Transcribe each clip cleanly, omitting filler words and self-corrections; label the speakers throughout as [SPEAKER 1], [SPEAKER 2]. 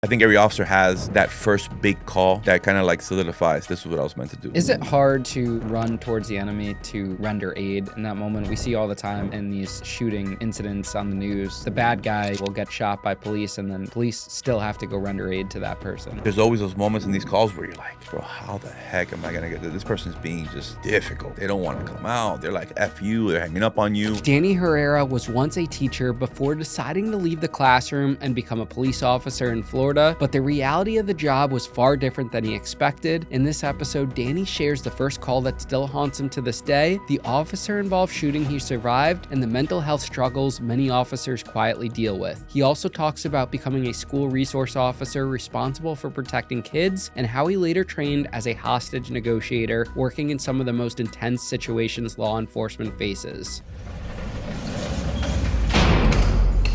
[SPEAKER 1] I think every officer has that first big call that kind of like solidifies, this is what I was meant to do.
[SPEAKER 2] Is it hard to run towards the enemy to render aid in that moment? We see all the time in these shooting incidents on the news. The bad guy will get shot by police and then police still have to go render aid to that person.
[SPEAKER 1] There's always those moments in these calls where you're like, bro, how the heck am I gonna get this? This person's being just difficult. They don't want to come out. They're like, F you, they're hanging up on you.
[SPEAKER 2] Danny Herrera was once a teacher before deciding to leave the classroom and become a police officer in Florida, but the reality of the job was far different than he expected. In this episode, Danny shares the first call that still haunts him to this day, the officer-involved shooting he survived, and the mental health struggles many officers quietly deal with. He also talks about becoming a school resource officer responsible for protecting kids, and how he later trained as a hostage negotiator, working in some of the most intense situations law enforcement faces.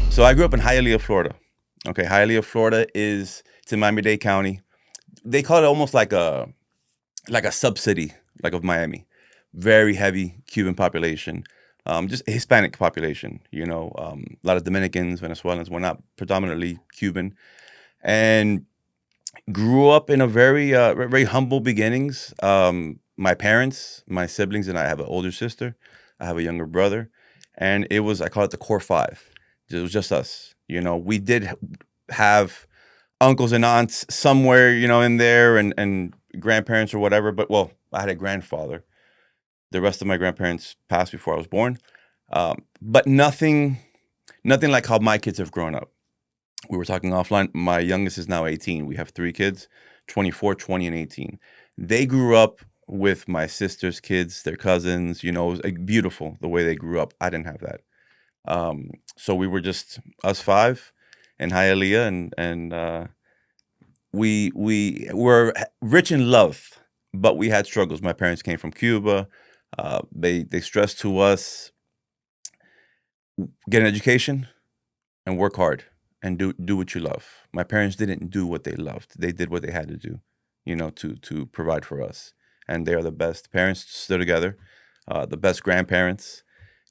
[SPEAKER 1] So I grew up in Hialeah, Florida. Okay, Hialeah, Florida it's in Miami-Dade County. They call it almost like a sub-city, like of Miami. Very heavy Cuban population, just a Hispanic population, you know, a lot of Dominicans, Venezuelans. We're not predominantly Cuban. And grew up in a very, very humble beginnings. My parents, my siblings, and I have an older sister. I have a younger brother. And it was, I call it the core five. It was just us. You know, we did have uncles and aunts somewhere, you know, in there and grandparents or whatever. But, well, I had a grandfather. The rest of my grandparents passed before I was born. But nothing like how my kids have grown up. We were talking offline. My youngest is now 18. We have 3 kids, 24, 20, and 18. They grew up with my sister's kids, their cousins. You know, it was like beautiful the way they grew up. I didn't have that. So we were just us 5 in Hialeah, and we were rich in love, but we had struggles. My parents came from Cuba. They stressed to us, get an education and work hard and do what you love. My parents didn't do what they loved. They did what they had to do, you know, to provide for us. And they are the best parents still together, the best grandparents.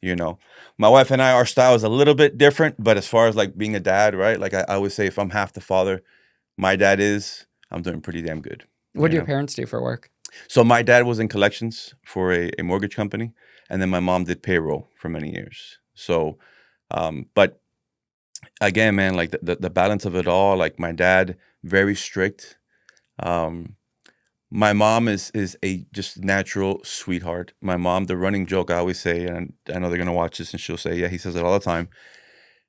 [SPEAKER 1] You know, my wife and I, our style is a little bit different, but as far as like being a dad, right? Like I always say, if I'm half the father my dad is, I'm doing pretty damn good.
[SPEAKER 2] What do your parents do for work?
[SPEAKER 1] So my dad was in collections for a mortgage company, and then my mom did payroll for many years. So, but again, man, like the balance of it all, like my dad, very strict. My mom is a just natural sweetheart. My mom, the running joke I always say, and I know they're gonna watch this and she'll say, yeah, he says it all the time.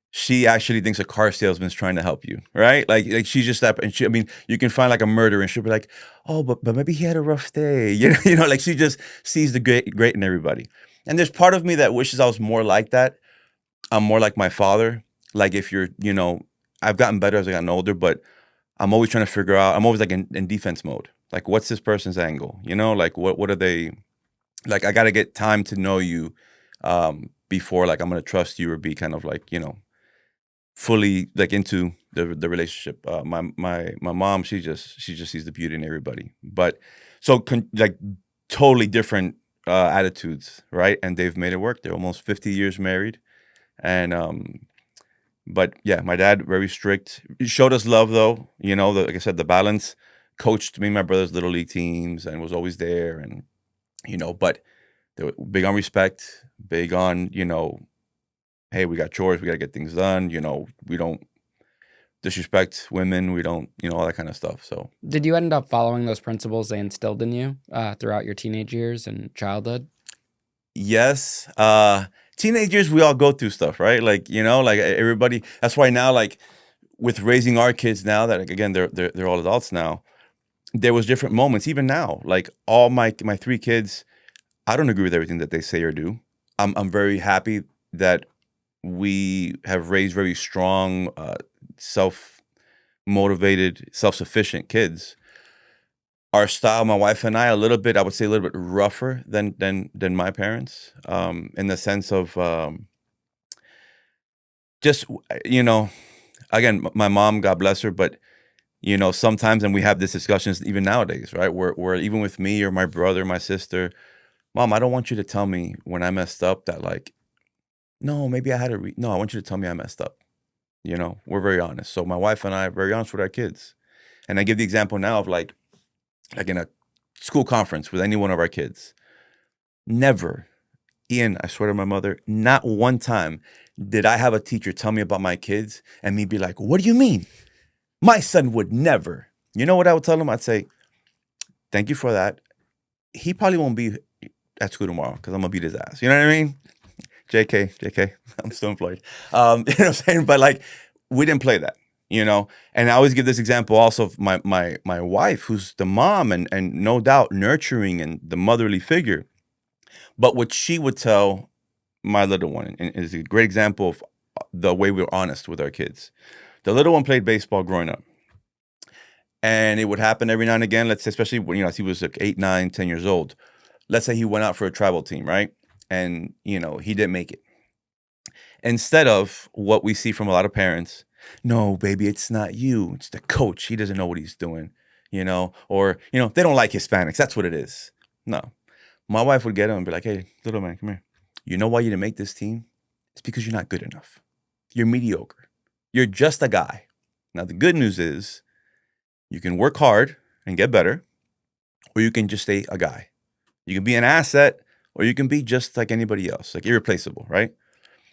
[SPEAKER 1] She actually thinks a car salesman's trying to help you, right? Like she's just that, and I mean, you can find like a murderer and she'll be like, oh, but maybe he had a rough day, you know, like she just sees the great in everybody. And there's part of me that wishes I was more like that. I'm more like my father. Like if you're, you know, I've gotten better as I gotten older, but I'm always trying to figure out. I'm always like in defense mode. Like, what's this person's angle? You know, like what are they? Like, I got to get time to know you before like I'm gonna trust you or be kind of like, you know, fully like into the relationship. My mom, she just sees the beauty in everybody. But so like totally different attitudes, right? And they've made it work. They're almost 50 years married, and but yeah, my dad very strict. He showed us love though. You know, like I said, the balance. Coached me and my brother's little league teams and was always there, and you know, but they were big on respect, big on, you know, hey, we got chores, we got to get things done. You know, we don't disrespect women. We don't, you know, all that kind of stuff. So,
[SPEAKER 2] did you end up following those principles they instilled in you throughout your teenage years and childhood?
[SPEAKER 1] Yes. Teenagers, we all go through stuff, right? Like, you know, like everybody. That's why now, like with raising our kids now, that like, again they're all adults now. There was different moments, even now. Like all my 3 kids, I don't agree with everything that they say or do. I'm very happy that we have raised very strong, self-motivated, self-sufficient kids. Our style, my wife and I, a little bit, I would say a little bit rougher than my parents, in the sense of just, you know, again, my mom, God bless her, but you know, sometimes, and we have these discussions even nowadays, right? Where even with me or my brother, my sister, Mom, I don't want you to tell me when I messed up that like, no, maybe I had no, I want you to tell me I messed up. You know, we're very honest. So my wife and I are very honest with our kids. And I give the example now of like in a school conference with any one of our kids. Never, Ian, I swear to my mother, not one time did I have a teacher tell me about my kids and me be like, what do you mean? My son would never. You know what I would tell him? I'd say, thank you for that. He probably won't be at school tomorrow because I'm going to beat his ass. You know what I mean? JK, I'm still employed. You know what I'm saying? But like, we didn't play that, you know? And I always give this example also of my wife, who's the mom and no doubt nurturing and the motherly figure. But what she would tell my little one and is a great example of the way we're honest with our kids. The little one played baseball growing up. And it would happen every now and again, let's say, especially when, you know, as he was like 8, 9, 10 years old. Let's say he went out for a travel team, right? And, you know, he didn't make it. Instead of what we see from a lot of parents, no, baby, it's not you. It's the coach. He doesn't know what he's doing, you know? Or, you know, they don't like Hispanics. That's what it is. No. My wife would get him and be like, hey, little man, come here. You know why you didn't make this team? It's because you're not good enough. You're mediocre. You're just a guy. Now, the good news is you can work hard and get better, or you can just stay a guy. You can be an asset, or you can be just like anybody else, like irreplaceable, right?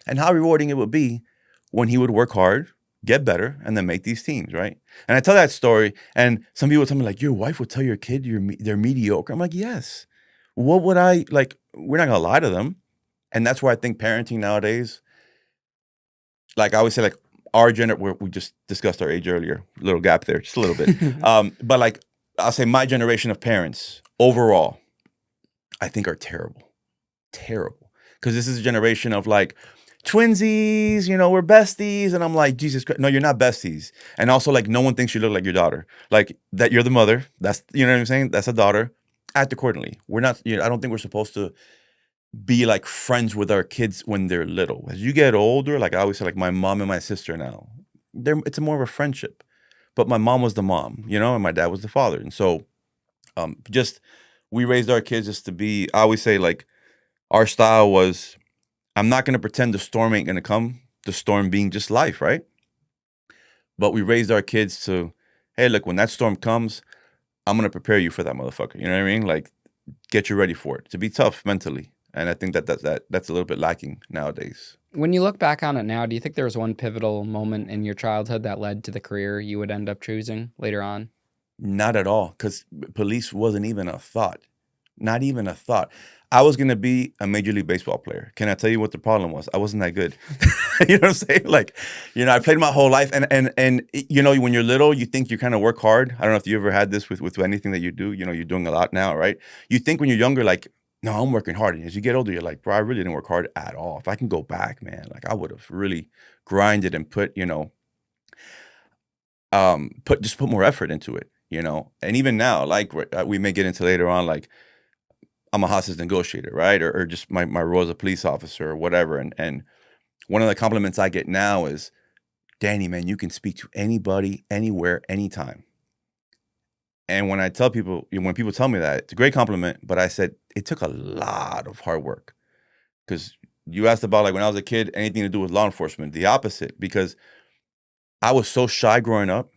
[SPEAKER 1] And how rewarding it would be when he would work hard, get better, and then make these teams, right? And I tell that story, and some people tell me, like, your wife would tell your kid they're mediocre. I'm like, yes. What would I, like, we're not going to lie to them. And that's where I think parenting nowadays, like I always say, like, our we just discussed our age earlier, little gap there, just a little bit. But like, I'll say my generation of parents overall, I think are terrible. Terrible. Because this is a generation of like, twinsies, you know, we're besties. And I'm like, Jesus Christ, no, you're not besties. And also like, no one thinks you look like your daughter. Like that you're the mother. That's, you know what I'm saying? That's a daughter. Act accordingly. We're not, you know, I don't think we're supposed to be like friends with our kids when they're little. As you get older, like I always say, like my mom and my sister now, it's more of a friendship. But my mom was the mom, you know, and my dad was the father. And so just we raised our kids just to be, I always say like our style was, I'm not going to pretend the storm ain't going to come, the storm being just life, right? But we raised our kids to, hey, look, when that storm comes, I'm going to prepare you for that motherfucker. You know what I mean? Like, get you ready for it, to be tough mentally. And I think that's a little bit lacking nowadays.
[SPEAKER 2] When you look back on it now, do you think there was one pivotal moment in your childhood that led to the career you would end up choosing later on?
[SPEAKER 1] Not at all, because police wasn't even a thought. Not even a thought. I was going to be a Major League Baseball player. Can I tell you what the problem was? I wasn't that good. You know what I'm saying? Like, you know, I played my whole life. And you know, when you're little, you think you kind of work hard. I don't know if you ever had this with anything that you do. You know, you're doing a lot now, right? You think when you're younger, like, no, I'm working hard. And as you get older, you're like, bro, I really didn't work hard at all. If I can go back, man, like I would have really grinded and put, you know, put more effort into it, you know? And even now, like we may get into later on, like, I'm a hostage negotiator, right? Or just my role as a police officer or whatever. And one of the compliments I get now is, Danny, man, you can speak to anybody, anywhere, anytime. And when I tell people, when people tell me that, it's a great compliment, but I said, it took a lot of hard work. Because you asked about like when I was a kid, anything to do with law enforcement, the opposite, because I was so shy growing up.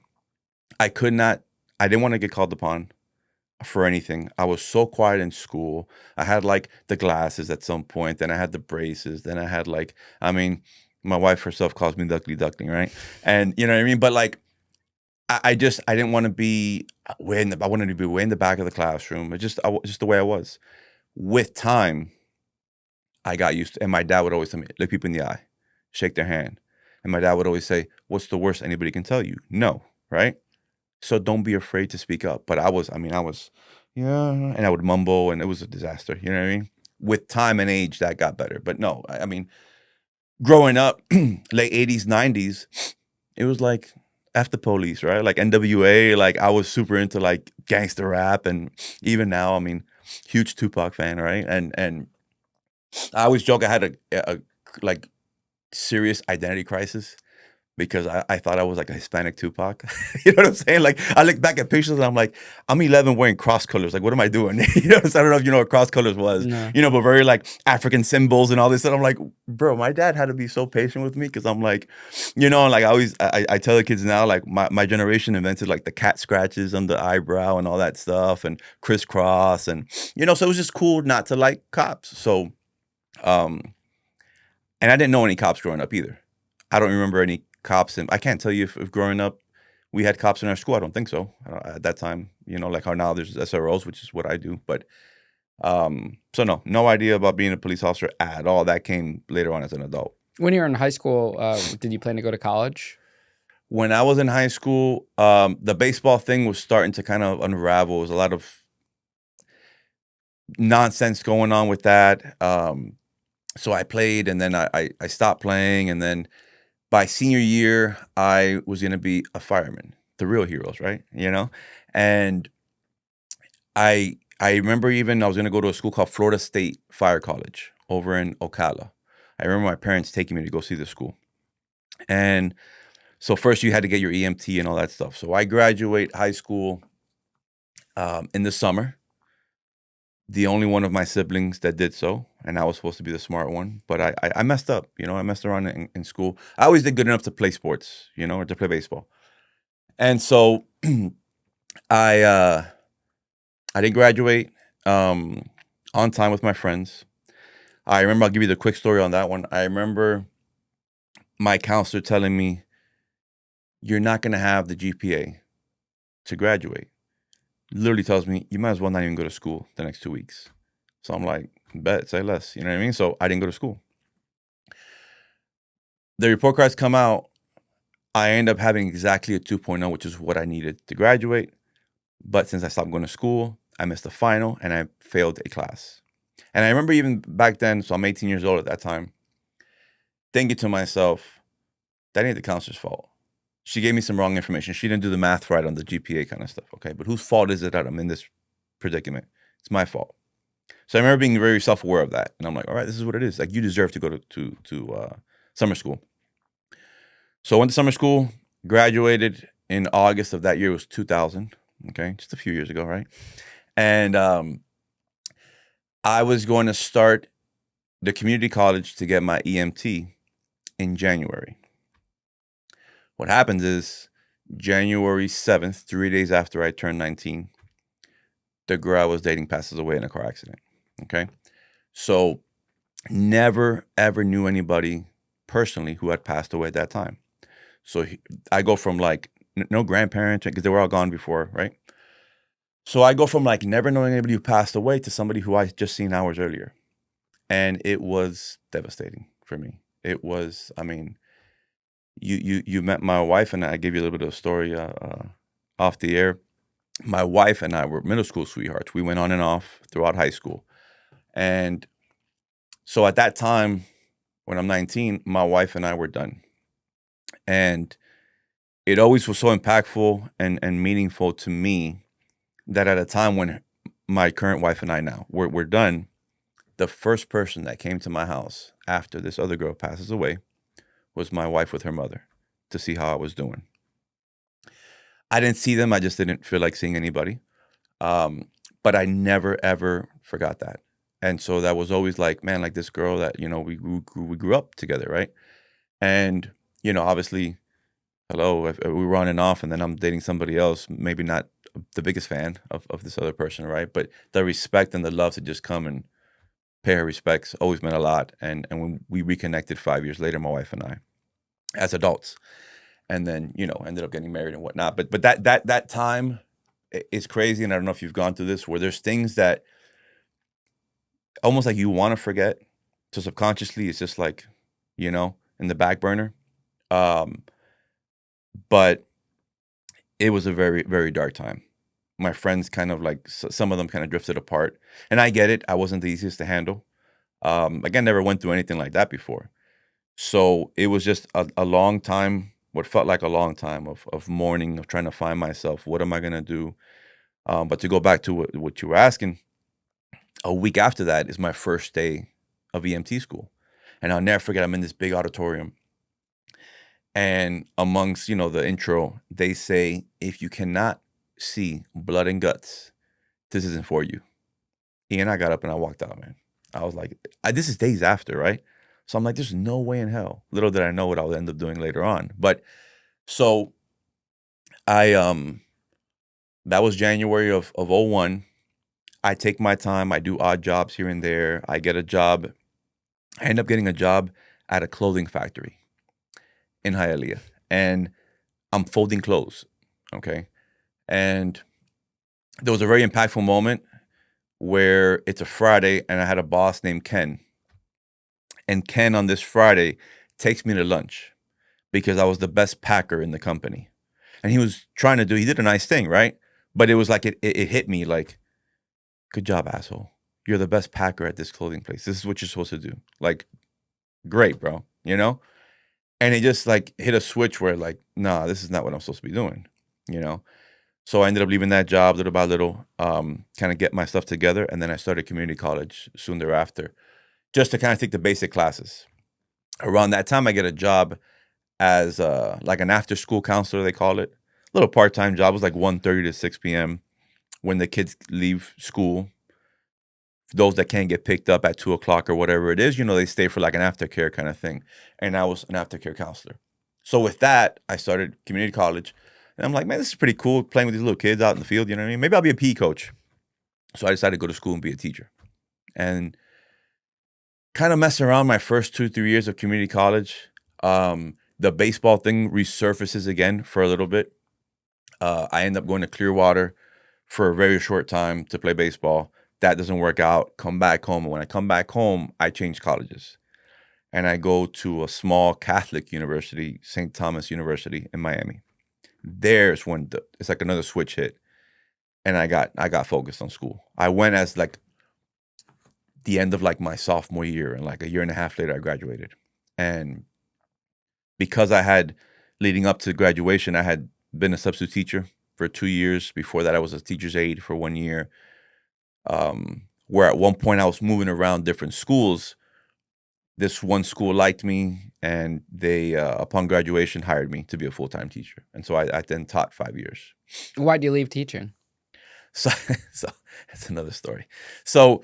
[SPEAKER 1] I didn't want to get called upon for anything. I was so quiet in school. I had like the glasses at some point, then I had the braces, then I had like, I mean, my wife herself calls me duckling, right? And you know what I mean? But like, I didn't want to be I wanted to be way in the back of the classroom. Just the way I was. With time, I got used to, and my dad would always tell me, look people in the eye, shake their hand. And my dad would always say, what's the worst anybody can tell you? No, right? So don't be afraid to speak up. But I was, yeah, and I would mumble, and it was a disaster. You know what I mean? With time and age, that got better. But no, I mean, growing up, late 80s, 90s, it was like F the police, right? Like NWA, like I was super into like gangster rap. And even now, I mean, huge Tupac fan, right? And I always joke I had a like serious identity crisis because I thought I was like a Hispanic Tupac. You know what I'm saying? Like I look back at pictures and I'm like, I'm 11 wearing cross colors. Like, what am I doing? You know, so I don't know if you know what cross colors was.
[SPEAKER 2] No.
[SPEAKER 1] You know, but very like African symbols and all this. And I'm like, bro, my dad had to be so patient with me because I'm like, you know, like I tell the kids now, like my generation invented like the cat scratches on the eyebrow and all that stuff and crisscross and you know, so it was just cool not to like cops. So, and I didn't know any cops growing up either. I don't remember any cops, and I can't tell you if growing up we had cops in our school. I don't think so. At that time, you know, like how now there's SROs, which is what I do. But so no idea about being a police officer at all. That came later on as an adult.
[SPEAKER 2] When you were in high school, did you plan to go to college?
[SPEAKER 1] When I was in high school, the baseball thing was starting to kind of unravel. There was a lot of nonsense going on with that. So I played, and then I stopped playing, and then by senior year, I was gonna be a fireman, the real heroes, right? You know, and I remember even I was gonna go to a school called Florida State Fire College over in Ocala. I remember my parents taking me to go see the school, and so first you had to get your EMT and all that stuff. So I graduate high school in the summer. The only one of my siblings that did so, and I was supposed to be the smart one, but I messed up. You know, I messed around in school. I always did good enough to play sports, you know, or to play baseball. And so I I didn't graduate on time with my friends. I remember I'll give you the quick story on that one. I remember my counselor telling me, "You're not going to have the GPA to graduate." Literally tells me, "You might as well not even go to school the next 2 weeks." So I'm like, "Bet, say less." You know what I mean? So I didn't go to school. The report cards come out. I end up having exactly a 2.0, which is what I needed to graduate. But since I stopped going to school, I missed the final and I failed a class. And I remember even back then, so I'm 18 years old at that time, thinking to myself, that ain't the counselor's fault. She gave me some wrong information. She didn't do the math right on the GPA kind of stuff. Okay. But whose fault is it that I'm in this predicament? It's my fault. So I remember being very self-aware of that. And I'm like, all right, this is what it is. Like, you deserve to go to summer school. So I went to summer school, graduated in August of that year. It was 2000. Okay. Just a few years ago, right? And I was going to start the community college to get my EMT in January. What happens is January 7th, 3 days after I turned 19, the girl I was dating passes away in a car accident. Okay. So never, ever knew anybody personally who had passed away at that time. So I go from like no grandparents because they were all gone before, right? So I go from like never knowing anybody who passed away to somebody who I just seen hours earlier. And it was devastating for me. It was, I mean, you met my wife, and I gave you a little bit of a story off the air. My wife and I were middle school sweethearts. We went on and off throughout high school. And so at that time, when I'm 19, my wife and I were done. And it always was so impactful and meaningful to me that at a time when my current wife and I now, we're done, the first person that came to my house after this other girl passes away was my wife with her mother to see how I was doing. I didn't see them. I just didn't feel like seeing anybody. But I never, ever forgot that. And so that was always like, man, like this girl that, you know, we grew up together, right? And, you know, obviously, hello, if we were on and off, and then I'm dating somebody else, maybe not the biggest fan of this other person, right? But the respect and the love to just come and pay her respects always meant a lot. And when we reconnected 5 years later, my wife and I, as adults, and then, you know, ended up getting married and whatnot. But that time is crazy. And I don't know if you've gone through this, where there's things that almost like you want to forget. So subconsciously, it's just like, you know, in the back burner. But it was a very, very dark time. My friends kind of like, some of them kind of drifted apart. And I get it. I wasn't the easiest to handle. Again, never went through anything like that before. So it was just a long time, what felt like a long time of mourning, of trying to find myself. What am I going to do? But to go back to what you were asking, a week after that is my first day of EMT school. And I'll never forget, I'm in this big auditorium. And amongst, the intro, they say, if you cannot see blood and guts, this isn't for you. And I got up and I walked out, man. I was like, this is days after, right? So I'm like, there's no way in hell. Little did I know what I'll end up doing later on. But so I that was January of '01. I take my time. I do odd jobs here and there. I get a job. I end up getting a job at a clothing factory in Hialeah. And I'm folding clothes. Okay. And there was a very impactful moment where it's a Friday and I had a boss named Ken. And Ken on this Friday takes me to lunch because I was the best packer in the company. And he was trying to he did a nice thing, right? But it was like, it hit me like, good job, asshole. You're the best packer at this clothing place. This is what you're supposed to do. Like, great, bro. And it just like hit a switch where like, nah, this is not what I'm supposed to be doing, you know? So I ended up leaving that job little by little, kind of get my stuff together. And then I started community college soon thereafter, just to kind of take the basic classes. Around that time, I get a job as like an after school counselor, they call it. A little part-time job. It was like 1:30 to 6 p.m. when the kids leave school. Those that can't get picked up at 2 o'clock or whatever it is, they stay for like an aftercare kind of thing. And I was an aftercare counselor. So with that, I started community college. And I'm like, man, this is pretty cool playing with these little kids out in the field. You know what I mean? Maybe I'll be a PE coach. So I decided to go to school and be a teacher. And kind of messing around my first 2-3 years of community college. The baseball thing resurfaces again for a little bit. I end up going to Clearwater for a very short time to play baseball. That doesn't work out. Come back home. And when I come back home, I change colleges. And I go to a small Catholic university, St. Thomas University in Miami. There's when it's like another switch hit. And I got focused on school. I went as like the end of like my sophomore year, and like a year and a half later, I graduated. And because I had, leading up to graduation, I had been a substitute teacher for 2 years. Before that, I was a teacher's aide for 1 year. Where at one point I was moving around different schools. This one school liked me, and they, upon graduation, hired me to be a full-time teacher. And so I then taught 5 years.
[SPEAKER 2] Why'd you leave teaching?
[SPEAKER 1] So that's another story. So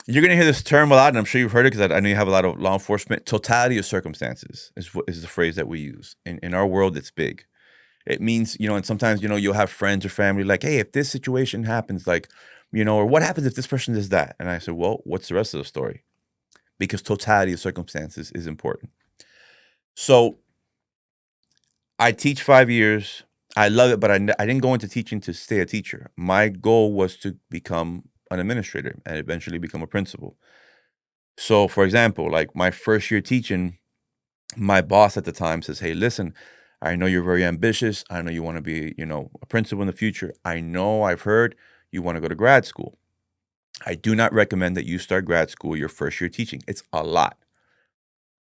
[SPEAKER 1] you're going to hear this term a lot, and I'm sure you've heard it because I know you have a lot of law enforcement. Totality of circumstances is the phrase that we use. In our world, it's big. It means, and sometimes, you'll have friends or family like, hey, if this situation happens, like, or what happens if this person does that? And I said, well, what's the rest of the story? Because totality of circumstances is important. So I teach 5 years. I love it, but I didn't go into teaching to stay a teacher. My goal was to become an administrator and eventually become a principal. So, for example, like my first year teaching, my boss at the time says, hey, listen, I know you're very ambitious. I know you want to be, a principal in the future. I know I've heard you want to go to grad school. I do not recommend that you start grad school your first year teaching. It's a lot.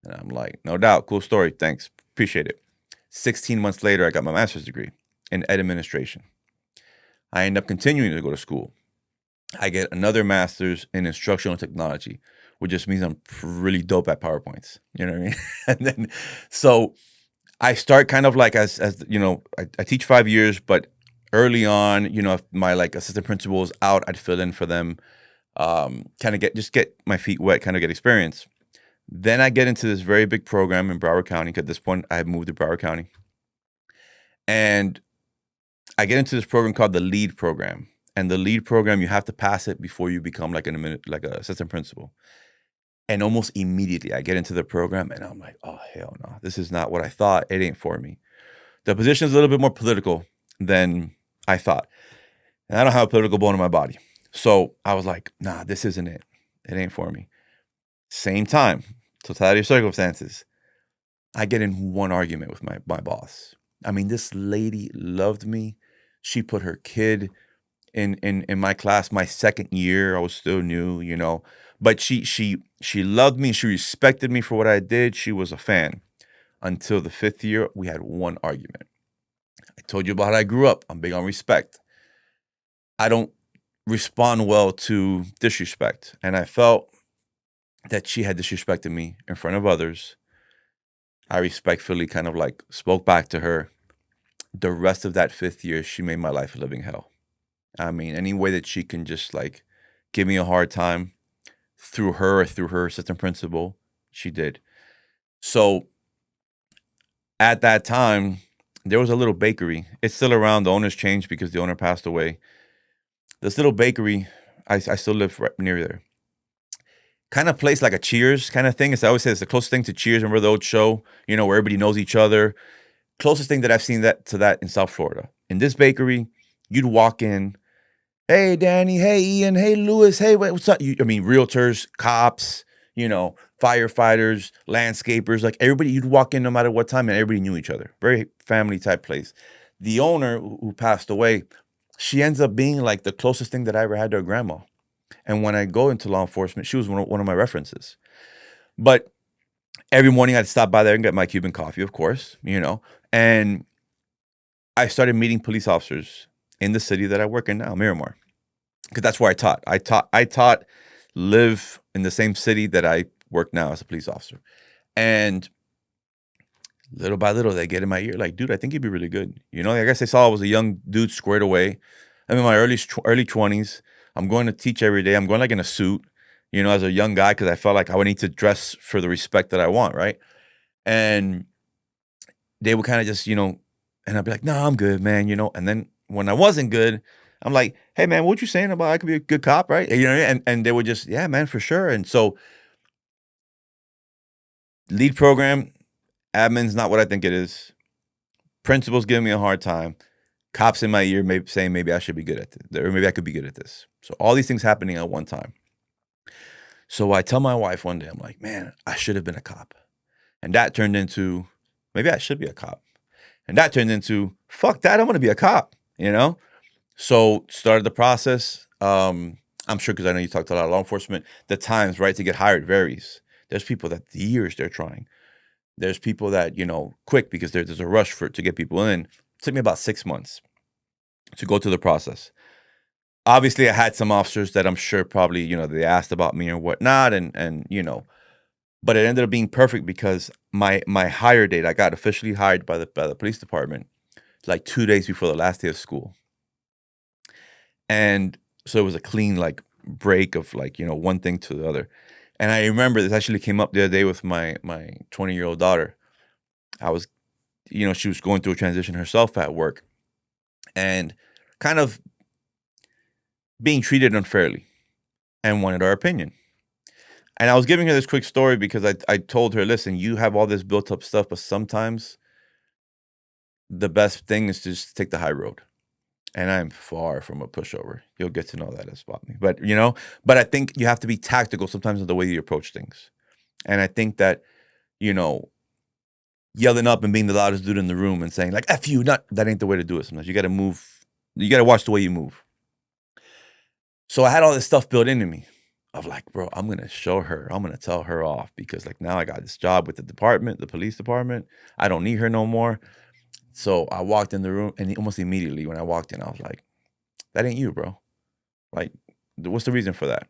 [SPEAKER 1] And I'm like, no doubt. Cool story. Thanks. Appreciate it. 16 months later, I got my master's degree in ed administration. I end up continuing to go to school. I get another master's in instructional technology, which just means I'm really dope at PowerPoints. You know what I mean? And then, so I start kind of like as I teach 5 years, but early on, if my like assistant principal was out, I'd fill in for them, kind of get my feet wet, kind of get experience. Then I get into this very big program in Broward County. At this point, I had moved to Broward County. And I get into this program called the LEAD program. And the LEAD program, you have to pass it before you become like an assistant principal. And almost immediately, I get into the program, and I'm like, oh, hell no. This is not what I thought. It ain't for me. The position is a little bit more political than I thought. And I don't have a political bone in my body. So I was like, nah, this isn't it. It ain't for me. Same time, totality of circumstances, I get in one argument with my boss. I mean, this lady loved me. She put her kid in my class my second year. I was still new, but she loved me. She respected me for what I did. She was a fan. Until the 5th year, we had one argument. I told you about how I grew up. I'm big on respect. I don't respond well to disrespect. And I felt that she had disrespected me in front of others. I respectfully kind of like spoke back to her. The rest of that 5th year, she made my life a living hell. I mean, any way that she can just like give me a hard time through her or through her assistant principal, she did. So at that time, there was a little bakery. It's still around. The owner's changed because the owner passed away. This little bakery, I still live right near there. Kind of place like a Cheers kind of thing. As I always say, it's the closest thing to Cheers. Remember the old show, you know, where everybody knows each other. Closest thing that I've seen that to that in South Florida. In this bakery, you'd walk in, hey Danny, hey Ian, hey Lewis, hey what's up? I mean, realtors, cops, you know, firefighters, landscapers, like everybody. You'd walk in no matter what time, and everybody knew each other. Very family type place. The owner who passed away, she ends up being like the closest thing that I ever had to a grandma. And when I go into law enforcement, she was one of my references. But every morning I'd stop by there and get my Cuban coffee, of course, you know. And I started meeting police officers in the city that I work in now, Miramar, because that's where I taught. I taught live in the same city that I work now as a police officer. And little by little, they get in my ear like, dude, I think you'd be really good. You know, I guess they saw I was a young dude squared away. I'm in my early 20s. I'm going to teach every day. I'm going like in a suit, you know, as a young guy, because I felt like I would need to dress for the respect that I want, right? And they would kind of just, you know, and I'd be like, no, I'm good, man, you know. And then when I wasn't good, I'm like, hey, man, what you saying about I could be a good cop, right? You know, and they would just, yeah, man, for sure. And so lead program, admin's not what I think it is. Principal's giving me a hard time. Cops in my ear maybe saying maybe I should be good at this, or maybe I could be good at this. So all these things happening at one time. So I tell my wife one day, I'm like, man, I should have been a cop. And that turned into, maybe I should be a cop. And that turned into, fuck that, I'm going to be a cop, you know? So started the process. I'm sure, because I know you talked to a lot of law enforcement, the times, right, to get hired varies. There's people that years they're trying. There's people that, you know, quick because there's a rush to get people in. It took me about 6 months to go through the process. Obviously, I had some officers that I'm sure probably, you know, they asked about me or whatnot, and you know, but it ended up being perfect because my hire date, I got officially hired by the police department like 2 days before the last day of school. And so it was a clean like break of like, you know, one thing to the other. And I remember this actually came up the other day with my 20-year-old daughter. I was, you know, she was going through a transition herself at work and kind of being treated unfairly and wanted our opinion. And I was giving her this quick story because I told her, listen, you have all this built up stuff, but sometimes the best thing is to just take the high road. And I'm far from a pushover. You'll get to know that about me. But, you know, but I think you have to be tactical sometimes in the way you approach things. And I think that, you know, yelling up and being the loudest dude in the room and saying like, F you, that ain't the way to do it sometimes. You got to move. You got to watch the way you move. So I had all this stuff built into me of like, bro, I'm going to show her. I'm going to tell her off because like now I got this job with the department, the police department. I don't need her no more. So I walked in the room and almost immediately when I walked in, I was like, that ain't you, bro. Like, what's the reason for that?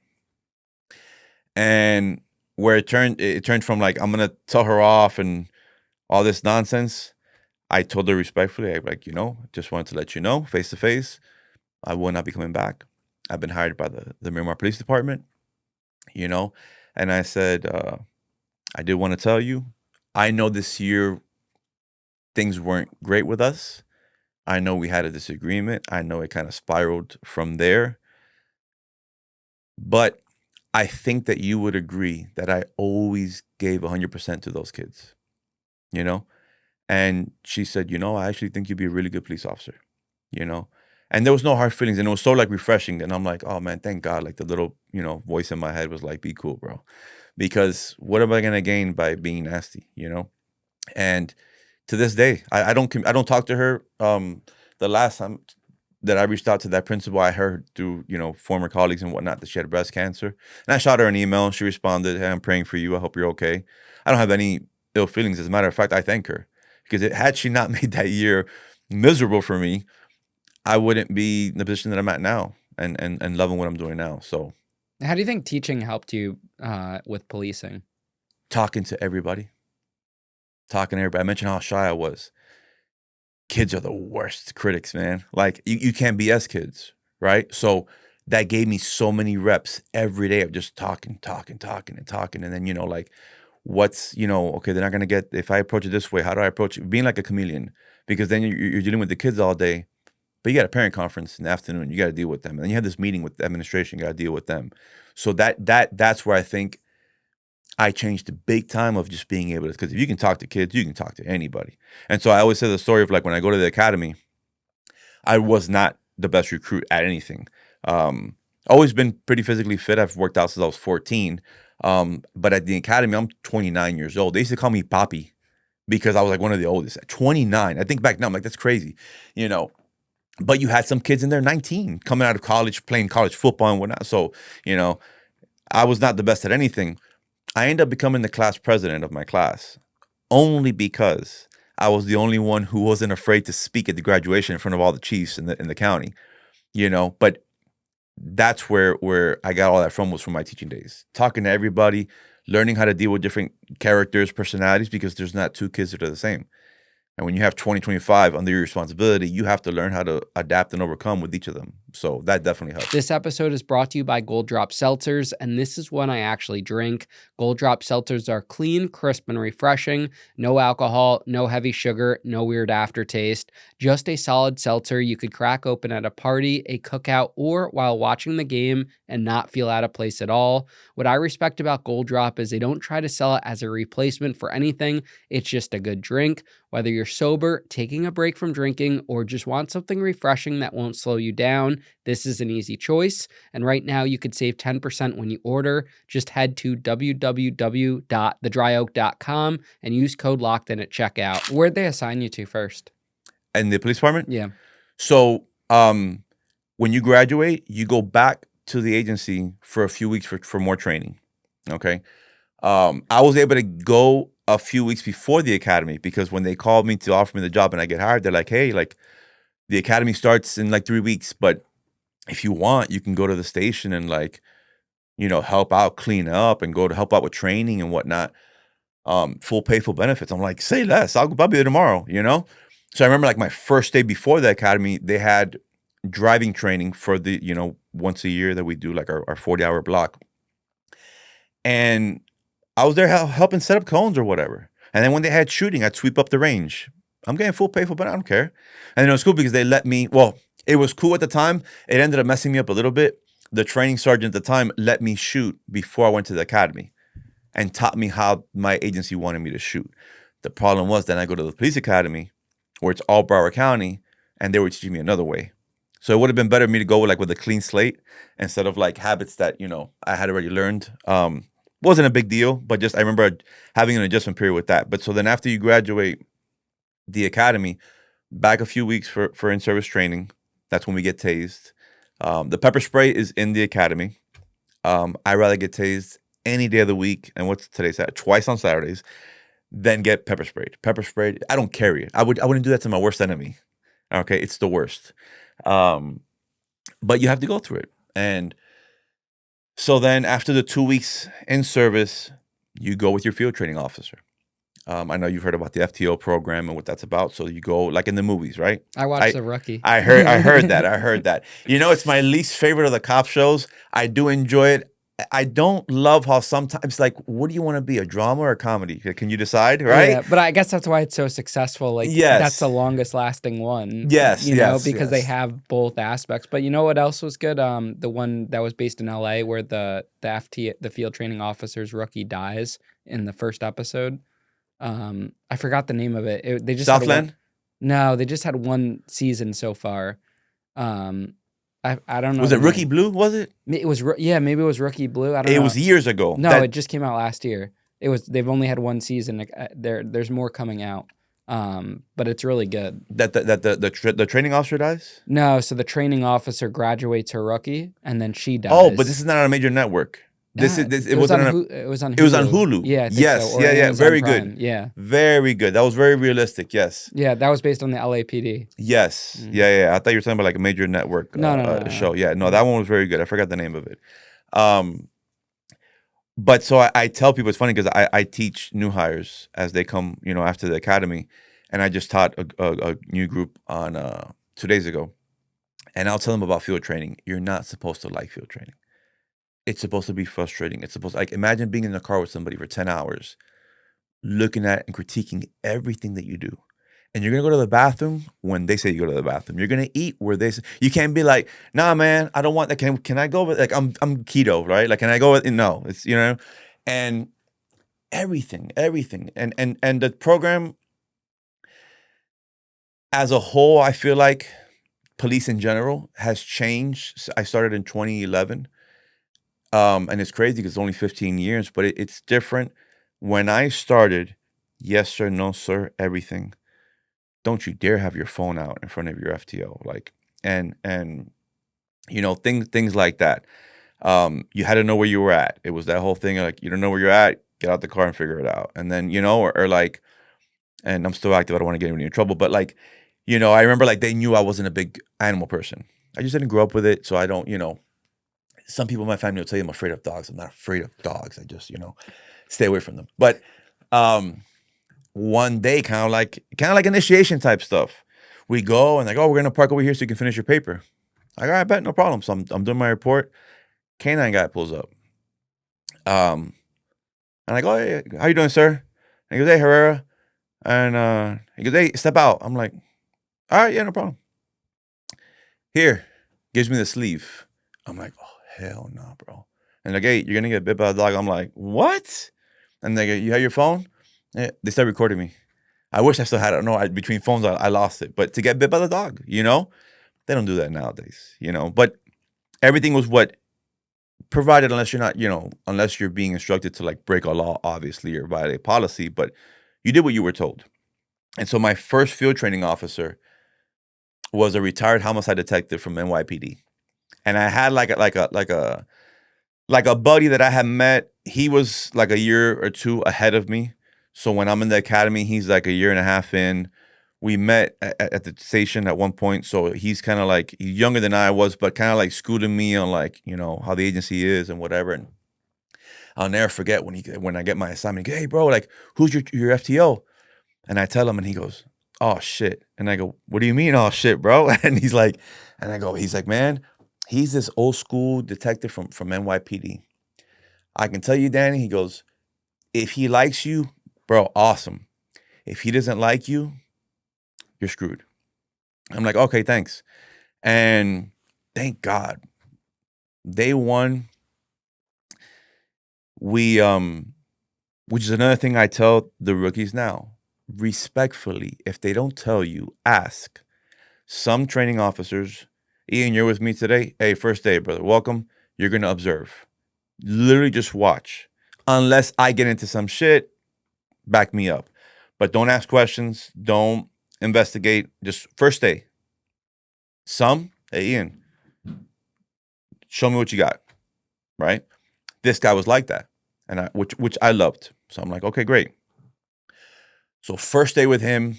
[SPEAKER 1] And where it turned from like, I'm going to tell her off and all this nonsense. I told her respectfully, like, you know, just wanted to let you know, face to face, I will not be coming back. I've been hired by the Miramar Police Department, you know, and I said, I did want to tell you, I know this year things weren't great with us. I know we had a disagreement. I know it kind of spiraled from there. But I think that you would agree that I always gave 100% to those kids, you know? And she said, you know, I actually think you'd be a really good police officer, you know? And there was no hard feelings. And it was so like refreshing. And I'm like, oh man, thank God. Like the little, you know, voice in my head was like, be cool, bro. Because what am I going to gain by being nasty, you know? And to this day, I don't talk to her. The last time that I reached out to that principal, I heard through, you know, former colleagues and whatnot that she had breast cancer. And I shot her an email and she responded, hey, I'm praying for you. I hope you're okay. I don't have any ill feelings. As a matter of fact, I thank her because had she not made that year miserable for me, I wouldn't be in the position that I'm at now and loving what I'm doing now. So
[SPEAKER 2] How do you think teaching helped you with policing?
[SPEAKER 1] talking to everybody. talking to everybody. I mentioned how shy I was. Kids are the worst critics, man. Like you can't BS kids, right? So that gave me so many reps every day of just talking. And then, like what's, okay, they're not going to get, if I approach it this way, how do I approach it? Being like a chameleon, because then you're dealing with the kids all day, but you got a parent conference in the afternoon, you got to deal with them. And then you have this meeting with the administration, you got to deal with them. So that's where I think I changed the big time of just being able to, because if you can talk to kids, you can talk to anybody. And so I always say the story of like when I go to the academy, I was not the best recruit at anything. Always been pretty physically fit. I've worked out since I was 14. But at the academy, I'm 29 years old. They used to call me Papi because I was like one of the oldest. At 29, I think back now, I'm like, that's crazy, But you had some kids in there, 19, coming out of college, playing college football and whatnot. So, I was not the best at anything. I ended up becoming the class president of my class only because I was the only one who wasn't afraid to speak at the graduation in front of all the chiefs in the county, But that's where I got all that from, was from my teaching days. Talking to everybody, learning how to deal with different characters, personalities, because there's not two kids that are the same. And when you have 20, 25 under your responsibility, you have to learn how to adapt and overcome with each of them. So that definitely helps.
[SPEAKER 2] This episode is brought to you by Gold Drop Seltzers, and this is one I actually drink. Gold Drop Seltzers are clean, crisp, and refreshing. No alcohol, no heavy sugar, no weird aftertaste. Just a solid seltzer you could crack open at a party, a cookout, or while watching the game and not feel out of place at all. What I respect about Gold Drop is they don't try to sell it as a replacement for anything. It's just a good drink. Whether you're sober, taking a break from drinking, or just want something refreshing that won't slow you down, this is an easy choice. And right now you could save 10% when you order. Just head to www.thedryoak.com and use code LOCKEDIN at checkout. Where'd they assign you to first?
[SPEAKER 1] And the police department?
[SPEAKER 2] Yeah.
[SPEAKER 1] So when you graduate, you go back to the agency for a few weeks for more training. Okay. I was able to go a few weeks before the academy, because when they called me to offer me the job and I get hired, they're like, hey, like the academy starts in like 3 weeks, but if you want, you can go to the station and like, help out, clean up, and go to help out with training and whatnot. Full pay, full benefits. I'm like, say less. I'll be there tomorrow, So I remember like my first day before the academy, they had driving training for the, once a year that we do like our 40-hour block. And I was there helping set up cones or whatever. And then when they had shooting, I'd sweep up the range. I'm getting full pay, but I don't care. And it was cool because they let me, it was cool at the time. It ended up messing me up a little bit. The training sergeant at the time let me shoot before I went to the academy and taught me how my agency wanted me to shoot. The problem was then I go to the police academy where it's all Broward County, and they were teaching me another way. So it would have been better for me to go with a clean slate instead of like habits that, I had already learned. Wasn't a big deal, but just I remember having an adjustment period with that. But so then after you graduate the academy, back a few weeks for in-service training, that's when we get tased. The pepper spray is in the academy. I'd rather get tased any day of the week, and what's today's Saturday? Twice on Saturdays, than get pepper sprayed. Pepper sprayed, I don't carry it. I wouldn't do that to my worst enemy. Okay, it's the worst. But you have to go through it. And so then after the 2 weeks in service, you go with your field training officer. I know you've heard about the FTO program and what that's about. So you go like in the movies, right?
[SPEAKER 2] I watched The Rookie.
[SPEAKER 1] I heard that. It's my least favorite of the cop shows. I do enjoy it. I don't love how sometimes, like, what do you want to be, a drama or a comedy? Can you decide, right?
[SPEAKER 2] Yeah, but I guess that's why it's so successful. Like,
[SPEAKER 1] yes.
[SPEAKER 2] That's the longest lasting one.
[SPEAKER 1] Yes,
[SPEAKER 2] because they have both aspects. But you know what else was good? The one that was based in LA where the field training officer's rookie dies in the first episode. I forgot the name of it. They just
[SPEAKER 1] Southland?
[SPEAKER 2] They just had one season so far. I don't know.
[SPEAKER 1] Was it Rookie Blue? Was it?
[SPEAKER 2] It was maybe it was Rookie Blue. I don't know.
[SPEAKER 1] It was years ago.
[SPEAKER 2] No, it just came out last year. They've only had one season. There's more coming out. But it's really good.
[SPEAKER 1] That the training officer dies?
[SPEAKER 2] No, so the training officer graduates her rookie and then she dies.
[SPEAKER 1] Oh, but this is not on a major network. It was on Hulu.
[SPEAKER 2] It was on
[SPEAKER 1] Hulu.
[SPEAKER 2] Yeah.
[SPEAKER 1] Yes.
[SPEAKER 2] So.
[SPEAKER 1] Yeah. Very
[SPEAKER 2] Prime.
[SPEAKER 1] good.
[SPEAKER 2] Yeah.
[SPEAKER 1] Very good. That was very realistic. Yes.
[SPEAKER 2] Yeah, that was based on the LAPD.
[SPEAKER 1] Yes. Mm-hmm. Yeah. I thought you were talking about like a major network
[SPEAKER 2] no.
[SPEAKER 1] show. Yeah. No, that one was very good. I forgot the name of it. But so I tell people, it's funny because I teach new hires as they come, after the academy, and I just taught a new group on 2 days ago, and I'll tell them about field training. You're not supposed to like field training. It's supposed to be frustrating. It's supposed like imagine being in the car with somebody for 10 hours, looking at and critiquing everything that you do. And you're gonna go to the bathroom when they say you go to the bathroom. You're gonna eat where they say you can't be like, nah, man, I don't want that. Can I go with like I'm keto, right? Like, can I go with no? It's and everything. And the program as a whole, I feel like police in general has changed. I started in 2011. And it's crazy because it's only 15 years, but it's different. When I started, yes, sir, no, sir, everything. Don't you dare have your phone out in front of your FTO. Like, and things like that. You had to know where you were at. It was that whole thing of like, you don't know where you're at, get out the car and figure it out. And then, or like, and I'm still active, I don't want to get anybody in trouble, but like, I remember like they knew I wasn't a big animal person. I just didn't grow up with it. So I don't, some people in my family will tell you I'm afraid of dogs. I'm not afraid of dogs. I just, stay away from them. But one day, kind of like initiation type stuff. We go and like, oh, we're gonna park over here so you can finish your paper. I go, I bet, no problem. So I'm doing my report. Canine guy pulls up. And I go, hey, how you doing, sir? And he goes, hey, Herrera. And he goes, hey, step out. I'm like, all right, yeah, no problem. Here, gives me the sleeve. I'm like, oh, hell no, bro. And like, hey, you're gonna get bit by a dog. I'm like, what? And they go, you have your phone? Yeah, they start recording me. I wish I still had it. No, between phones, I lost it. But to get bit by the dog, they don't do that nowadays, But everything was what provided, unless you're not, unless you're being instructed to like break a law, obviously, or violate policy. But you did what you were told. And so my first field training officer was a retired homicide detective from NYPD, and I had like a buddy that I had met. He was like a year or two ahead of me. So when I'm in the academy, he's like a year and a half in. We met at the station at one point. So he's kind of like he's younger than I was, but kind of like schooling me on like, how the agency is and whatever. And I'll never forget when I get my assignment, he goes, hey, bro, like, who's your FTO? And I tell him and he goes, oh, shit. And I go, what do you mean, oh, shit, bro? And he's like, man, he's this old school detective from NYPD. I can tell you, Danny, he goes, if he likes you, bro, awesome. If he doesn't like you, you're screwed. I'm like, okay, thanks. And thank God. Day one, which is another thing I tell the rookies now, respectfully, if they don't tell you, ask. Some training officers, Ian, you're with me today. Hey, first day, brother, welcome. You're going to observe. Literally just watch. Unless I get into some shit, back me up. But don't ask questions. Don't investigate. Just first day. Some, hey, Ian, show me what you got, right? This guy was like that, and which I loved. So I'm like, okay, great. So first day with him,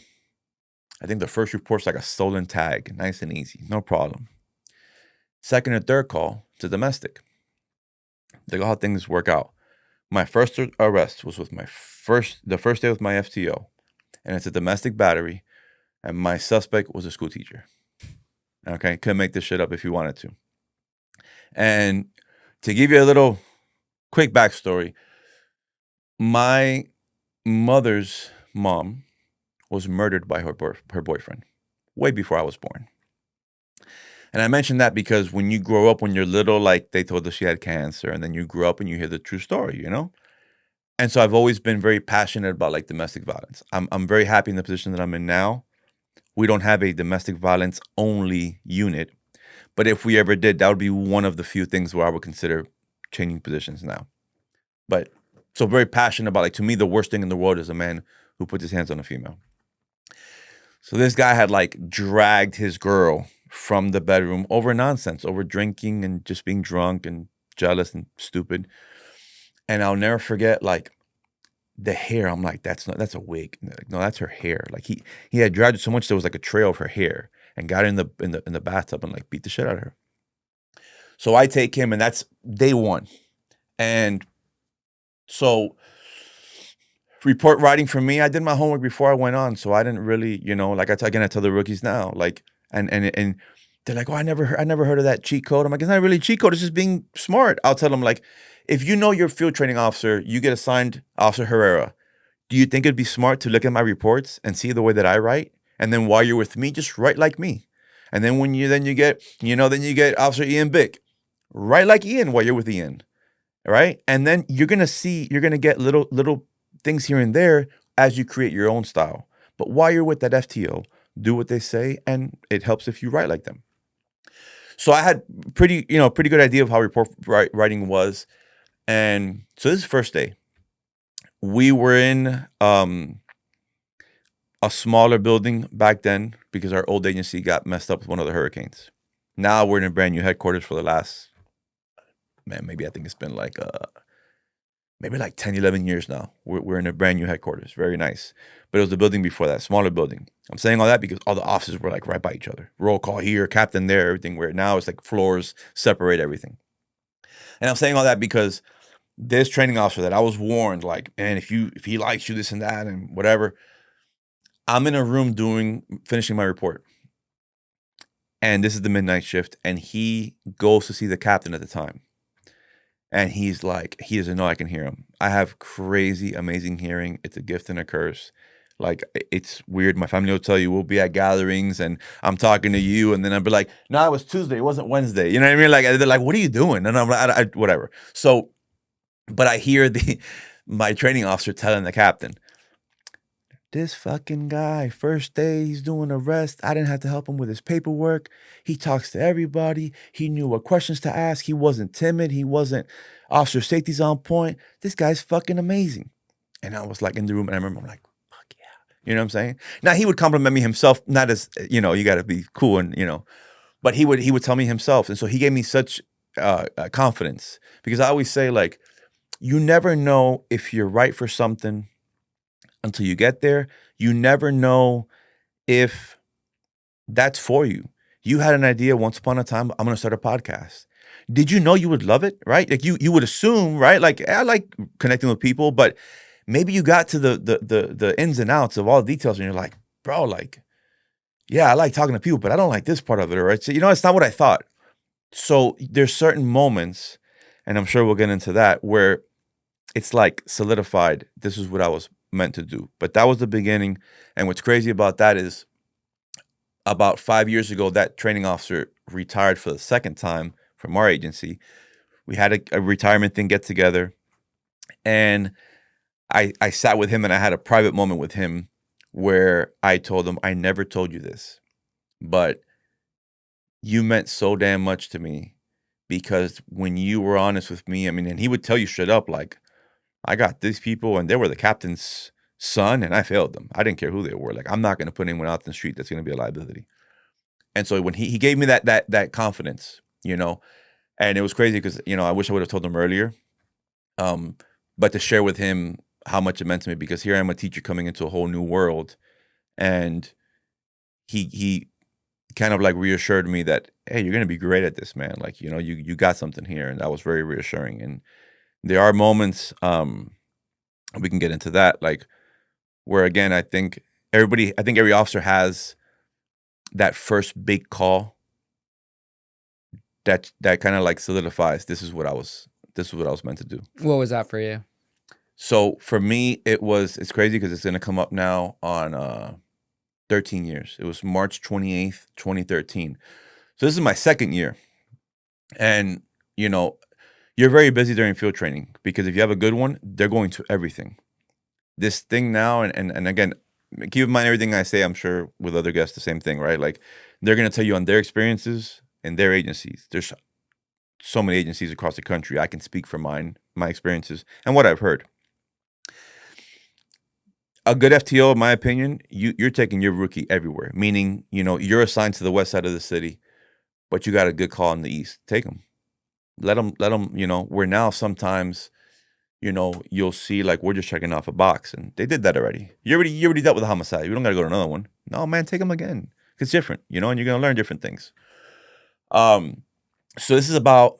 [SPEAKER 1] I think the first report's like a stolen tag, nice and easy, no problem. Second and third call, it's a domestic. They go how things work out. My first arrest was with the first day with my FTO, and it's a domestic battery, and my suspect was a school teacher. Okay, couldn't make this shit up if you wanted to. And to give you a little quick backstory, my mother's mom was murdered by her boyfriend way before I was born. And I mention that because when you grow up, when you're little, like they told us she had cancer, and then you grow up and you hear the true story, And so I've always been very passionate about like domestic violence. I'm very happy in the position that I'm in now. We don't have a domestic violence only unit, but if we ever did, that would be one of the few things where I would consider changing positions now. But so very passionate about like, to me, the worst thing in the world is a man who puts his hands on a female. So this guy had like dragged his girl from the bedroom over nonsense, over drinking and just being drunk and jealous and stupid. And I'll never forget like the hair. I'm like, that's a wig. Like, no, that's her hair. Like he had dragged it so much there was like a trail of her hair, and got in the bathtub and like beat the shit out of her. So I take him, and that's day one. And So report writing for me, I did my homework before I went on, so I didn't really, like again, I tell the rookies now, like, and they're like, "Oh, I never heard of that cheat code." I'm like, "It's not really a cheat code. It's just being smart." I'll tell them like, if you know your field training officer, you get assigned Officer Herrera. Do you think it'd be smart to look at my reports and see the way that I write, and then while you're with me, just write like me, and then when you get, then you get Officer Ian Bick, write like Ian while you're with Ian, right? And then you're gonna get little things here and there as you create your own style. But while you're with that FTO, do what they say, and it helps if you write like them. So I had pretty good idea of how report writing was, and so this is first day. We were in a smaller building back then because our old agency got messed up with one of the hurricanes. Now we're in a brand new headquarters for the last, man, maybe I think it's been like maybe like 10, 11 years now. We're in a brand new headquarters. Very nice. But it was the building before that, smaller building. I'm saying all that because all the offices were like right by each other. Roll call here, captain there, everything. Where now it's like floors separate everything. And I'm saying all that because this training officer that I was warned, like, man, if he likes you, this and that and whatever, I'm in a room finishing my report. And this is the midnight shift, and he goes to see the captain at the time. And he's like, he doesn't know I can hear him. I have crazy, amazing hearing. It's a gift and a curse. Like, it's weird. My family will tell you we'll be at gatherings and I'm talking to you, and then I'll be like, no, it was Tuesday. It wasn't Wednesday. You know what I mean? Like, they're like, what are you doing? And I'm like, whatever. So, but I hear my training officer telling the captain, this fucking guy, first day, he's doing arrest. I didn't have to help him with his paperwork. He talks to everybody. He knew what questions to ask. He wasn't timid. He wasn't, officer safety's on point. This guy's fucking amazing. And I was like in the room, and I remember I'm like, fuck yeah. You know what I'm saying? Now he would compliment me himself, not as, you got to be cool and, but he would tell me himself. And so he gave me such confidence, because I always say, like, you never know if you're right for something until you get there. You never know if that's for you. You had an idea once upon a time, I'm going to start a podcast. Did you know you would love it, right? Like you would assume, right? Like, I like connecting with people, but maybe you got to the ins and outs of all the details and you're like, bro, like, yeah, I like talking to people, but I don't like this part of it, right? So, it's not what I thought. So there's certain moments, and I'm sure we'll get into that, where it's like solidified, this is what I was meant to do. But that was the beginning. And what's crazy about that is about 5 years ago, that training officer retired for the second time from our agency. We had a retirement thing get together, and I sat with him and I had a private moment with him where I told him, I never told you this, but you meant so damn much to me, because when you were honest with me, I mean, and he would tell you straight up, like, I got these people and they were the captain's son and I failed them. I didn't care who they were. Like, I'm not going to put anyone out in the street that's going to be a liability. And so when he gave me that confidence, and it was crazy because, I wish I would have told him earlier. But to share with him how much it meant to me, because here I am, a teacher coming into a whole new world, and he kind of like reassured me that, hey, you're going to be great at this, man. Like, you got something here. And that was very reassuring. And there are moments, we can get into that, like, where, again, I think every officer has that first big call that kind of like solidifies, this is what I was meant to do.
[SPEAKER 2] What was that for you?
[SPEAKER 1] So for me, it's crazy because it's going to come up now on 13 years. It was March 28th, 2013. So this is my second year. And, you're very busy during field training, because if you have a good one, they're going to everything. This thing now, and again, keep in mind everything I say, I'm sure with other guests, the same thing, right? Like, they're going to tell you on their experiences and their agencies. There's so many agencies across the country. I can speak for my experiences and what I've heard. A good FTO, in my opinion, you're taking your rookie everywhere, meaning, you're assigned to the west side of the city, but you got a good call in the east. Take them. Let them, where now sometimes, you'll see, like, we're just checking off a box, and they did that already. You already dealt with a homicide. You don't got to go to another one. No, man, take them again. It's different, and you're going to learn different things. So this is I'm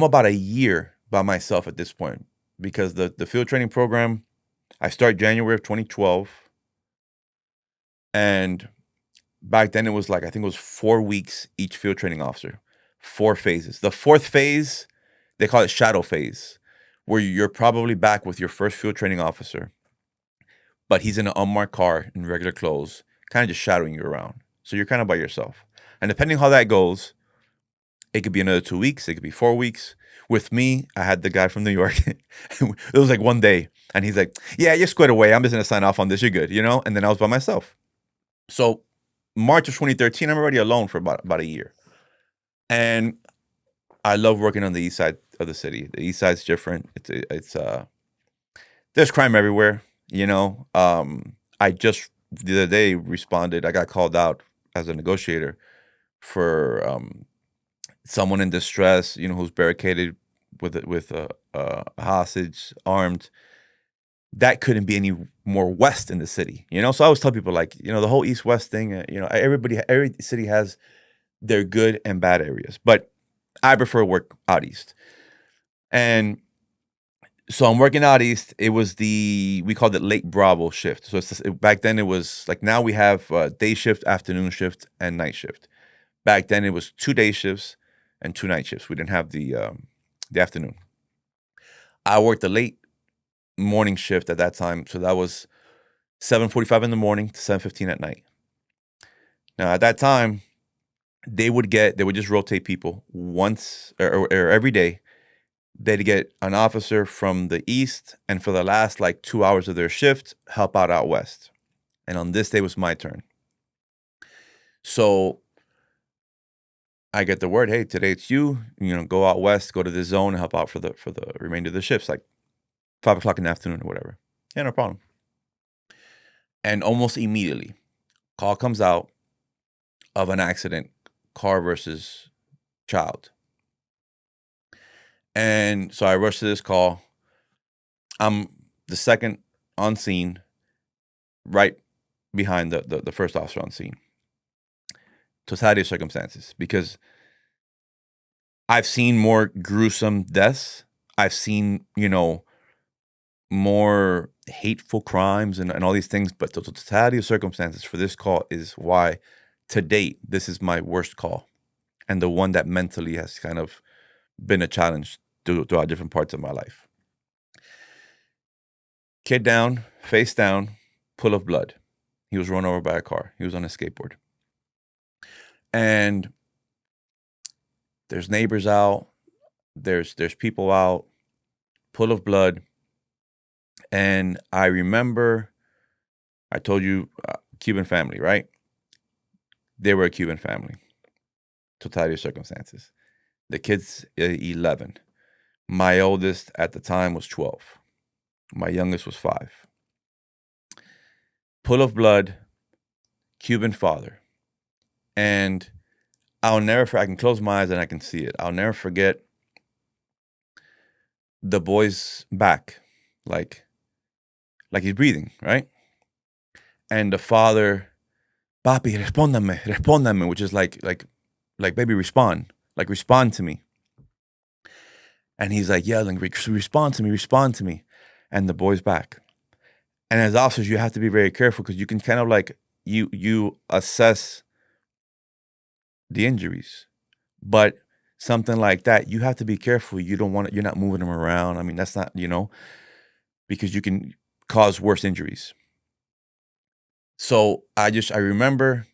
[SPEAKER 1] about a year by myself at this point. because the field training program, I start January of 2012, and back then it was like, I think it was 4 weeks each field training officer, 4 phases. The 4th phase, they call it shadow phase, where you're probably back with your first field training officer, but he's in an unmarked car in regular clothes, kind of just shadowing you around. So you're kind of by yourself. And depending how that goes, it could be another 2 weeks, it could be 4 weeks. With me, I had the guy from New York. It was like one day, and he's like, "Yeah, you're squared away. I'm just gonna sign off on this. You're good, you know." And then I was by myself. So March of 2013, I'm already alone for about a year, and I love working on the east side of the city. The east side's different. It's there's crime everywhere, you know. I just the other day responded. I got called out as a negotiator for someone in distress, you know, who's barricaded with a hostage, armed. That couldn't be any more west in the city, you know. So I always tell people, like, you know, the whole east west thing. You know, every city has their good and bad areas, but I prefer work out east. And so I'm working out east. It was we called it late Bravo shift. So back then it was like, now we have day shift, afternoon shift, and night shift. Back then it was 2 day shifts and 2 night shifts. We didn't have the afternoon. I worked the late morning shift at that time, so that was 7:45 in the morning to 7:15 at night. Now at that time, they would just rotate people once or every day. They'd get an officer from the east, and for the last like 2 hours of their shift, help out west. And on this day was my turn. So I get the word, "Hey, today it's you. You know, go out west, go to the zone, and help out for the remainder of the shifts, like 5 o'clock in the afternoon or whatever." Yeah, no problem. And almost immediately, call comes out of an accident, car versus child. And so I rush to this call. I'm the second on scene, right behind the first officer on scene. Totality of circumstances, because I've seen more gruesome deaths. I've seen, you know, more hateful crimes and all these things, but the totality of circumstances for this call is why, to date, this is my worst call, and the one that mentally has kind of been a challenge throughout different parts of my life. Kid down, face down, pool of blood. He was run over by a car. He was on a skateboard. And there's neighbors out, there's people out, pool of blood. And I remember, I told you, Cuban family, right? They were a Cuban family. Totality of circumstances. The kid's 11. My oldest at the time was 12. My youngest was 5. Pool of blood, Cuban father. And I can close my eyes and I can see it. I'll never forget the boy's back, like he's breathing, right? And the father, "Papi, respóndame," which is like, baby, respond, like, respond to me. And he's like yelling, respond to me. And the boy's back. And as officers, you have to be very careful, because you can kind of like, you assess the injuries, but something like that, you have to be careful. You don't want it, you're not moving them around. I mean, that's not, you know, because you can cause worse injuries. So I remember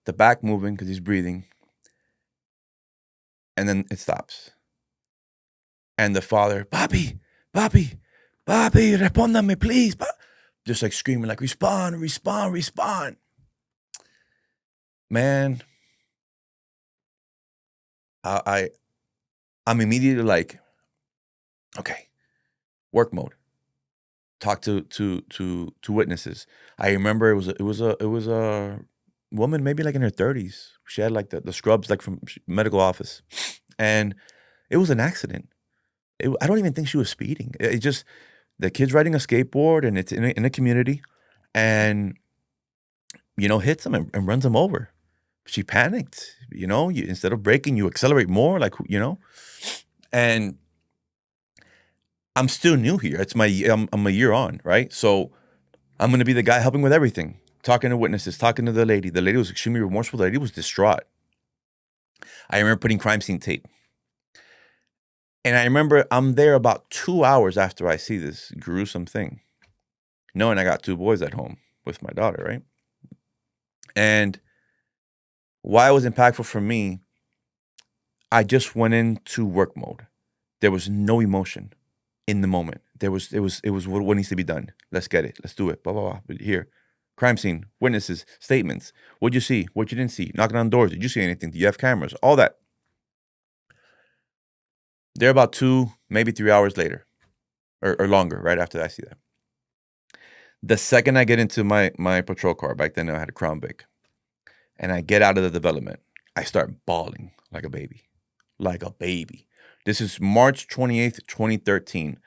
[SPEAKER 1] the back moving because he's breathing, and then it stops. And the father, "Papi, respóndame, please." Just like screaming, like, respond. Man, I'm immediately like, okay, work mode. Talk to witnesses. I remember it was a woman, maybe like in her 30s. She had like the scrubs, like from medical office, and it was an accident. I don't even think she was speeding. It just, the kid's riding a skateboard, and it's in a community, and, you know, hits him and runs him over. She panicked. You know, instead of braking, you accelerate more, like, you know, and I'm still new here. I'm a year on, right? So I'm gonna be the guy helping with everything, talking to witnesses, talking to the lady. The lady was extremely remorseful. The lady was distraught. I remember putting crime scene tape. And I remember I'm there about 2 hours after I see this gruesome thing, knowing I got two boys at home with my daughter, right? And why it was impactful for me, I just went into work mode. There was no emotion in the moment. It was what needs to be done. Let's get it. Let's do it. Blah blah blah. Here, crime scene, witnesses, statements. What'd you see? What you didn't see? Knocking on doors. Did you see anything? Do you have cameras? All that. They're about 2, maybe 3 hours later, or longer. Right after I see that. The second I get into my patrol car, back then I had a Crown Vic, and I get out of the development, I start bawling like a baby, like a baby. This is March 28th, 2013.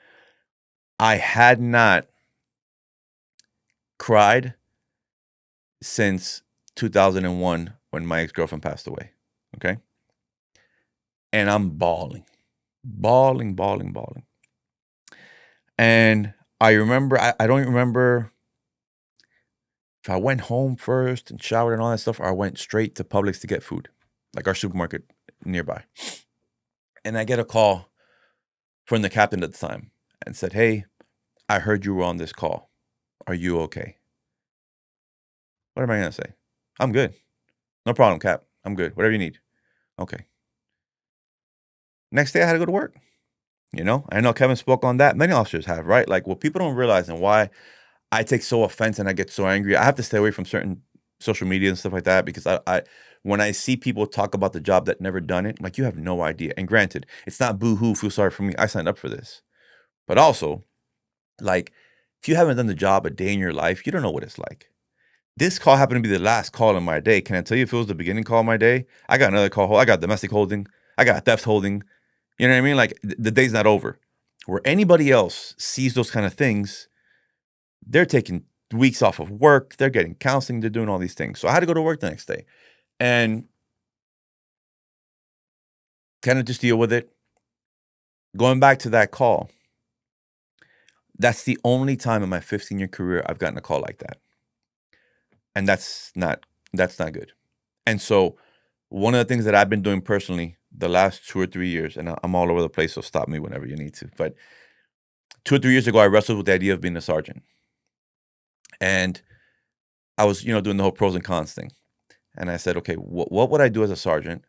[SPEAKER 1] I had not cried since 2001 when my ex-girlfriend passed away. Okay. And I'm bawling, bawling, bawling, bawling. And I remember, I don't remember if I went home first and showered and all that stuff, or I went straight to Publix to get food, like our supermarket nearby. And I get a call from the captain at the time and said, "Hey, I heard you were on this call. Are you okay?" What am I going to say? I'm good. No problem, Cap. I'm good. Whatever you need. Okay. Next day, I had to go to work. I know Kevin spoke on that. Many officers have, right? Like, what people don't realize and why I take so offense and I get so angry, I have to stay away from certain social media and stuff like that because when I see people talk about the job that never done it, I'm like, you have no idea. And granted, it's not boo-hoo, feel sorry for me. I signed up for this. But also, like, if you haven't done the job a day in your life, you don't know what it's like. This call happened to be the last call in my day. Can I tell you if it was the beginning call of my day? I got another call. I got domestic holding. I got theft holding. You know what I mean? Like, the day's not over. Where anybody else sees those kind of things, they're taking weeks off of work. They're getting counseling. They're doing all these things. So I had to go to work the next day and kind of just deal with it. Going back to that call, that's the only time in my 15-year career I've gotten a call like that. And that's not good. And so one of the things that I've been doing personally the last 2 or 3 years, and I'm all over the place, so stop me whenever you need to. But 2 or 3 years ago, I wrestled with the idea of being a sergeant. And I was, doing the whole pros and cons thing. And I said, okay, what would I do as a sergeant?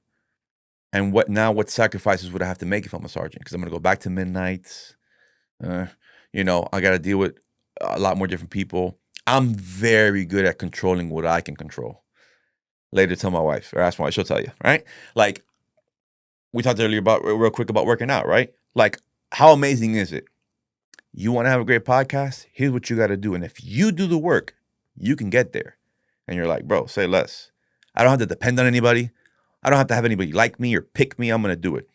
[SPEAKER 1] And what sacrifices would I have to make if I'm a sergeant? Because I'm going to go back to midnights. I got to deal with a lot more different people. I'm very good at controlling what I can control. Later, tell my wife or ask my wife, she'll tell you, right? Like, we talked earlier real quick about working out, right? Like, how amazing is it? You want to have a great podcast? Here's what you got to do. And if you do the work, you can get there. And you're like, bro, say less. I don't have to depend on anybody. I don't have to have anybody like me or pick me. I'm going to do it.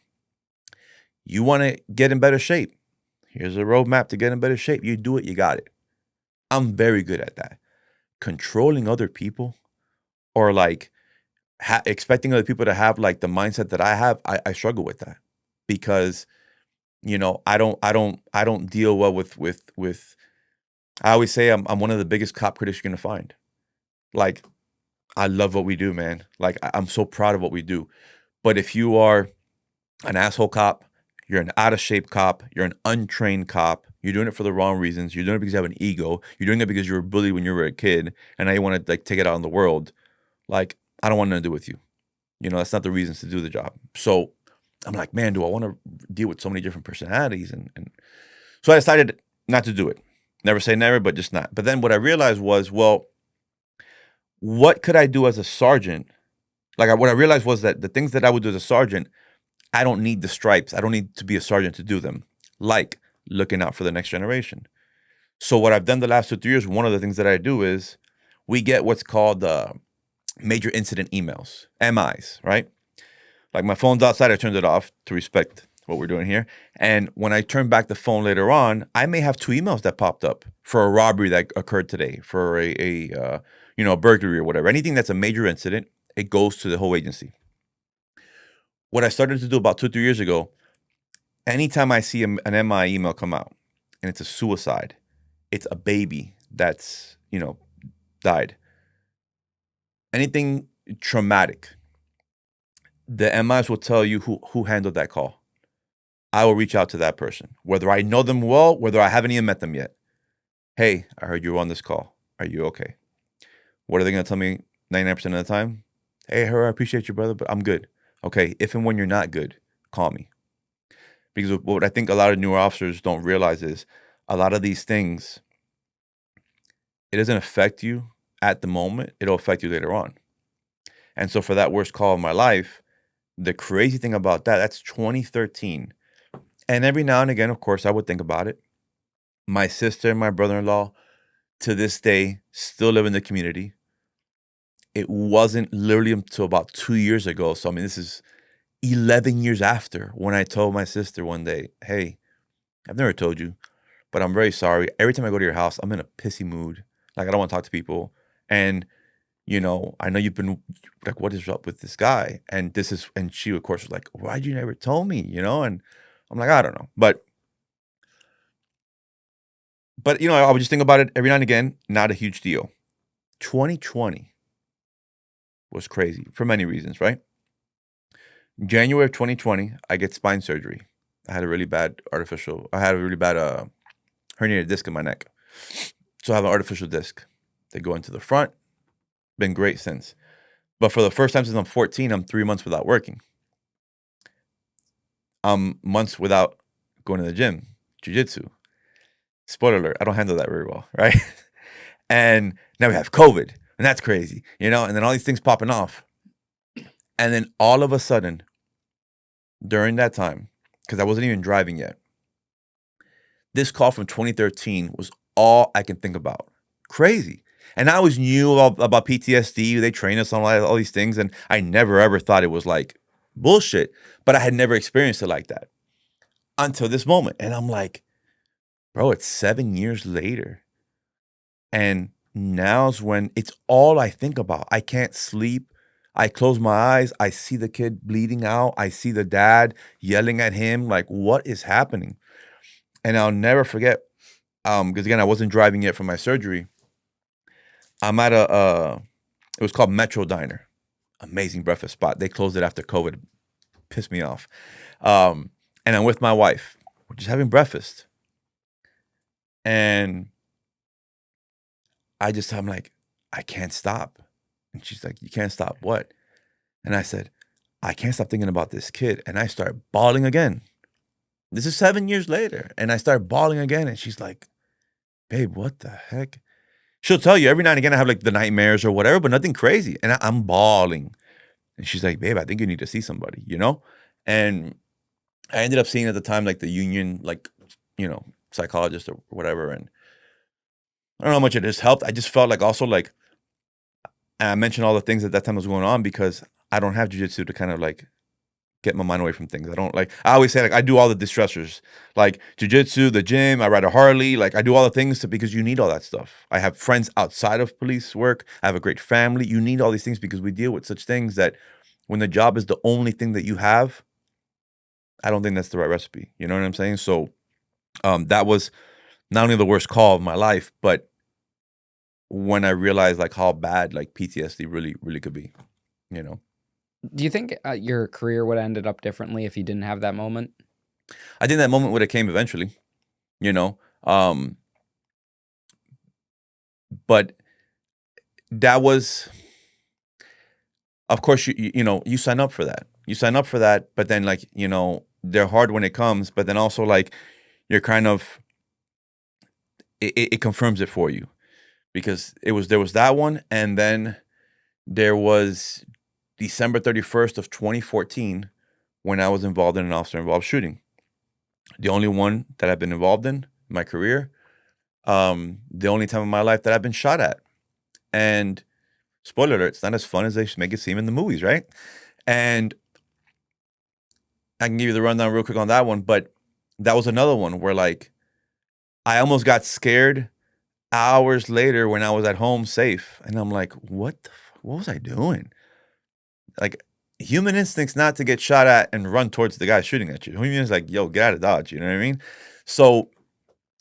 [SPEAKER 1] You want to get in better shape? Here's a roadmap to get in better shape. You do it, you got it. I'm very good at that. Controlling other people or like expecting other people to have like the mindset that I have, I struggle with that because, I don't deal well with. I always say I'm one of the biggest cop critics you're gonna find. Like, I love what we do, man. Like, I'm so proud of what we do. But if you are an asshole cop, you're an out of shape cop, you're an untrained cop, you're doing it for the wrong reasons, you're doing it because you have an ego, you're doing it because you were bullied when you were a kid, and now you want to like take it out in the world, like, I don't want nothing to do with you. That's not the reasons to do the job. So I'm like, man, do I want to deal with so many different personalities? And so I decided not to do it. Never say never, but just not. But then what I realized was, well, what could I do as a sergeant? Like, what I realized was that the things that I would do as a sergeant, I don't need the stripes. I don't need to be a sergeant to do them. Like looking out for the next generation. So what I've done the last 2 3 years, one of the things that I do is we get what's called major incident emails, MIs, right? Like, my phone's outside, I turned it off to respect what we're doing here. And when I turn back the phone later on, I may have 2 emails that popped up for a robbery that occurred today, for a burglary or whatever. Anything that's a major incident, it goes to the whole agency. What I started to do about 2 3 years ago, anytime I see an MI email come out and it's a suicide, it's a baby that's, died. Anything traumatic, the MIs will tell you who handled that call. I will reach out to that person, whether I know them well, whether I haven't even met them yet. Hey, I heard you were on this call. Are you okay? What are they going to tell me 99% of the time? Hey, Herrera, I appreciate you, brother, but I'm good. Okay, if and when you're not good, call me. Because what I think a lot of newer officers don't realize is a lot of these things, it doesn't affect you at the moment. It'll affect you later on. And so for that worst call of my life, the crazy thing about that, that's 2013. And every now and again, of course, I would think about it. My sister and my brother-in-law, to this day, still live in the community. It wasn't literally until about 2 years ago. So, I mean, this is 11 years after when I told my sister one day, hey, I've never told you, but I'm very sorry. Every time I go to your house, I'm in a pissy mood. Like, I don't want to talk to people. And, I know you've been like, what is up with this guy? And she, of course, was like, why'd you never tell me? And I'm like, I don't know. But, I would just think about it every now and again, not a huge deal. 2020 was crazy for many reasons, right? January of 2020, I get spine surgery. I had a really bad herniated disc in my neck. So I have an artificial disc. They go into the front. Been great since. But for the first time since I'm 14, I'm 3 months without working. I'm months without going to the gym, jiu-jitsu. Spoiler alert, I don't handle that very well, right? And now we have COVID, and that's crazy, and then all these things popping off. And then all of a sudden, during that time, because I wasn't even driving yet, this call from 2013 was all I can think about. Crazy. And I always knew about PTSD. They train us on all these things, and I never ever thought it was like bullshit, but I had never experienced it like that until this moment. And I'm like, bro, it's 7 years later. And now's when it's all I think about. I can't sleep. I close my eyes. I see the kid bleeding out. I see the dad yelling at him. Like, what is happening? And I'll never forget, because again, I wasn't driving yet for my surgery. I'm at it was called Metro Diner. Amazing breakfast spot. They closed it after COVID. Pissed me off. And I'm with my wife. We're just having breakfast. And I'm like, I can't stop. And she's like, you can't stop what? And I said, I can't stop thinking about this kid. And I start bawling again. This is 7 years later. And I start bawling again. And she's like, babe, what the heck? She'll tell you every now and again I have like the nightmares or whatever, but nothing crazy. And I'm bawling. And she's like, babe, I think you need to see somebody, And I ended up seeing at the time like the union, like, psychologist or whatever. And I don't know how much it has helped. I just felt like also like, and I mentioned all the things at that time was going on because I don't have jujitsu to kind of like get my mind away from things. I always say like I do all the distressors, like jujitsu, the gym, I ride a Harley, like I do all the things because you need all that stuff. I have friends outside of police work. I have a great family. You need all these things because we deal with such things that when the job is the only thing that you have, I don't think that's the right recipe. You know what I'm saying? So that was not only the worst call of my life, but when I realized like how bad like PTSD really, really could be,
[SPEAKER 2] Do you think your career would have ended up differently if you didn't have that moment?
[SPEAKER 1] I think that moment would have came eventually, you know. But that was, of course, you sign up for that. You sign up for that, but then like, they're hard when it comes, but then also like you're kind of it confirms it for you because there was that one, and then there was December 31st of 2014 when I was involved in an officer-involved shooting. The only one that I've been involved in my career. The only time in my life that I've been shot at. And spoiler alert, it's not as fun as they make it seem in the movies, right? And I can give you the rundown real quick on that one, but that was another one where like I almost got scared hours later when I was at home safe. And I'm like, what was I doing? Like, human instinct's not to get shot at and run towards the guy shooting at you. Human instinct's like, yo, get out of Dodge. You know what I mean? So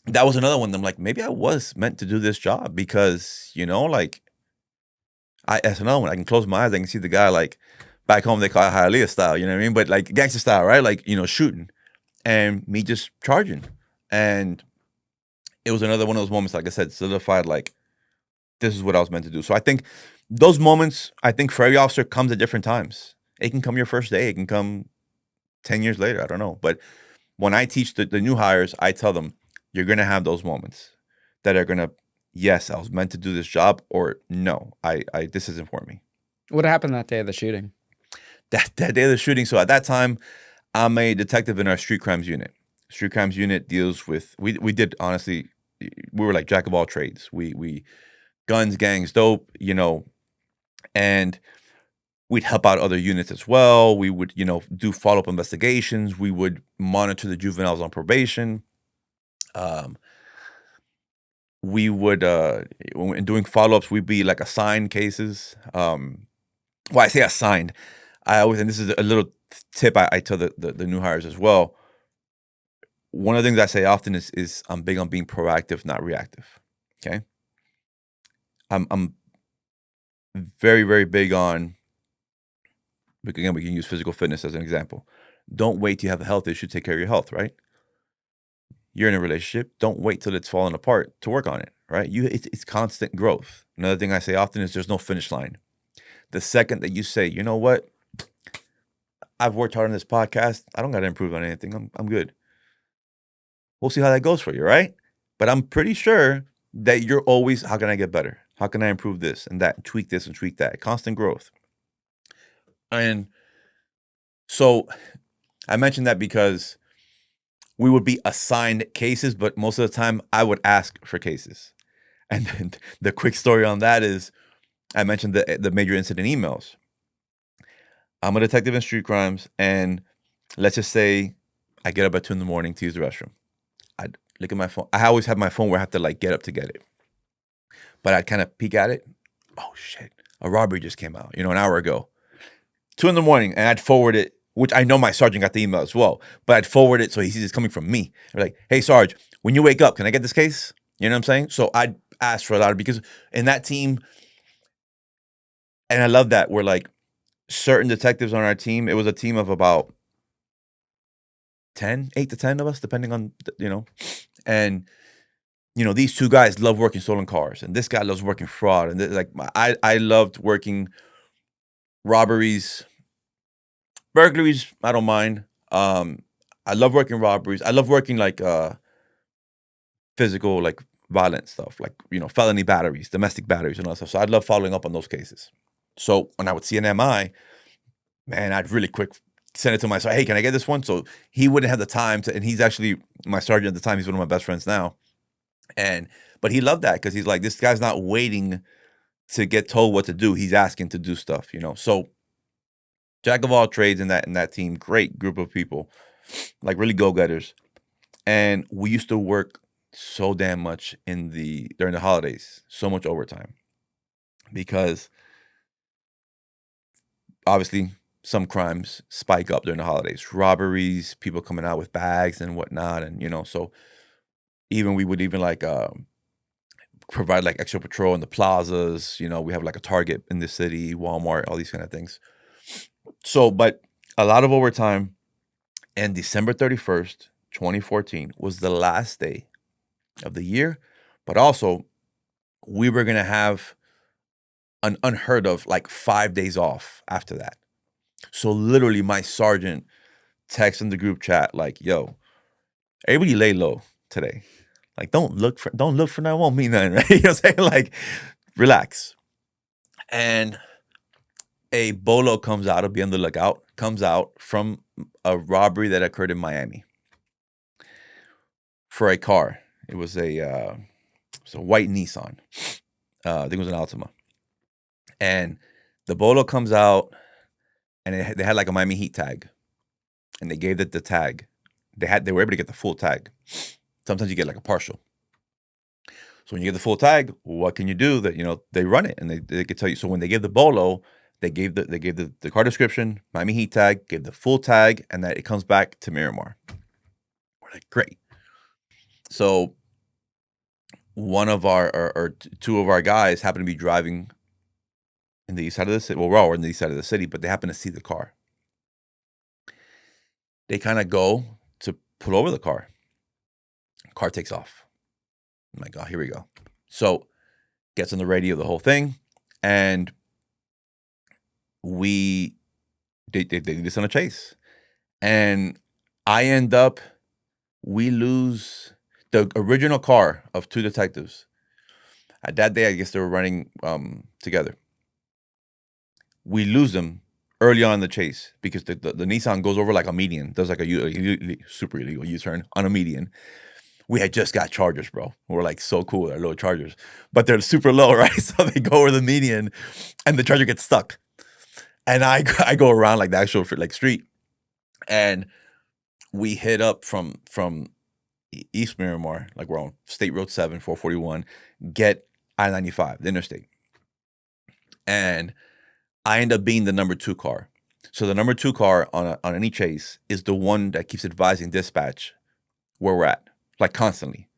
[SPEAKER 1] that was another one. I'm like, maybe I was meant to do this job because, like, that's another one. I can close my eyes. I can see the guy, like, back home, they call it Hialeah style. You know what I mean? But like gangster style, right? Like, shooting and me just charging. And it was another one of those moments, like I said, solidified, like, this is what I was meant to do. So I think those moments, for every officer comes at different times. It can come your first day. It can come 10 years later. I don't know. But when I teach the new hires, I tell them, you're going to have those moments that are going to, yes, I was meant to do this job, or no, this isn't for me.
[SPEAKER 2] What happened that day of the shooting?
[SPEAKER 1] That day of the shooting. So at that time, I'm a detective in our street crimes unit. Street crimes unit deals with, we did, honestly, we were like jack of all trades. We guns, gangs, dope, and we'd help out other units as well. We would, do follow-up investigations. We would monitor the juveniles on probation. We would, in doing follow-ups, we'd be like assigned cases. Well, I say assigned. I always, and this is a little tip I tell the new hires as well. One of the things I say often is I'm big on being proactive, not reactive. Okay. I'm very, very big on, again, we can use physical fitness as an example. Don't wait till you have a health issue to take care of your health, right? You're in a relationship. Don't wait till it's falling apart to work on it, right? It's constant growth. Another thing I say often is there's no finish line. The second that you say, you know what, I've worked hard on this podcast, I don't got to improve on anything. I'm good. We'll see how that goes for you, right? But I'm pretty sure that you're always, how can I get better? How can I improve this and that, and tweak this and tweak that? Constant growth. And so I mentioned that because we would be assigned cases, but most of the time I would ask for cases. And then the quick story on that is, I mentioned the major incident emails. I'm a detective in street crimes, and let's just say I get up at 2 a.m. to use the restroom. I'd look at my phone. I always have my phone where I have to like get up to get it. But I'd kind of peek at it. Oh shit, a robbery just came out, an hour ago. 2 a.m, and I'd forward it, which I know my sergeant got the email as well, but I'd forward it so he sees it's coming from me. They're like, hey, Sarge, when you wake up, can I get this case? You know what I'm saying? So I'd ask for a lot, because in that team, and I love that, we're like certain detectives on our team, it was a team of about 8 to 10 of us, depending on, and, these two guys love working stolen cars, and this guy loves working fraud. And like, I loved working robberies, burglaries, I don't mind. I love working robberies. I love working like physical, like violent stuff, like, felony batteries, domestic batteries, and all that stuff. So I'd love following up on those cases. So when I would see an MI, man, I'd really quick send it to my sergeant. Hey, can I get this one? So he wouldn't have the time to, and he's actually my sergeant at the time. He's one of my best friends now. But he loved that, because he's like, this guy's not waiting to get told what to do. He's asking to do stuff, So jack of all trades in that team, great group of people, like really go-getters. And we used to work so damn much during the holidays, so much overtime, because obviously some crimes spike up during the holidays, robberies, people coming out with bags and whatnot. And, so we would even like, provide like extra patrol in the plazas. We have like a Target in the city, Walmart, all these kind of things. So, but a lot of overtime. And December 31st, 2014 was the last day of the year, but also we were going to have an unheard of like 5 days off after that. So literally my sergeant texts in the group chat like, yo, everybody lay low today. Like, don't look for that, won't mean nothing, right? You know what I'm saying? Like, relax. And a bolo comes out, be on the lookout, comes out from a robbery that occurred in Miami for a car. It was a white Nissan. I think it was an Altima. And the bolo comes out, and they had like a Miami Heat tag, and they gave it the tag. They were able to get the full tag. Sometimes you get like a partial. So when you get the full tag, what can you do? That they run it, and they can tell you. So when they give the bolo, They gave the car description, Miami Heat tag, gave the full tag, and that it comes back to Miramar. We're like, great. So one of our or two of our guys happen to be driving in the east side of the city. Well, we're all in the east side of the city, but they happen to see the car. They kind of go to pull over the car. Car takes off. I'm like, oh, here we go. So gets on the radio, the whole thing, and they do this on a chase. And we lose the original car of two detectives. At that day, I guess they were running together. We lose them early on in the chase because the Nissan goes over like a median, does like a super illegal U-turn on a median. We had just got Chargers, bro. We're like so cool, they're low Chargers, but they're super low, right? So they go over the median, and the Charger gets stuck. And I go around like the actual like street, and we hit up from East Miramar, like we're on State Road 7, 441, get I-95, the interstate. And I end up being the number 2 car. So the number 2 car on any chase is the one that keeps advising dispatch where we're at, like constantly.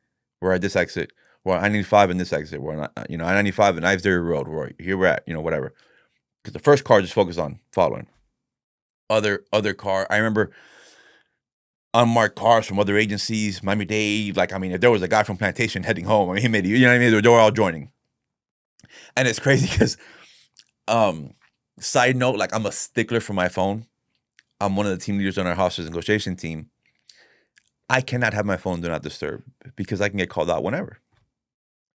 [SPEAKER 1] We're at this exit. We're on I-95 in this exit. We're on I-95 and Ives Dairy Road. Here we're at, whatever. Because the first car just focused on following. Other car, I remember unmarked cars from other agencies, Miami-Dade. Like, I mean, if there was a guy from Plantation heading home, I mean, he made it, you know what I mean? They were all joining. And it's crazy because, side note, like I'm a stickler for my phone. I'm one of the team leaders on our hostage negotiation team. I cannot have my phone do not disturb because I can get called out whenever.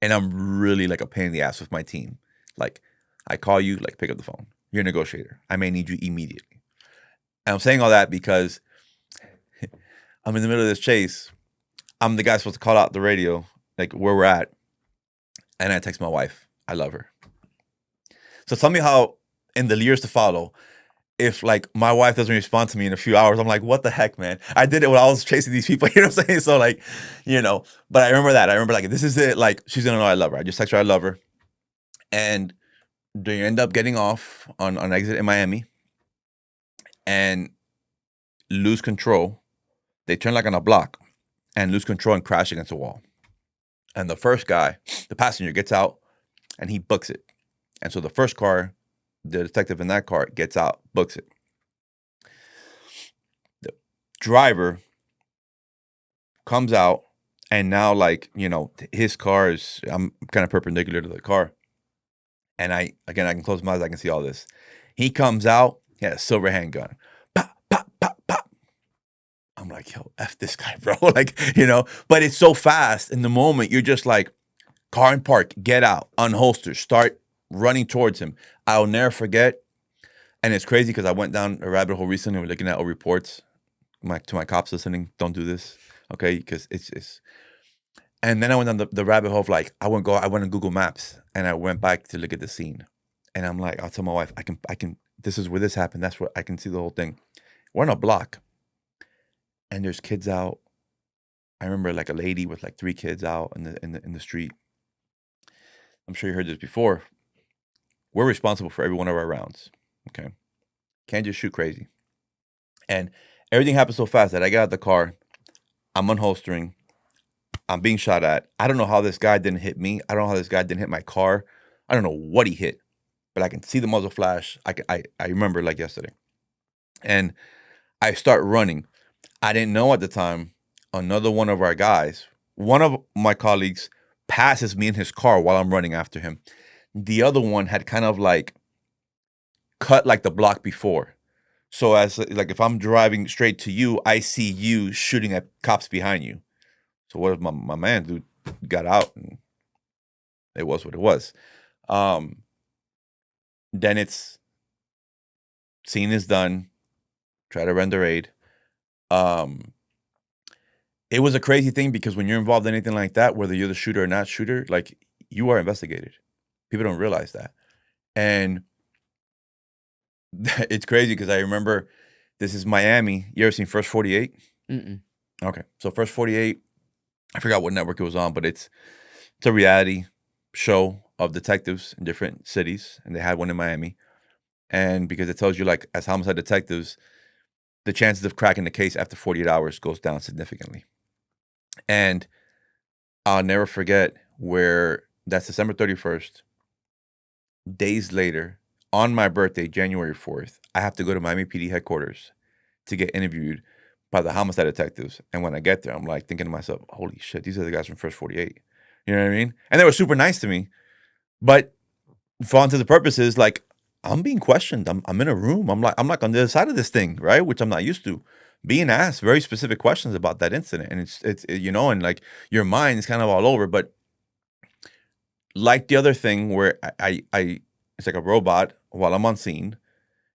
[SPEAKER 1] And I'm really like a pain in the ass with my team. Like, I call you, like, pick up the phone. You're a negotiator. I may need you immediately. And I'm saying all that because I'm in the middle of this chase. I'm the guy supposed to call out the radio, like where we're at. And I text my wife. I love her. So tell me how, in the years to follow, if like my wife doesn't respond to me in a few hours, I'm like, what the heck, man? I did it when I was chasing these people. You know what I'm saying? So like, but I remember that. I remember like, this is it. Like, she's going to know I love her. I just text her I love her. And they end up getting off on exit in Miami and lose control. They turn like on a block and lose control and crash against a wall. And the first guy, the passenger, gets out and he books it. And so the first car, the detective in that car gets out, books it. The driver comes out and now like, his car is, I'm kind of perpendicular to the car. And I can close my eyes, I can see all this. He comes out, he had a silver handgun. Pop, pop, pop, pop. I'm like, yo, F this guy, bro. Like, but it's so fast. In the moment, you're just like, car and park, get out, unholster, start running towards him. I'll never forget. And it's crazy because I went down a rabbit hole recently. We're looking at old reports. To my cops listening, don't do this, okay? Because it's. And then I went down the rabbit hole of like, I went on Google Maps and I went back to look at the scene. And I'm like, I'll tell my wife, I can, this is where this happened. That's where I can see the whole thing. We're on a block and there's kids out. I remember like a lady with like 3 kids out in the street. I'm sure you heard this before. We're responsible for every one of our rounds. Okay. Can't just shoot crazy. And everything happened so fast that I got out the car. I'm unholstering. I'm being shot at. I don't know how this guy didn't hit me. I don't know how this guy didn't hit my car. I don't know what he hit, but I can see the muzzle flash. I remember like yesterday. And I start running. I didn't know at the time, another one of our guys, one of my colleagues passes me in his car while I'm running after him. The other one had kind of like cut like the block before. So as like if I'm driving straight to you, I see you shooting at cops behind you. So what if my man dude got out and it was what it was. Then it's scene is done. Try to render aid. It was a crazy thing because when you're involved in anything like that, whether you're the shooter or not shooter, like you are investigated. People don't realize that. And it's crazy because I remember this is Miami. You ever seen First 48?
[SPEAKER 2] Mm-mm.
[SPEAKER 1] Okay. So First 48, I forgot what network it was on, but it's a reality show of detectives in different cities. And they had one in Miami. And because it tells you, like, as homicide detectives, the chances of cracking the case after 48 hours goes down significantly. And I'll never forget where that's December 31st. Days later, on my birthday, January 4th, I have to go to Miami PD headquarters to get interviewed by the homicide detectives. And when I get there, I'm like thinking to myself, holy shit, these are the guys from First 48. You know what I mean? And they were super nice to me. But for all intents and purposes, like, I'm being questioned. I'm in a room. I'm like on the other side of this thing, right? Which I'm not used to. Being asked very specific questions about that incident. And and like your mind is kind of all over. But like the other thing where I it's like a robot while I'm on scene,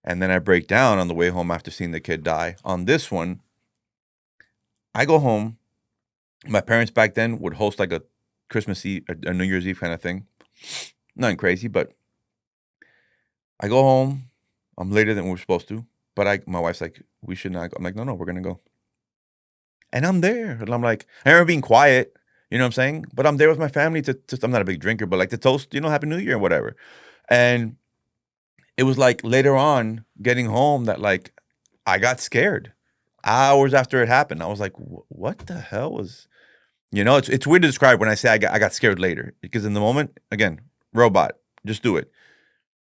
[SPEAKER 1] and then I break down on the way home after seeing the kid die. On this one, I go home. My parents back then would host like a Christmas Eve, a New Year's Eve kind of thing. Nothing crazy, but I go home. I'm later than we're supposed to, but my wife's like, we should not go. I'm like, no, we're gonna go. And I'm there, and I'm like, I remember being quiet, you know what I'm saying? But I'm there with my family to I'm not a big drinker, but like to toast, Happy New Year and whatever. And it was like later on getting home that like I got scared hours after it happened. I was like, what the hell was, it's weird to describe when I say I got scared later, because in the moment, again, robot, just do it.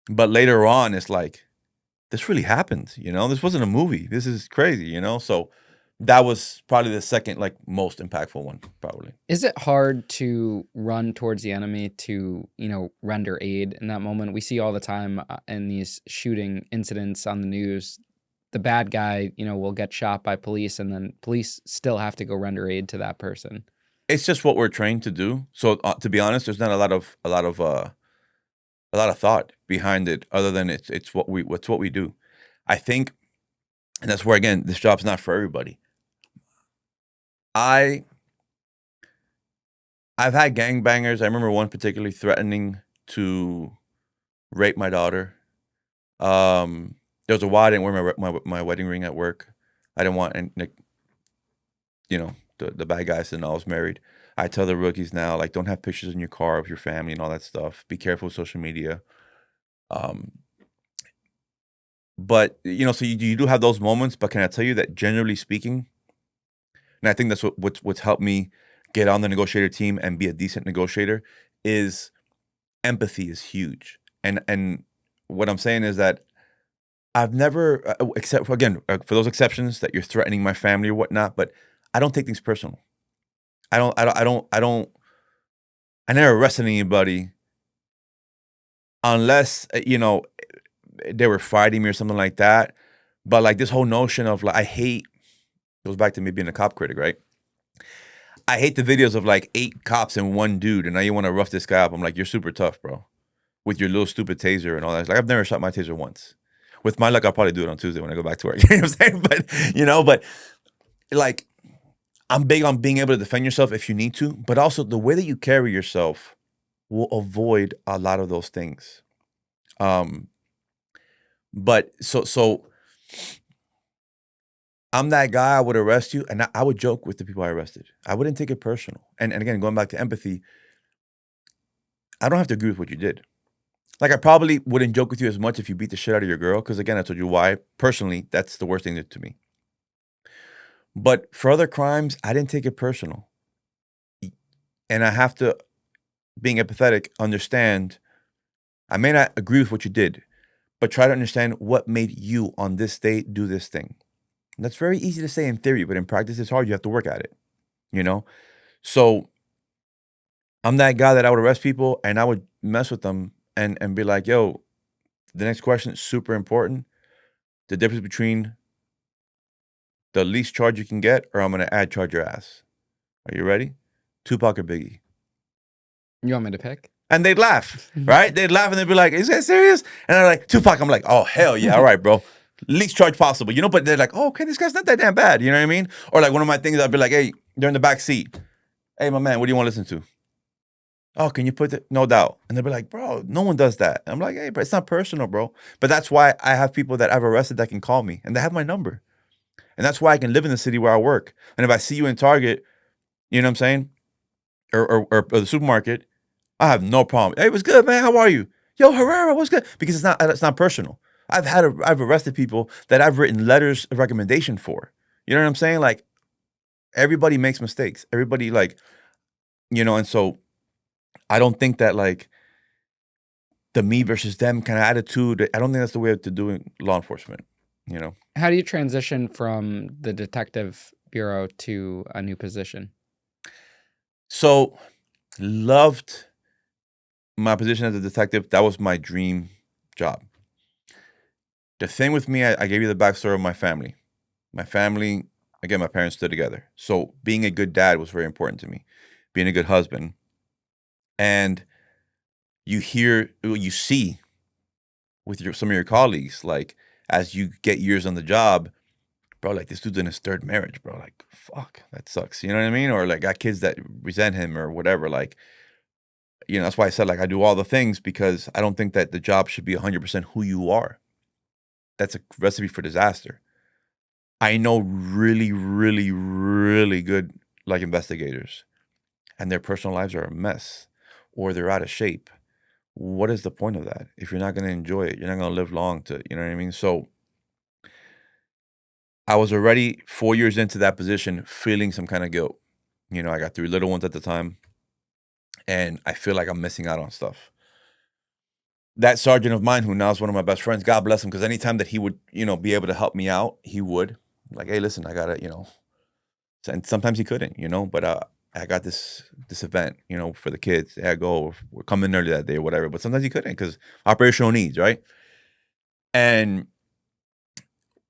[SPEAKER 1] But later on, it's like, this really happened, this wasn't a movie. This is crazy, So that was probably the second, like, most impactful one, probably.
[SPEAKER 2] Is it hard to run towards the enemy to, render aid in that moment? We see all the time in these shooting incidents on the news, the bad guy, will get shot by police, and then police still have to go render aid to that person.
[SPEAKER 1] It's just what we're trained to do. So to be honest, there's not a lot of thought behind it, other than it's what we do. I think, and that's where, again, this job's not for everybody. I've had gangbangers. I remember one particularly threatening to rape my daughter. There was a while I didn't wear my wedding ring at work. I didn't want, and the bad guys to know I was married. I tell the rookies now, like, don't have pictures in your car of your family and all that stuff. Be careful with social media. But so you do have those moments. But can I tell you that, generally speaking, and I think that's what's helped me get on the negotiator team and be a decent negotiator, is empathy is huge. And what I'm saying is that I've never, except for, again, for those exceptions that you're threatening my family or whatnot, but I don't take things personal. I never arrested anybody unless, they were fighting me or something like that. But like this whole notion of, like, I hate, goes back to me being a cop critic, right? I hate the videos of like 8 cops and 1 dude, and now you want to rough this guy up. I'm like, you're super tough, bro, with your little stupid taser and all that. Like, I've never shot my taser once. With my luck, I'll probably do it on Tuesday when I go back to work. You know what I'm saying? But like, I'm big on being able to defend yourself if you need to, but also the way that you carry yourself will avoid a lot of those things. But so I'm that guy. I would arrest you, and I would joke with the people I arrested. I wouldn't take it personal. And again, going back to empathy, I don't have to agree with what you did. Like, I probably wouldn't joke with you as much if you beat the shit out of your girl, because, again, I told you why. Personally, that's the worst thing to me. But for other crimes, I didn't take it personal. And I have to, being empathetic, understand, I may not agree with what you did, but try to understand what made you on this day do this thing. And that's very easy to say in theory, but in practice, it's hard. You have to work at it, So I'm that guy that I would arrest people, and I would mess with them and be like, yo, the next question is super important. The difference between the least charge you can get, or I'm going to charge your ass. Are you ready? Tupac or Biggie?
[SPEAKER 2] You want me to pick?
[SPEAKER 1] And they'd laugh, right? They'd laugh and they'd be like, is that serious? And they're like, Tupac. I'm like, oh, hell yeah. All right, bro. Least charge possible, but they're like, oh, okay, this guy's not that damn bad. You know what I mean? Or like one of my things, I'd be like, hey, they're in the back seat. Hey, my man, what do you want to listen to? Oh, can you put it? No doubt. And they'll be like, bro, no one does that. And I'm like, hey, but it's not personal, bro. But that's why I have people that I've arrested that can call me, and they have my number. And that's why I can live in the city where I work. And if I see you in Target, you know what I'm saying? Or the supermarket, I have no problem. Hey, what's good, man? How are you? Yo, Herrera, what's good? Because it's not personal. I've arrested people that I've written letters of recommendation for. You know what I'm saying? Like everybody makes mistakes. Everybody like, and so I don't think that like the me versus them kind of attitude, I don't think that's the way to doing law enforcement, you know?
[SPEAKER 2] How do you transition from the detective bureau to a new position?
[SPEAKER 1] So loved my position as a detective. That was my dream job. The thing with me, I gave you the backstory of my family. My family, again, my parents stood together. So being a good dad was very important to me, being a good husband. And you see with some of your colleagues, like as you get years on the job, bro, like this dude's in his third marriage, bro. Like, fuck, that sucks. You know what I mean? Or like got kids that resent him or whatever. Like, that's why I said like I do all the things because I don't think that the job should be 100% who you are. That's a recipe for disaster. I know really, really, really good like investigators, and their personal lives are a mess, or they're out of shape. What is the point of that? If you're not going to enjoy it, you're not going to live long to, you know what I mean? So I was already 4 years into that position, feeling some kind of guilt. I got 3 little ones at the time, and I feel like I'm missing out on stuff. That sergeant of mine, who now is one of my best friends, God bless him, because anytime that he would, be able to help me out, he would. Like, hey, listen, I gotta, and sometimes he couldn't, but I got this event, for the kids. Hey, I go, we're coming early that day or whatever. But sometimes he couldn't because operational needs, right? And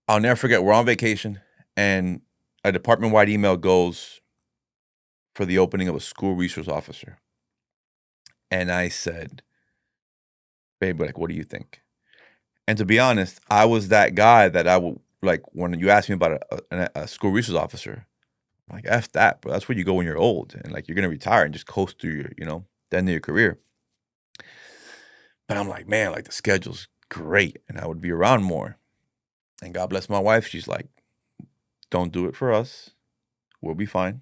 [SPEAKER 1] I'll never forget, we're on vacation, and a department-wide email goes for the opening of a school resource officer. And I said, babe, like, what do you think? And to be honest, I was that guy that I would, like, when you ask me about a school resource officer, I'm like, F that, bro. That's where you go when you're old. And, like, you're going to retire and just coast through your, the end of your career. But I'm like, man, like, the schedule's great. And I would be around more. And God bless my wife. She's like, don't do it for us. We'll be fine.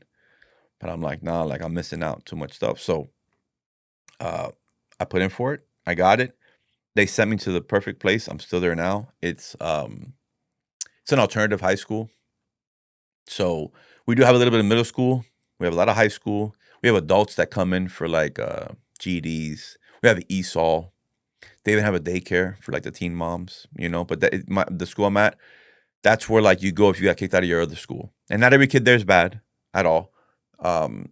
[SPEAKER 1] But I'm like, nah, like, I'm missing out too much stuff. So I put in for it. I got it. They sent me to the perfect place. I'm still there now. It's an alternative high school. So we do have a little bit of middle school. We have a lot of high school. We have adults that come in for like GEDs. We have ESOL. They even have a daycare for like the teen moms, But the school I'm at, that's where like you go if you got kicked out of your other school. And not every kid there is bad at all.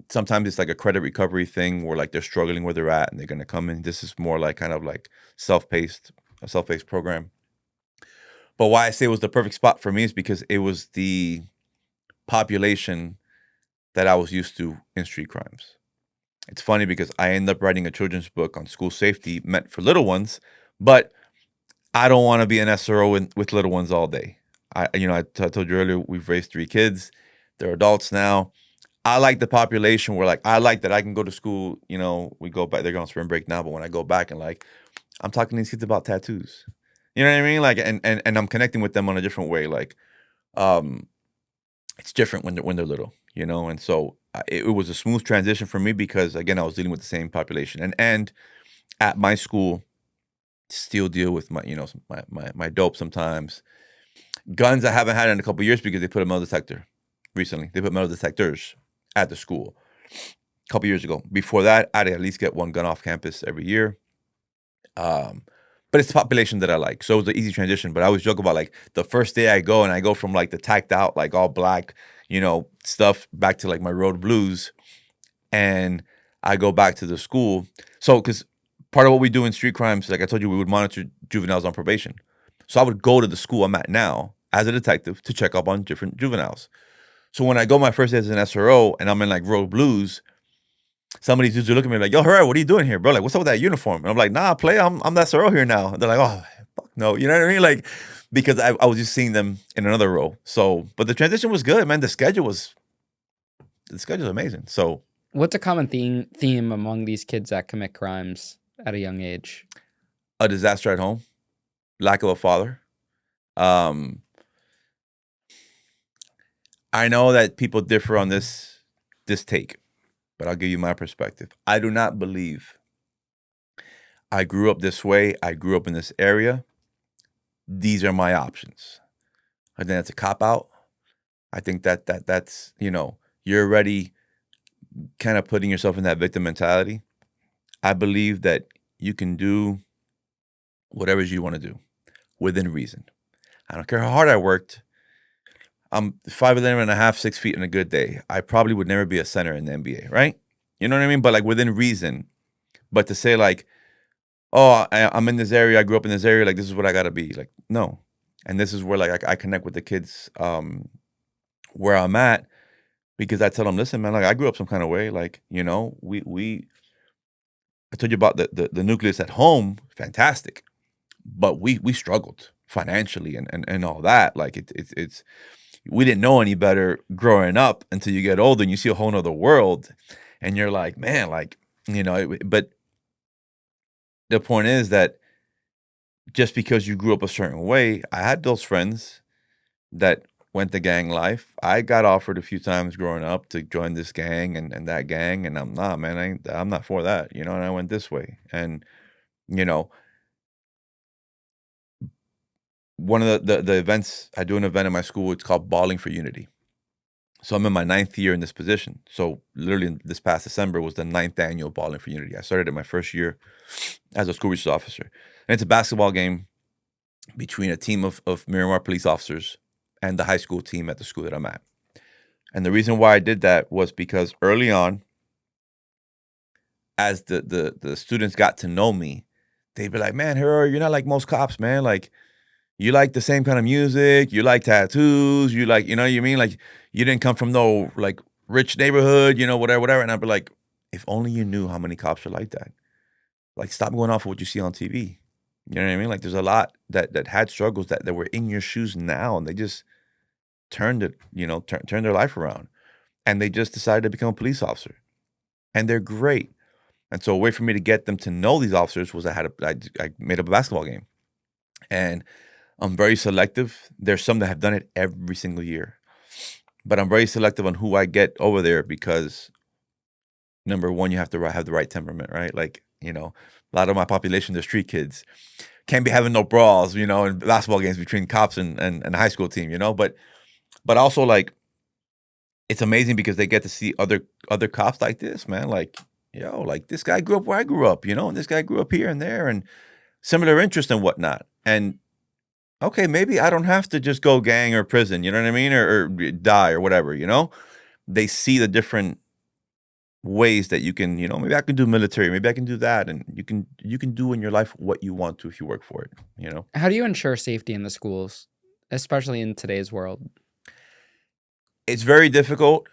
[SPEAKER 1] Sometimes it's like a credit recovery thing where like they're struggling where they're at and they're gonna come in. This is more like kind of like a self-paced program. But why I say it was the perfect spot for me is because it was the population that I was used to in street crimes. It's funny because I ended up writing a children's book on school safety meant for little ones, but I don't want to be an SRO with little ones all day. I told you earlier, we've raised 3 kids. They're adults now. I like the population where, like, I like that I can go to school, we go back, they're going on spring break now, but when I go back and, like, I'm talking to these kids about tattoos. You know what I mean? Like, and I'm connecting with them on a different way. Like, it's different when they're little, and so it was a smooth transition for me because, again, I was dealing with the same population. And at my school, still deal with my dope sometimes. Guns I haven't had in a couple of years because they put a metal detector recently. They put metal detectors at the school a couple years ago. Before that, I'd at least get one gun off campus every year. But it's the population that I like. So it was an easy transition. But I always joke about like the first day I go from like the tacked out, like all black, stuff back to like my road blues. And I go back to the school. So, because part of what we do in street crimes, like I told you, we would monitor juveniles on probation. So I would go to the school I'm at now as a detective to check up on different juveniles. So when I go my first day as an SRO and I'm in like road blues, some of these dudes are looking at me like, yo, Herrera, what are you doing here, bro? Like, what's up with that uniform? And I'm like, nah, play, I'm the SRO here now. And they're like, oh, fuck no. You know what I mean? Like, because I was just seeing them in another role. So, but the transition was good, man. The schedule was amazing. So,
[SPEAKER 2] What's a common theme among these kids that commit crimes at a young age?
[SPEAKER 1] a disaster at home, lack of a father. I know that people differ on this take, but I'll give you my perspective. I do not believe I grew up this way. I grew up in this area. these are my options. I think that's a cop out. I think that's you're already kind of putting yourself in that victim mentality. I believe that you can do whatever you want to do within reason. I don't care how hard I worked. I'm 5'11 and a half, 6 feet in a good day. I probably would never be a center in the NBA, right? You know what I mean? But like within reason. But to say like, oh, I'm in this area, I grew up in this area, like this is what I gotta be. Like, no. And this is where like I connect with the kids where I'm at, because I tell them, listen, man, like I grew up some kind of way. Like, we I told you about the nucleus at home, fantastic. But we struggled financially and all that. Like it's we didn't know any better growing up until you get older and you see a whole nother world, and you're like, man, like, but the point is that just because you grew up a certain way, I had those friends that went the gang life. I got offered a few times growing up to join this gang and that gang, and I'm not, man, I'm not for that, and I went this way. And, you know, one of the events, I do an event in my school, it's called Balling for Unity. So I'm in my 9th year in this position. So literally this past December was the 9th annual Balling for Unity. I started in my first year as a school resource officer. And it's a basketball game between a team of Miramar police officers and the high school team at the school that I'm at. And the reason why I did that was because early on, as the students got to know me, they'd be like, man, Herrera, you're not like most cops, man. Like, you like the same kind of music, you like tattoos, you like, you know what I mean? Like, you didn't come from no, like, rich neighborhood, whatever. And I'd be like, if only you knew how many cops are like that. Like, stop going off of what you see on TV. You know what I mean? Like, there's a lot that had struggles that were in your shoes now, and they just turned it, turned their life around. And they just decided to become a police officer. And they're great. And so a way for me to get them to know these officers was I made up a basketball game. And I'm very selective. There's some that have done it every single year. But I'm very selective on who I get over there because, number one, you have to have the right temperament, right? Like, a lot of my population, they're street kids. Can't be having no brawls, in basketball games between cops and the high school team, But also, like, it's amazing because they get to see other cops like this, man. Like, like this guy grew up where I grew up, and this guy grew up here and there, and similar interests and whatnot. And okay, maybe I don't have to just go gang or prison, you know what I mean? Or die or whatever, They see the different ways that you can, maybe I can do military, maybe I can do that. And you can do in your life what you want to if you work for it.
[SPEAKER 2] How do you ensure safety in the schools, especially in today's world?
[SPEAKER 1] It's very difficult.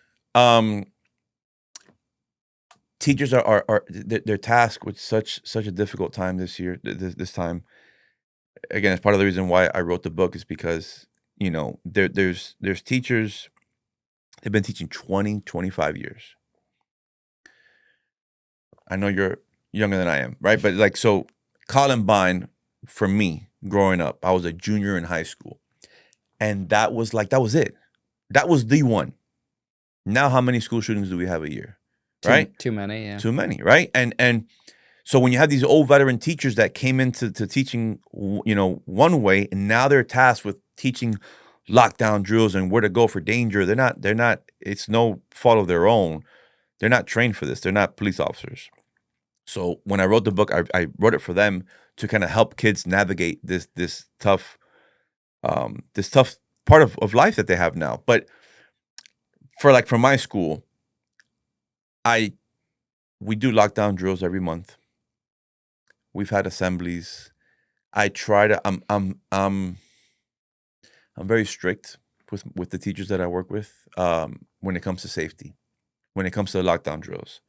[SPEAKER 1] Teachers are they're tasked with such a difficult time this year, this time. Again, it's part of the reason why I wrote the book is because, there's teachers, they've been teaching 25 years. I know you're younger than I am, right? But like, so Columbine, for me, growing up, I was a junior in high school. And that was it. That was the one. Now, how many school shootings do we have a year? Right?
[SPEAKER 2] Too many, yeah.
[SPEAKER 1] Too many, right? And so when you have these old veteran teachers that came into teaching, one way, and now they're tasked with teaching lockdown drills and where to go for danger. They're not, it's no fault of their own. They're not trained for this. They're not police officers. So when I wrote the book, I wrote it for them to kind of help kids navigate this tough part of life that they have now. But for my school, we do lockdown drills every month. We've had assemblies. I try to. I'm very strict with the teachers that I work with when it comes to safety, when it comes to the lockdown drills.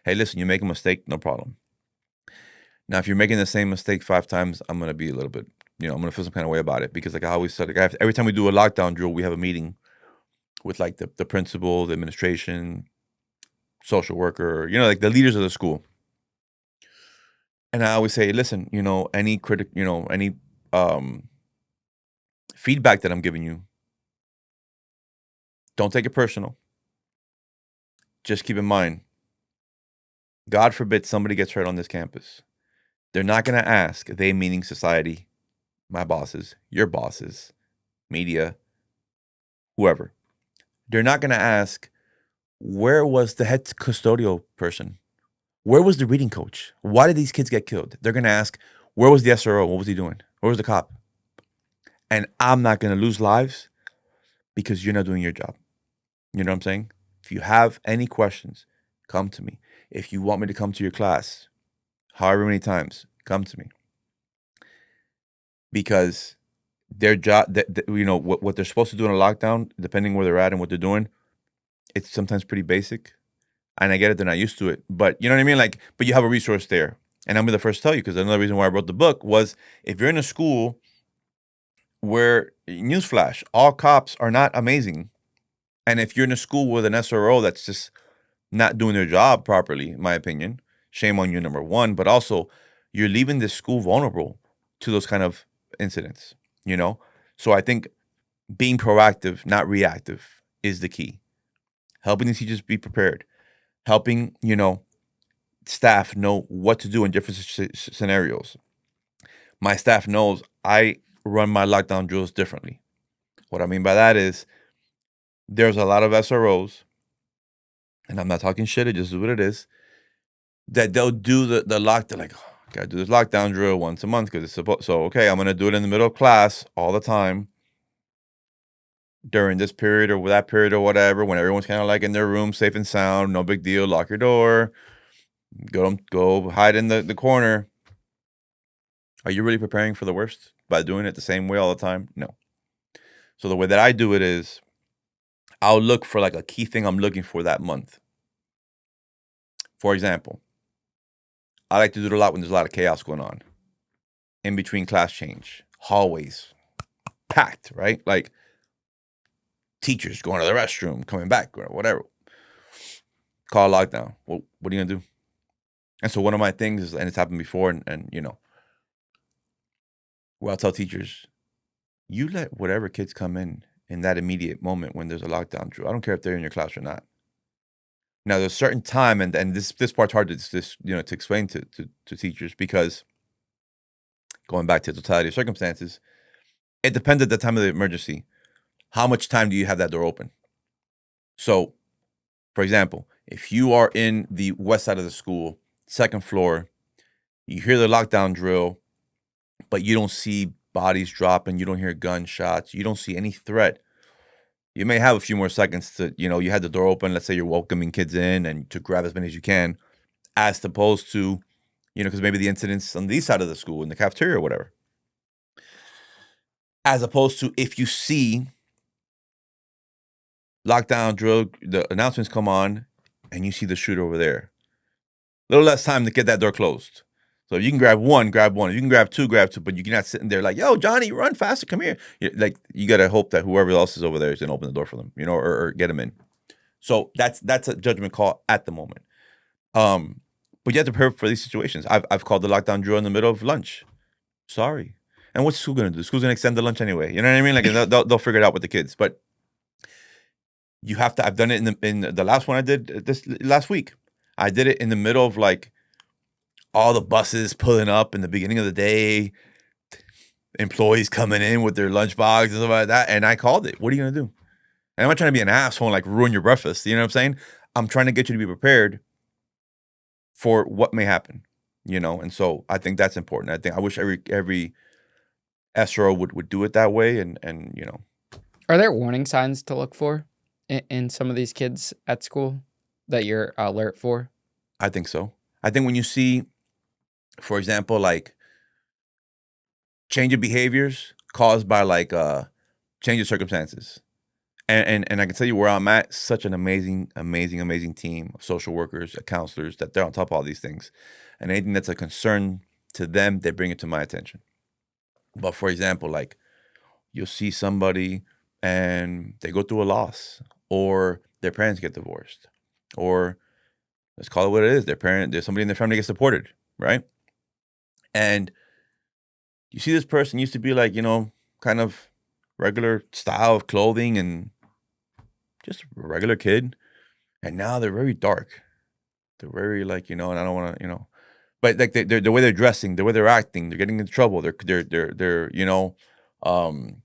[SPEAKER 1] Hey, listen, you make a mistake, no problem. Now, if you're making the same mistake 5 times, I'm gonna be a little bit, I'm gonna feel some kind of way about it because, like I always said, like every time we do a lockdown drill, we have a meeting with like the principal, the administration, social worker, like the leaders of the school. And I always say, listen, any any feedback that I'm giving you, don't take it personal. Just keep in mind, God forbid somebody gets hurt on this campus. They're not going to ask, they meaning society, my bosses, your bosses, media, whoever, they're not going to ask, where was the head custodial person? Where was the reading coach? Why did these kids get killed? They're going to ask, where was the SRO? What was he doing? Where was the cop? And I'm not going to lose lives because you're not doing your job. You know what I'm saying? If you have any questions, come to me. If you want me to come to your class, however many times, come to me. Because their job, what they're supposed to do in a lockdown, depending where they're at and what they're doing, it's sometimes pretty basic. And I get it, they're not used to it. But you know what I mean? Like, but you have a resource there. And I'm going to first tell you, because another reason why I wrote the book was, if you're in a school where, newsflash, all cops are not amazing. And if you're in a school with an SRO that's just not doing their job properly, in my opinion, shame on you, number one. But also, you're leaving this school vulnerable to those kind of incidents, you know? So I think being proactive, not reactive, is the key. Helping the teachers be prepared. Helping, staff know what to do in different scenarios. My staff knows I run my lockdown drills differently. What I mean by that is, there's a lot of SROs, and I'm not talking shit, it just is what it is, that they'll do the lock. They're like, oh, gotta do this lockdown drill once a month because it's supposed. So okay, I'm gonna do it in the middle of class all the time during this period or that period or whatever, when everyone's kind of like in their room, safe and sound, no big deal. Lock your door, go hide in the corner. Are you really preparing for the worst by doing it the same way all the time? No. So the way that I do it is, I'll look for like a key thing I'm looking for that month. For example, I like to do it a lot when there's a lot of chaos going on. In between class change, hallways packed, right? Like teachers going to the restroom, coming back, or whatever. Call lockdown. Well, what are you gonna do? And so one of my things is, and it's happened before, and where I'll tell teachers, you let whatever kids come in that immediate moment when there's a lockdown drill. I don't care if they're in your class or not. Now, there's a certain time, and this part's hard to explain to teachers, because going back to totality of circumstances, it depends at the time of the emergency. How much time do you have that door open? So, for example, if you are in the west side of the school, second floor, you hear the lockdown drill, but you don't see bodies dropping, you don't hear gunshots, you don't see any threat, you may have a few more seconds to, you had the door open, let's say you're welcoming kids in, and to grab as many as you can, as opposed to, because maybe the incident's on the east side of the school, in the cafeteria or whatever. As opposed to, if you see lockdown drill, the announcements come on, and you see the shooter over there, a little less time to get that door closed. So if you can grab one. If you can grab two, but you're not sitting there like, yo, Johnny, run faster, come here. You got to hope that whoever else is over there is going to open the door for them, or get them in. So that's a judgment call at the moment. But you have to prepare for these situations. I've called the lockdown drill in the middle of lunch. Sorry. And what's school going to do? School's going to extend the lunch anyway. You know what I mean? Like, they'll figure it out with the kids. But you have to. I've done it in the last one I did this last week. I did it in the middle of like all the buses pulling up in the beginning of the day, employees coming in with their lunchbox and stuff like that. And I called it. What are you going to do? And I'm not trying to be an asshole and like ruin your breakfast. You know what I'm saying? I'm trying to get you to be prepared for what may happen, And so I think that's important. I wish every SRO would do it that way. And
[SPEAKER 2] Are there warning signs to look for in some of these kids at school that you're alert for?
[SPEAKER 1] I think so. I think when you see, for example, like change of behaviors caused by like change of circumstances. And I can tell you where I'm at, such an amazing team of social workers, counselors, that they're on top of all these things. And anything that's a concern to them, they bring it to my attention. But for example, like you'll see somebody and they go through a loss, or their parents get divorced, or let's call it what it is, there's somebody in their family gets deported, right? And you see this person used to be like, kind of regular style of clothing and just a regular kid. And now they're very dark. They're very like, and I don't want to, but like the way they're dressing, the way they're acting, they're getting into trouble. They're um,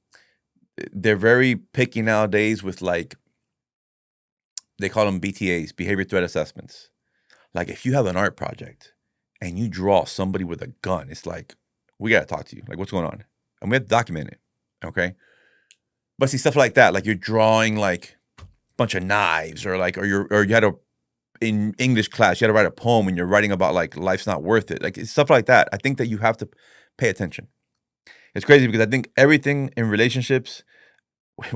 [SPEAKER 1] they're very picky nowadays with like they call them BTAs, behavior threat assessments. Like if you have an art project and you draw somebody with a gun, it's like we gotta talk to you. Like what's going on, and we have to document it. Okay, but see stuff like that, like you're drawing like a bunch of knives, or like or you had a in English class, you had to write a poem and you're writing about like life's not worth it. Like it's stuff like that. I think that you have to pay attention. It's crazy because I think everything in relationships,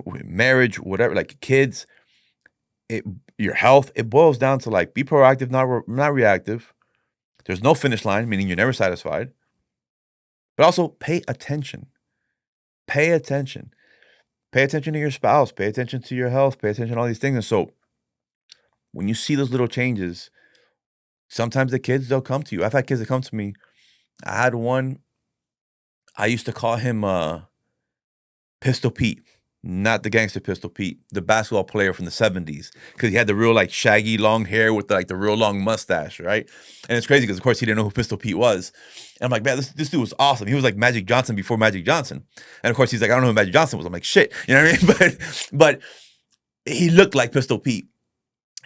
[SPEAKER 1] marriage, whatever, like kids, it your health, it boils down to like be proactive, not reactive. There's no finish line, meaning you're never satisfied. But also pay attention. Pay attention. Pay attention to your spouse. Pay attention to your health. Pay attention to all these things. And so when you see those little changes, sometimes the kids, they'll come to you. I've had kids that come to me. I had one, I used to call him Pistol Pete, not the gangster Pistol Pete, the basketball player from the 70s, because he had the real like shaggy long hair with like the real long mustache, right? And it's crazy because of course he didn't know who Pistol Pete was. And I'm like, man, this dude was awesome. He was like Magic Johnson before Magic Johnson. And of course he's like, I don't know who Magic Johnson was. I'm like, shit, you know what I mean? But he looked like Pistol Pete.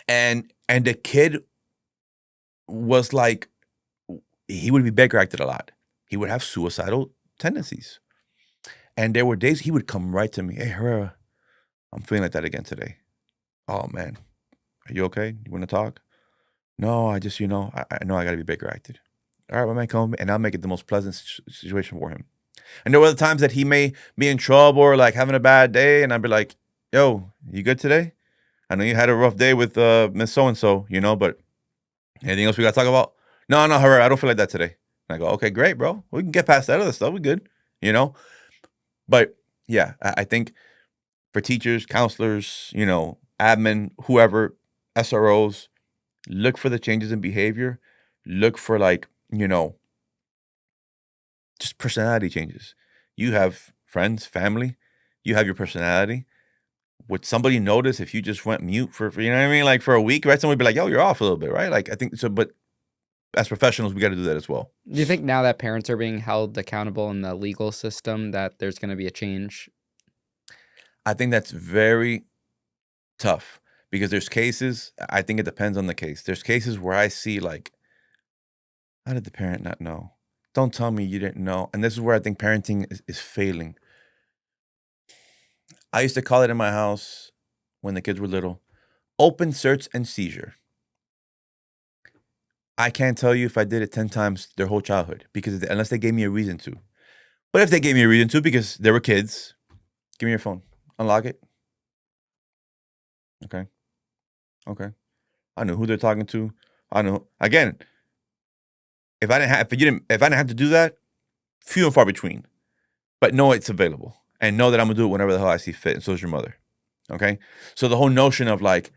[SPEAKER 1] And the kid was like, he would be Baker acted a lot. He would have suicidal tendencies. And there were days he would come right to me. Hey, Herrera, I'm feeling like that again today. Oh, man. Are you okay? You want to talk? No, I just, I know I got to be Baker acted. All right, my man, come and I'll make it the most pleasant situation for him. And there were other times that he may be in trouble or like having a bad day. And I'd be like, yo, you good today? I know you had a rough day with Miss So-and-so, but anything else we got to talk about? No, Herrera, I don't feel like that today. And I go, okay, great, bro. We can get past that other stuff. We good, But yeah, I think for teachers, counselors, admin, whoever, SROs, look for the changes in behavior. Look for like, just personality changes. You have friends, family, you have your personality. Would somebody notice if you just went mute for you know what I mean? Like for a week, right? Somebody would be like, yo, you're off a little bit, right? Like I think so, but as professionals, we got to do that as well.
[SPEAKER 2] Do you think now that parents are being held accountable in the legal system that there's going to be a change?
[SPEAKER 1] I think that's very tough because there's cases, I think it depends on the case. There's cases where I see like, how did the parent not know? Don't tell me you didn't know. And this is where I think parenting is failing. I used to call it in my house when the kids were little, open search and seizure. I can't tell you if I did it 10 times their whole childhood because unless they gave me a reason to. But if they gave me a reason to because they were kids, give me your phone. Unlock it. Okay. Okay. I know who they're talking to. I know. Again, if I didn't have to do that, few and far between. But know it's available. And know that I'm gonna do it whenever the hell I see fit. And so is your mother. Okay? So the whole notion of like,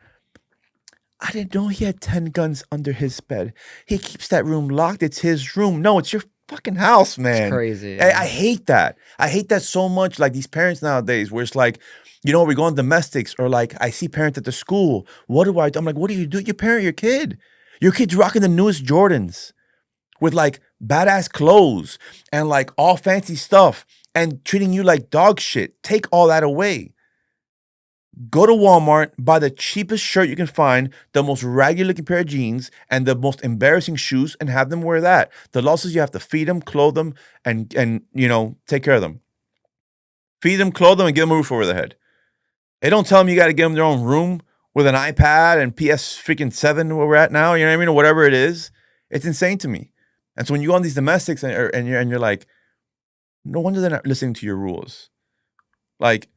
[SPEAKER 1] I didn't know he had 10 guns under his bed. He keeps that room locked. It's his room. No, it's your fucking house, man.
[SPEAKER 2] It's crazy.
[SPEAKER 1] I hate that. I hate that so much. Like these parents nowadays where it's like, we go on domestics or like I see parents at the school. What do I do? I'm like, what do? You parent your kid. Your kid's rocking the newest Jordans with like badass clothes and like all fancy stuff and treating you like dog shit. Take all that away. Go to Walmart, buy the cheapest shirt you can find, the most raggedy looking pair of jeans, and the most embarrassing shoes, and have them wear that. The losses you have to feed them, clothe them, and take care of them. Feed them, clothe them, and give them a roof over their head. They don't tell them you got to give them their own room with an iPad and PS freaking 7 where we're at now, you know what I mean, or whatever it is. It's insane to me. And so when you go on these domestics and you're like, no wonder they're not listening to your rules. Like,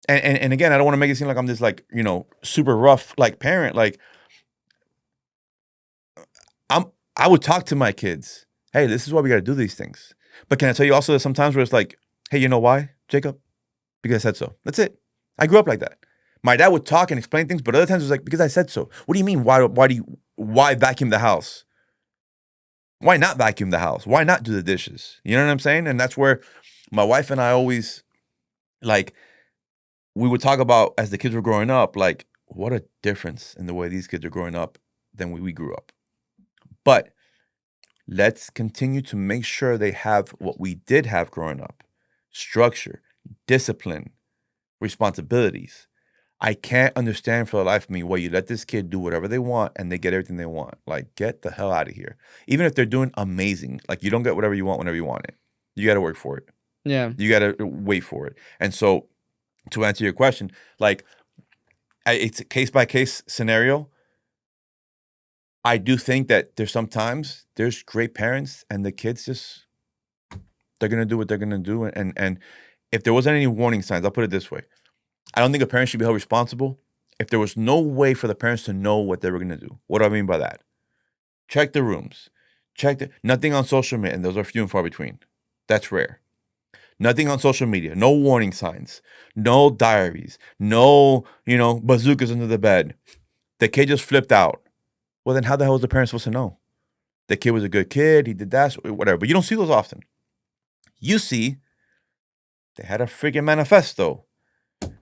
[SPEAKER 1] and again, I don't want to make it seem like I'm this like, super rough like parent. Like I would talk to my kids. Hey, this is why we got to do these things. But can I tell you also that sometimes where it's like, hey, you know why, Jacob? Because I said so. That's it. I grew up like that. My dad would talk and explain things, but other times it was like, because I said so. What do you mean? Why vacuum the house? Why not vacuum the house? Why not do the dishes? You know what I'm saying? And that's where my wife and I always like, we would talk about as the kids were growing up, like what a difference in the way these kids are growing up than we grew up. But Let's continue to make sure they have what we did have growing up: structure, discipline, responsibilities. I can't understand for the life of me why you let this kid do whatever they want and they get everything they want. Like, get the hell out of here. Even if they're doing amazing, like, you don't get whatever you want whenever you want it. You got to work for it.
[SPEAKER 2] Yeah.
[SPEAKER 1] You got to wait for it. And so, to answer your question, like, it's a case by case scenario. I do think that there's great parents and the kids just, they're gonna do what they're gonna do. And if there wasn't any warning signs, I'll put it this way: I don't think a parent should be held responsible if there was no way for the parents to know what they were gonna do. What do I mean by that? Check the rooms, nothing on social media, and those are few and far between. That's rare. Nothing on social media, no warning signs, no diaries, no, bazookas under the bed. The kid just flipped out. Well, then how the hell was the parent supposed to know? The kid was a good kid, he did that, whatever. But you don't see those often. You see, they had a freaking manifesto.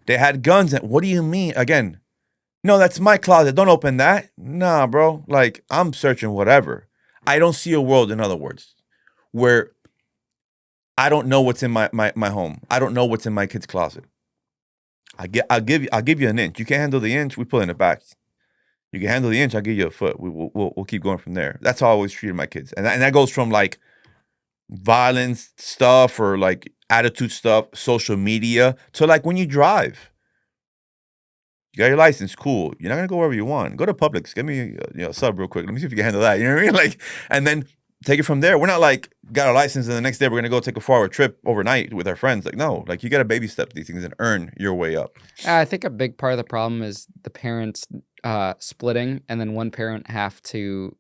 [SPEAKER 1] They had guns. And what do you mean? Again, no, that's my closet. Don't open that. Nah, bro. Like, I'm searching whatever. I don't see a world, in other words, where I don't know what's in my home. I don't know what's in my kid's closet. I'll give you an inch. You can't handle the inch, we pull in it back. You can handle the inch, I'll give you a foot. We'll keep going from there. That's how I always treated my kids. And that goes from like violence stuff or like attitude stuff, social media, to like when you drive. You got your license, cool. You're not gonna go wherever you want. Go to Publix, get me a sub real quick. Let me see if you can handle that. You know what I mean? Like, and then take it from there. We're not like got a license and the next day we're gonna go take a 4-hour trip overnight with our friends. Like, no, like, you gotta baby step these things and earn your way up.
[SPEAKER 2] I think a big part of the problem is the parents splitting, and then one parent have to,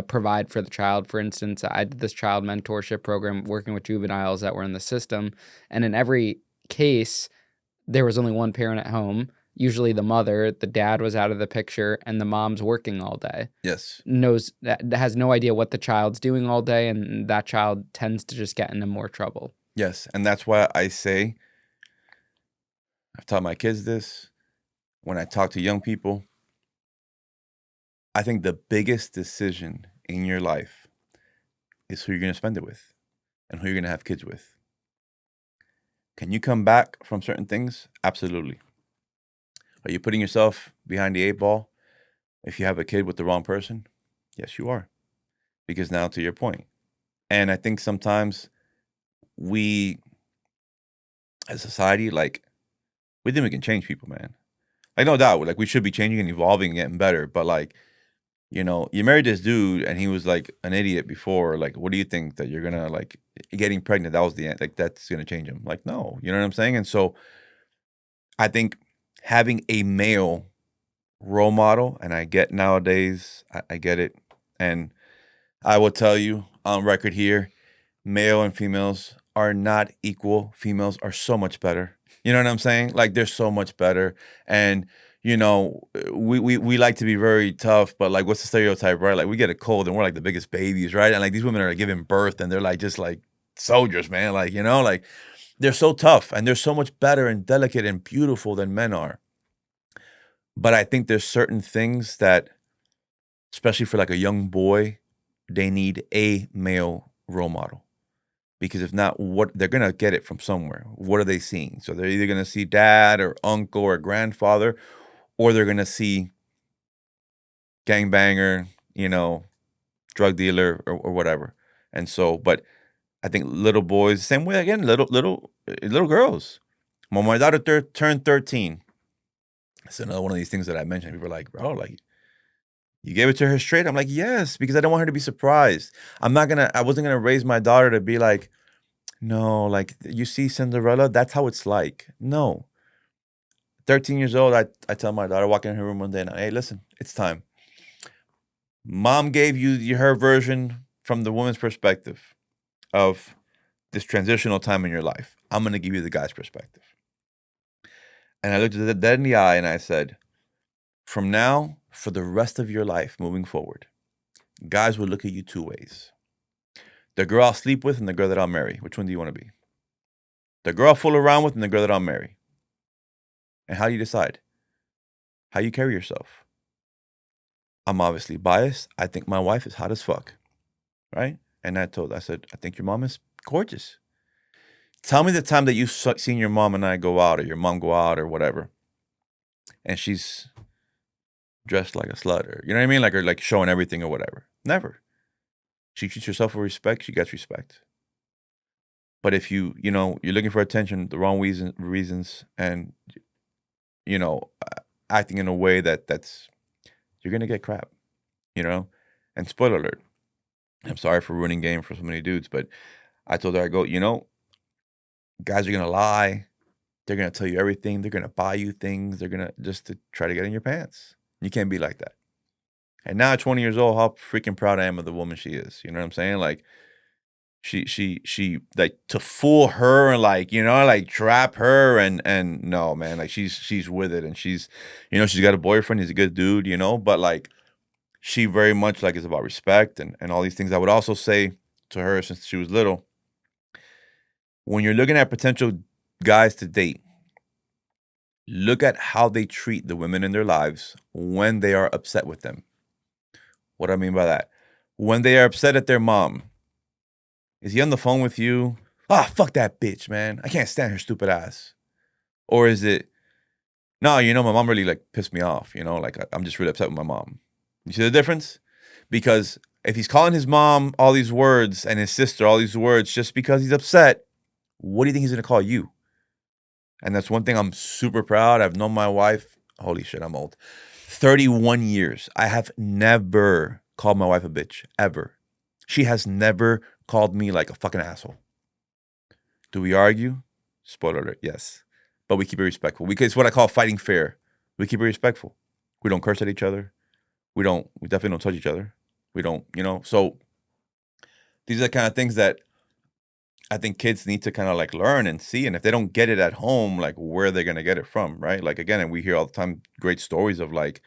[SPEAKER 2] provide for the child. For instance, I did this child mentorship program working with juveniles that were in the system, and in every case, there was only one parent at home, usually the mother. The dad was out of the picture, and the mom's working all day.
[SPEAKER 1] Yes.
[SPEAKER 2] Has no idea what the child's doing all day, and that child tends to just get into more trouble.
[SPEAKER 1] Yes, and that's why I say, I've taught my kids this. When I talk to young people, I think the biggest decision in your life is who you're going to spend it with and who you're going to have kids with. Can you come back from certain things? Absolutely. Are you putting yourself behind the 8 ball if you have a kid with the wrong person? Yes, you are. Because now, to your point, and I think sometimes we, as a society, like, we think we can change people, man. Like, no doubt, like, we should be changing and evolving and getting better. But like, you married this dude and he was like an idiot before. Like, what do you think that you're gonna, like, getting pregnant, that was the end? Like, that's gonna change him? Like, no, you know what I'm saying? And so I think having a male role model, and I get nowadays, I get it. And I will tell you on record here, male and females are not equal. Females are so much better. You know what I'm saying? Like, they're so much better. And, we like to be very tough, but like, what's the stereotype, right? Like, we get a cold and we're like the biggest babies, right? And like, these women are like giving birth and they're like just like soldiers, man. Like, like, they're so tough and they're so much better and delicate and beautiful than men are. But I think there's certain things that, especially for like a young boy, they need a male role model. Because if not, what they're gonna get it from somewhere. What are they seeing? So they're either gonna see dad or uncle or grandfather, or they're gonna see gangbanger, drug dealer or whatever. And so, but I think little boys, same way again, little girls. When my daughter turned 13, it's another one of these things that I mentioned. People are like, bro, like, you gave it to her straight? I'm like, yes, because I don't want her to be surprised. I wasn't gonna raise my daughter to be like, no, like, you see Cinderella, that's how it's like. No. 13 years old, I tell my daughter, walking in her room one day, and hey, listen, it's time. Mom gave you her version from the woman's perspective of this transitional time in your life. I'm going to give you the guy's perspective. And I looked at that in the eye and I said, from now, for the rest of your life moving forward, guys will look at you 2 ways. The girl I'll sleep with and the girl that I'll marry. Which one do you want to be? The girl I'll fool around with and the girl that I'll marry. And how do you decide? How you carry yourself. I'm obviously biased. I think my wife is hot as fuck, right? And I said, I think your mom is gorgeous. Tell me the time that you've seen your mom and I go out, or your mom go out, or whatever, and she's dressed like a slut, or you know what I mean, like, or like showing everything or whatever. Never. She treats herself with respect. She gets respect. But if you're looking for attention, the wrong reasons, and you know, acting in a way that's you're gonna get crap, you know. And spoiler alert, I'm sorry for ruining game for so many dudes, but I told her, I go, guys are gonna lie. They're gonna tell you everything. They're gonna buy you things. They're gonna just to try to get in your pants. You can't be like that. And now at 20 years old, how freaking proud I am of the woman she is. You know what I'm saying? Like she like to fool her and like, like trap her and no, man, like she's with it, and she's got a boyfriend. He's a good dude, but like she very much like is about respect and all these things. I would also say to her since she was little, when you're looking at potential guys to date, look at how they treat the women in their lives when they are upset with them. What do I mean by that? When they are upset at their mom, is he on the phone with you? Ah, fuck that bitch, man. I can't stand her stupid ass. Or is it, no, my mom really like pissed me off, like I'm just really upset with my mom. You see the difference? Because if he's calling his mom all these words and his sister all these words just because he's upset, what do you think he's gonna call you? And that's one thing I'm super proud. I've known my wife, holy shit, I'm old, 31 years. I have never called my wife a bitch, ever. She has never called me like a fucking asshole. Do we argue? Spoiler alert, yes. But we keep it respectful. It's what I call fighting fair. We keep it respectful. We don't curse at each other. We definitely don't touch each other. We don't, so these are the kind of things that I think kids need to kind of like learn and see. And if they don't get it at home, like where are they going to get it from, right? Like, again, and we hear all the time great stories of like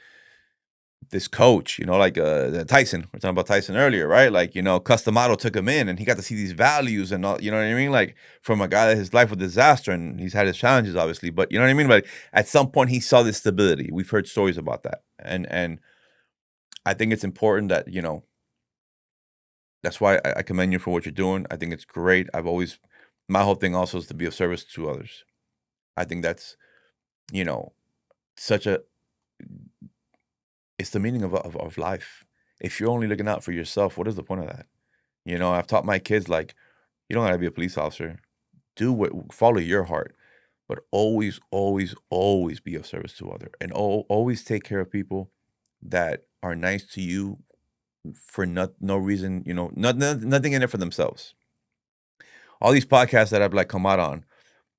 [SPEAKER 1] this coach, like Tyson. We're talking about Tyson earlier, right? Like, Customato took him in and he got to see these values and all, you know what I mean? Like from a guy that his life was a disaster and he's had his challenges, obviously, but you know what I mean? But at some point he saw this stability. We've heard stories about that. And I think it's important that, that's why I commend you for what you're doing. I think it's great. My whole thing also is to be of service to others. I think that's, you know, such a, it's the meaning of life. If you're only looking out for yourself, what is the point of that? I've taught my kids, like, you don't gotta be a police officer. Follow your heart, but always, always, always be of service to other, and always take care of people that are nice to you for no reason, nothing in it for themselves. All these podcasts that I've like come out on,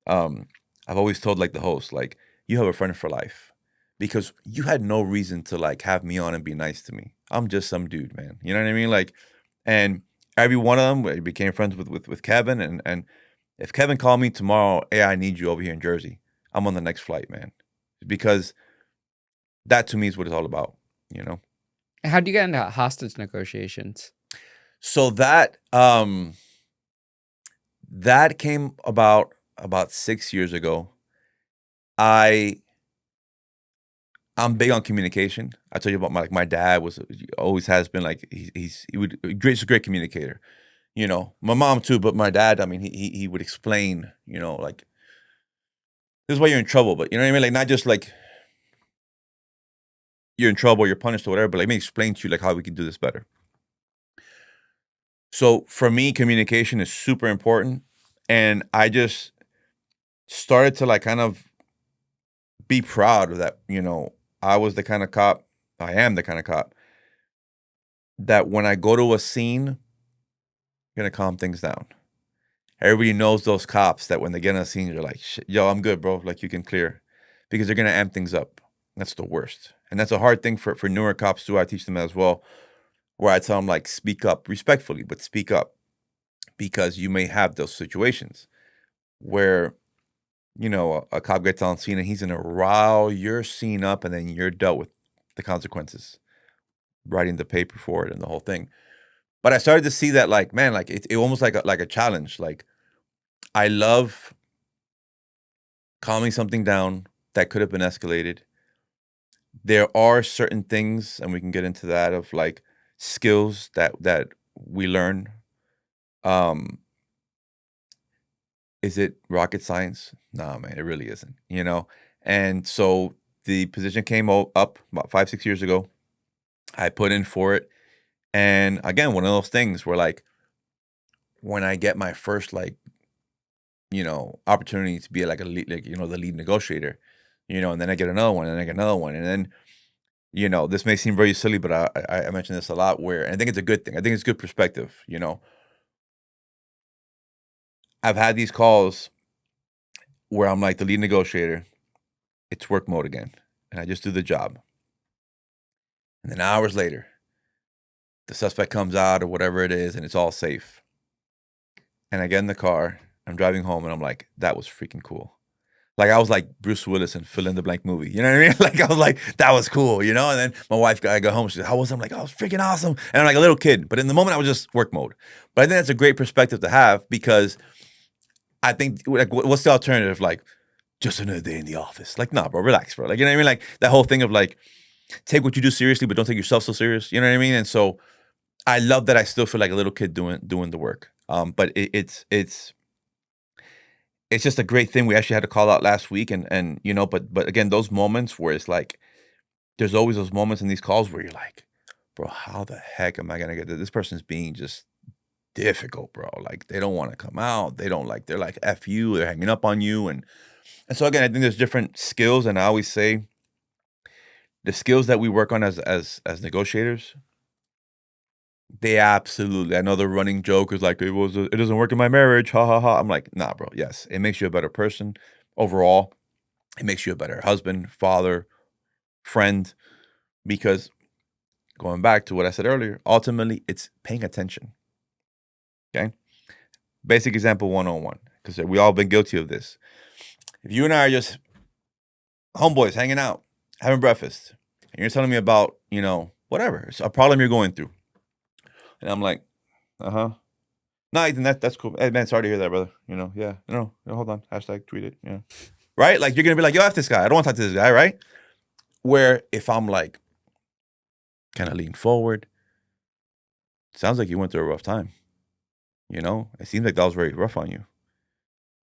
[SPEAKER 1] I've always told like the host, like, you have a friend for life because you had no reason to like have me on and be nice to me. I'm just some dude, man. You know what I mean? Like, and every one of them, I became friends with Kevin, and if Kevin called me tomorrow, hey, I need you over here in Jersey, I'm on the next flight, man, because that to me is what it's all about, you know.
[SPEAKER 2] How'd you get into hostage negotiations?
[SPEAKER 1] So that came about 6 years ago. I'm big on communication. I told you about my dad always has been like he's a great communicator. My mom too, but my dad, I mean, he would explain, like, this is why you're in trouble, but you know what I mean? Like, not just like you're in trouble, you're punished or whatever, but let me explain to you like how we can do this better. So for me, communication is super important. And I just started to like kind of be proud of that, I am the kind of cop that when I go to a scene, I'm gonna calm things down. Everybody knows those cops that when they get on a scene, you're like, shit, yo, I'm good, bro. Like, you can clear, because they're gonna amp things up. That's the worst. And that's a hard thing for newer cops too. I teach them as well, where I tell them, like, speak up respectfully, but speak up, because you may have those situations where, a cop gets on scene and he's gonna rile your scene up, and then you're dealt with the consequences, writing the paper for it and the whole thing. But I started to see that, like, man, like it almost like a challenge. Like, I love calming something down that could have been escalated, there are certain things, and we can get into that, of like skills that we learn. Um, is it rocket science? No, man, it really isn't, you know? And so the position came up about 5, 6 years ago. I put in for it. And again, one of those things where like when I get my first like, opportunity to be like a lead, like, the lead negotiator, and then I get another one and I get another one. And then, this may seem very silly, but I mention this a lot where, and I think it's a good thing. I think it's good perspective. I've had these calls where I'm like the lead negotiator, it's work mode again. And I just do the job. And then hours later, the suspect comes out or whatever it is, and it's all safe. And I get in the car, I'm driving home, and I'm like, that was freaking cool. Like, I was like Bruce Willis in fill in the blank movie. You know what I mean? Like, I was like, that was cool, And then my wife, I got home, she said, how was it? I'm like, oh, it was freaking awesome. And I'm like a little kid. But in the moment, I was just work mode. But I think that's a great perspective to have, because I think, like, what's the alternative? Like, just another day in the office. Like, nah, bro, relax, bro. Like, you know what I mean? Like, that whole thing of like, take what you do seriously, but don't take yourself so serious. You know what I mean? And so I love that I still feel like a little kid doing the work. But it's just a great thing. We actually had to call out last week, and but again, those moments where it's like, there's always those moments in these calls where you're like, bro, how the heck am I gonna get this? This person's being just difficult, bro. Like, they don't want to come out. They don't like. They're like, F you. They're hanging up on you, and so again, I think there's different skills, and I always say the skills that we work on as negotiators. They absolutely. I know the running joke is like, it doesn't work in my marriage. Ha ha ha. I'm like, nah, bro. Yes, it makes you a better person overall. It makes you a better husband, father, friend, because going back to what I said earlier, ultimately it's paying attention. Okay. Basic example 101, because we all been guilty of this. If you and I are just homeboys hanging out, having breakfast, and you're telling me about, whatever, it's a problem you're going through. And I'm like, uh-huh. No, Ethan, that's cool. Hey, man, sorry to hear that, brother. Yeah. No, hold on. Hashtag tweet it. Yeah. Right? Like, you're going to be like, yo, F this guy. I don't want to talk to this guy, right? Where if I'm like, kind of lean forward, sounds like you went through a rough time. It seems like that was very rough on you.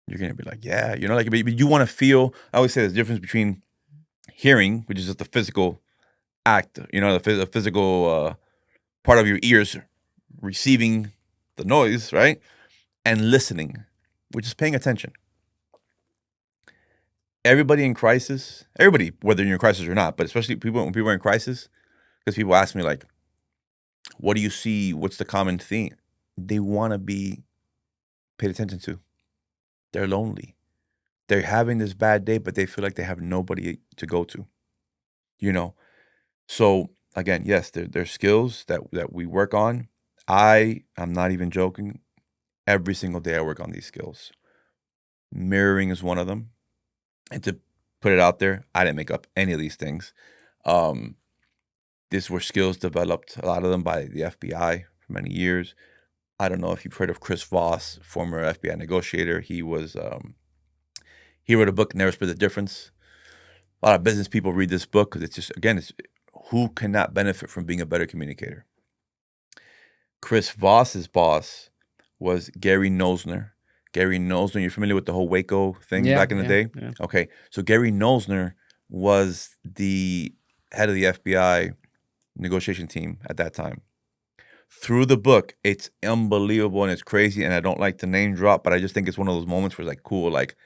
[SPEAKER 1] You're going to be like, yeah. Like, but you want to feel, I always say there's a difference between hearing, which is just the physical act, the physical part of your ears receiving the noise, right? And listening, which is paying attention. Everybody in crisis, whether you're in crisis or not, but especially when people are in crisis, because people ask me like, what do you see? What's the common theme? They want to be paid attention to. They're lonely. They're having this bad day, but they feel like they have nobody to go to, So again, yes, there's skills that we work on. I'm not even joking. Every single day I work on these skills. Mirroring is one of them. And to put it out there, I didn't make up any of these things. These were skills developed, a lot of them by the FBI for many years. I don't know if you've heard of Chris Voss, former FBI negotiator. He was he wrote a book, Never Split the Difference. A lot of business people read this book because it's just, again, it's who cannot benefit from being a better communicator. Chris Voss's boss was Gary Nosner. Gary Nosner, you're familiar with the whole Waco thing back in the day?
[SPEAKER 2] Yeah.
[SPEAKER 1] Okay, so Gary Nosner was the head of the FBI negotiation team at that time. Through the book, it's unbelievable and it's crazy, and I don't like to name drop, but I just think it's one of those moments where it's like, cool, like,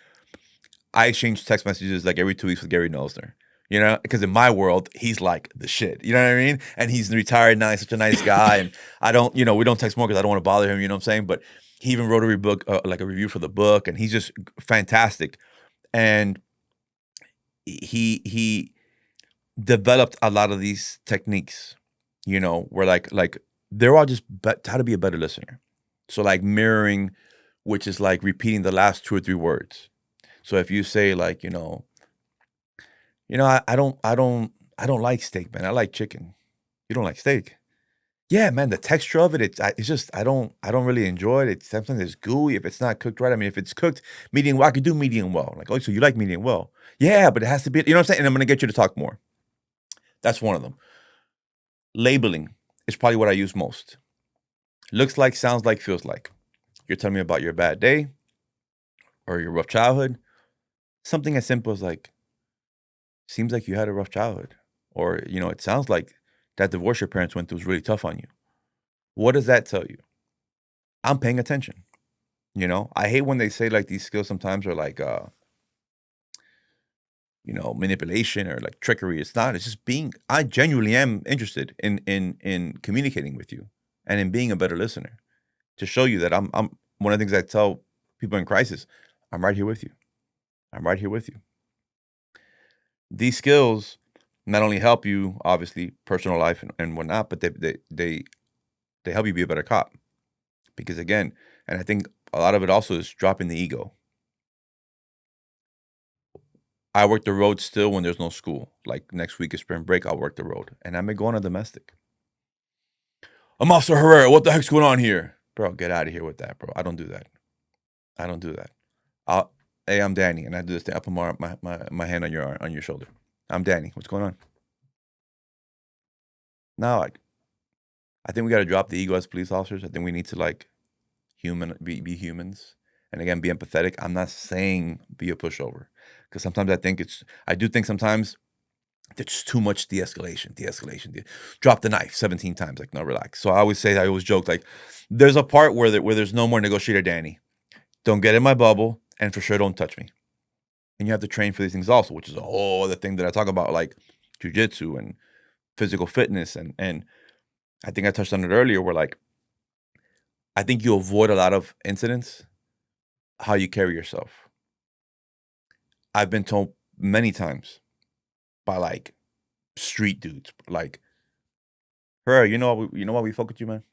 [SPEAKER 1] I exchange text messages like every 2 weeks with Gary Nosner, because in my world, he's like the shit, you know what I mean? And he's retired now, he's such a nice guy, and I don't, we don't text more because I don't want to bother him, you know what I'm saying? But he even wrote a review for the book, and he's just fantastic. And he developed a lot of these techniques, where like they're all just how to be a better listener. So like mirroring, which is like repeating the last 2 or 3 words. So if you say like, I don't like steak, man. I like chicken. You don't like steak? Yeah, man. The texture of it's just I don't really enjoy it. It's something that's gooey if it's not cooked right. I mean, if it's cooked medium well, I could do medium well. Like, oh, so you like medium well? Yeah, but it has to be. You know what I'm saying? And I'm gonna get you to talk more. That's one of them. Labeling is probably what I use most. Looks like, sounds like, feels like. You're telling me about your bad day or your rough childhood. Something as simple as like, seems like you had a rough childhood. Or, it sounds like that divorce your parents went through was really tough on you. What does that tell you? I'm paying attention. I hate when they say like these skills sometimes are like, manipulation or like trickery. It's not. It's just I genuinely am interested in communicating with you and in being a better listener to show you that I'm one of the things I tell people in crisis, I'm right here with you. I'm right here with you. These skills not only help you, obviously, personal life and whatnot, but they help you be a better cop. Because again, and I think a lot of it also is dropping the ego. I work the road still when there's no school. Like next week is spring break, I'll work the road. And I may go on a domestic. I'm Officer Herrera. What the heck's going on here? Bro, get out of here with that, bro. I don't do that. I don't do that. Hey, I'm Danny. And I do this thing. I put my hand on your shoulder. I'm Danny. What's going on? No, I think we got to drop the ego as police officers. I think we need to be humans. And again, be empathetic. I'm not saying be a pushover. Because sometimes I do think sometimes there's too much de-escalation. Drop the knife 17 times. Like, no, relax. So I always joke, like, there's a part where there's no more negotiator Danny. Don't get in my bubble, and for sure don't touch me. And you have to train for these things also, which is a whole other thing that I talk about, like jujitsu and physical fitness. And I think I touched on it earlier where, like, I think you avoid a lot of incidents, how you carry yourself. I've been told many times by like street dudes, like, Herrera, you know why we fuck with you, man?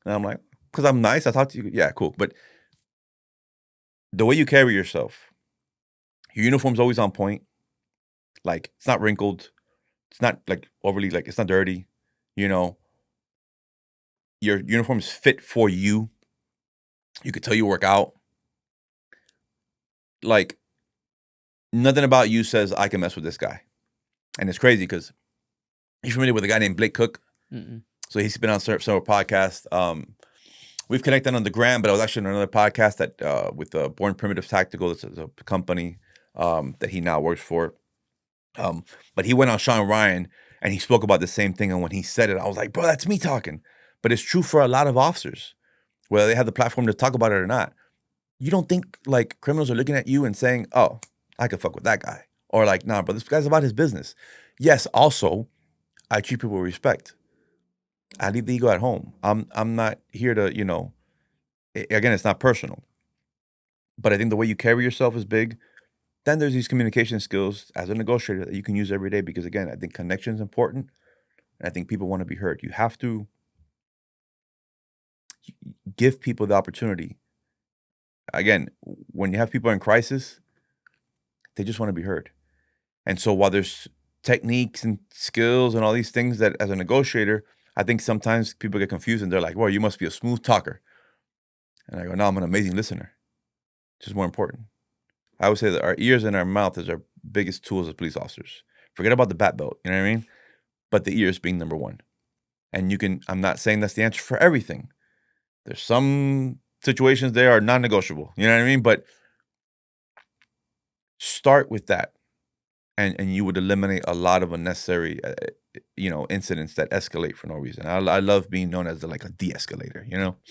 [SPEAKER 1] And I'm like, because I'm nice. I talk to you. Yeah, cool. But the way you carry yourself, your uniform's always on point. Like, it's not wrinkled. It's not like overly, like, it's not dirty. Your uniform is fit for you. You could tell you work out. Like, nothing about you says I can mess with this guy. And it's crazy because you're familiar with a guy named Blake Cook.
[SPEAKER 2] Mm-mm.
[SPEAKER 1] So he's been on several podcasts. We've connected on the gram, but I was actually on another podcast that with Born Primitive Tactical. It's a company that he now works for. But he went on Sean Ryan and he spoke about the same thing. And when he said it, I was like, bro, that's me talking. But it's true for a lot of officers, whether they have the platform to talk about it or not. You don't think like criminals are looking at you and saying, oh, I could fuck with that guy. Or like, nah, bro, this guy's about his business. Yes, also, I treat people with respect. I leave the ego at home. I'm not here to, again, it's not personal. But I think the way you carry yourself is big. Then there's these communication skills as a negotiator that you can use every day because, again, I think connection is important. And I think people want to be heard. You have to give people the opportunity. Again, when you have people in crisis, they just want to be heard. And so while there's techniques and skills and all these things that as a negotiator, I think sometimes people get confused and they're like, well, you must be a smooth talker. And I go, no, I'm an amazing listener. Which is more important. I would say that our ears and our mouth is our biggest tools as police officers. Forget about the bat belt, you know what I mean? But the ears being number one. And I'm not saying that's the answer for everything. There's some situations there are non-negotiable, you know what I mean? But start with that. And you would eliminate a lot of unnecessary, incidents that escalate for no reason. I love being known as like a de-escalator,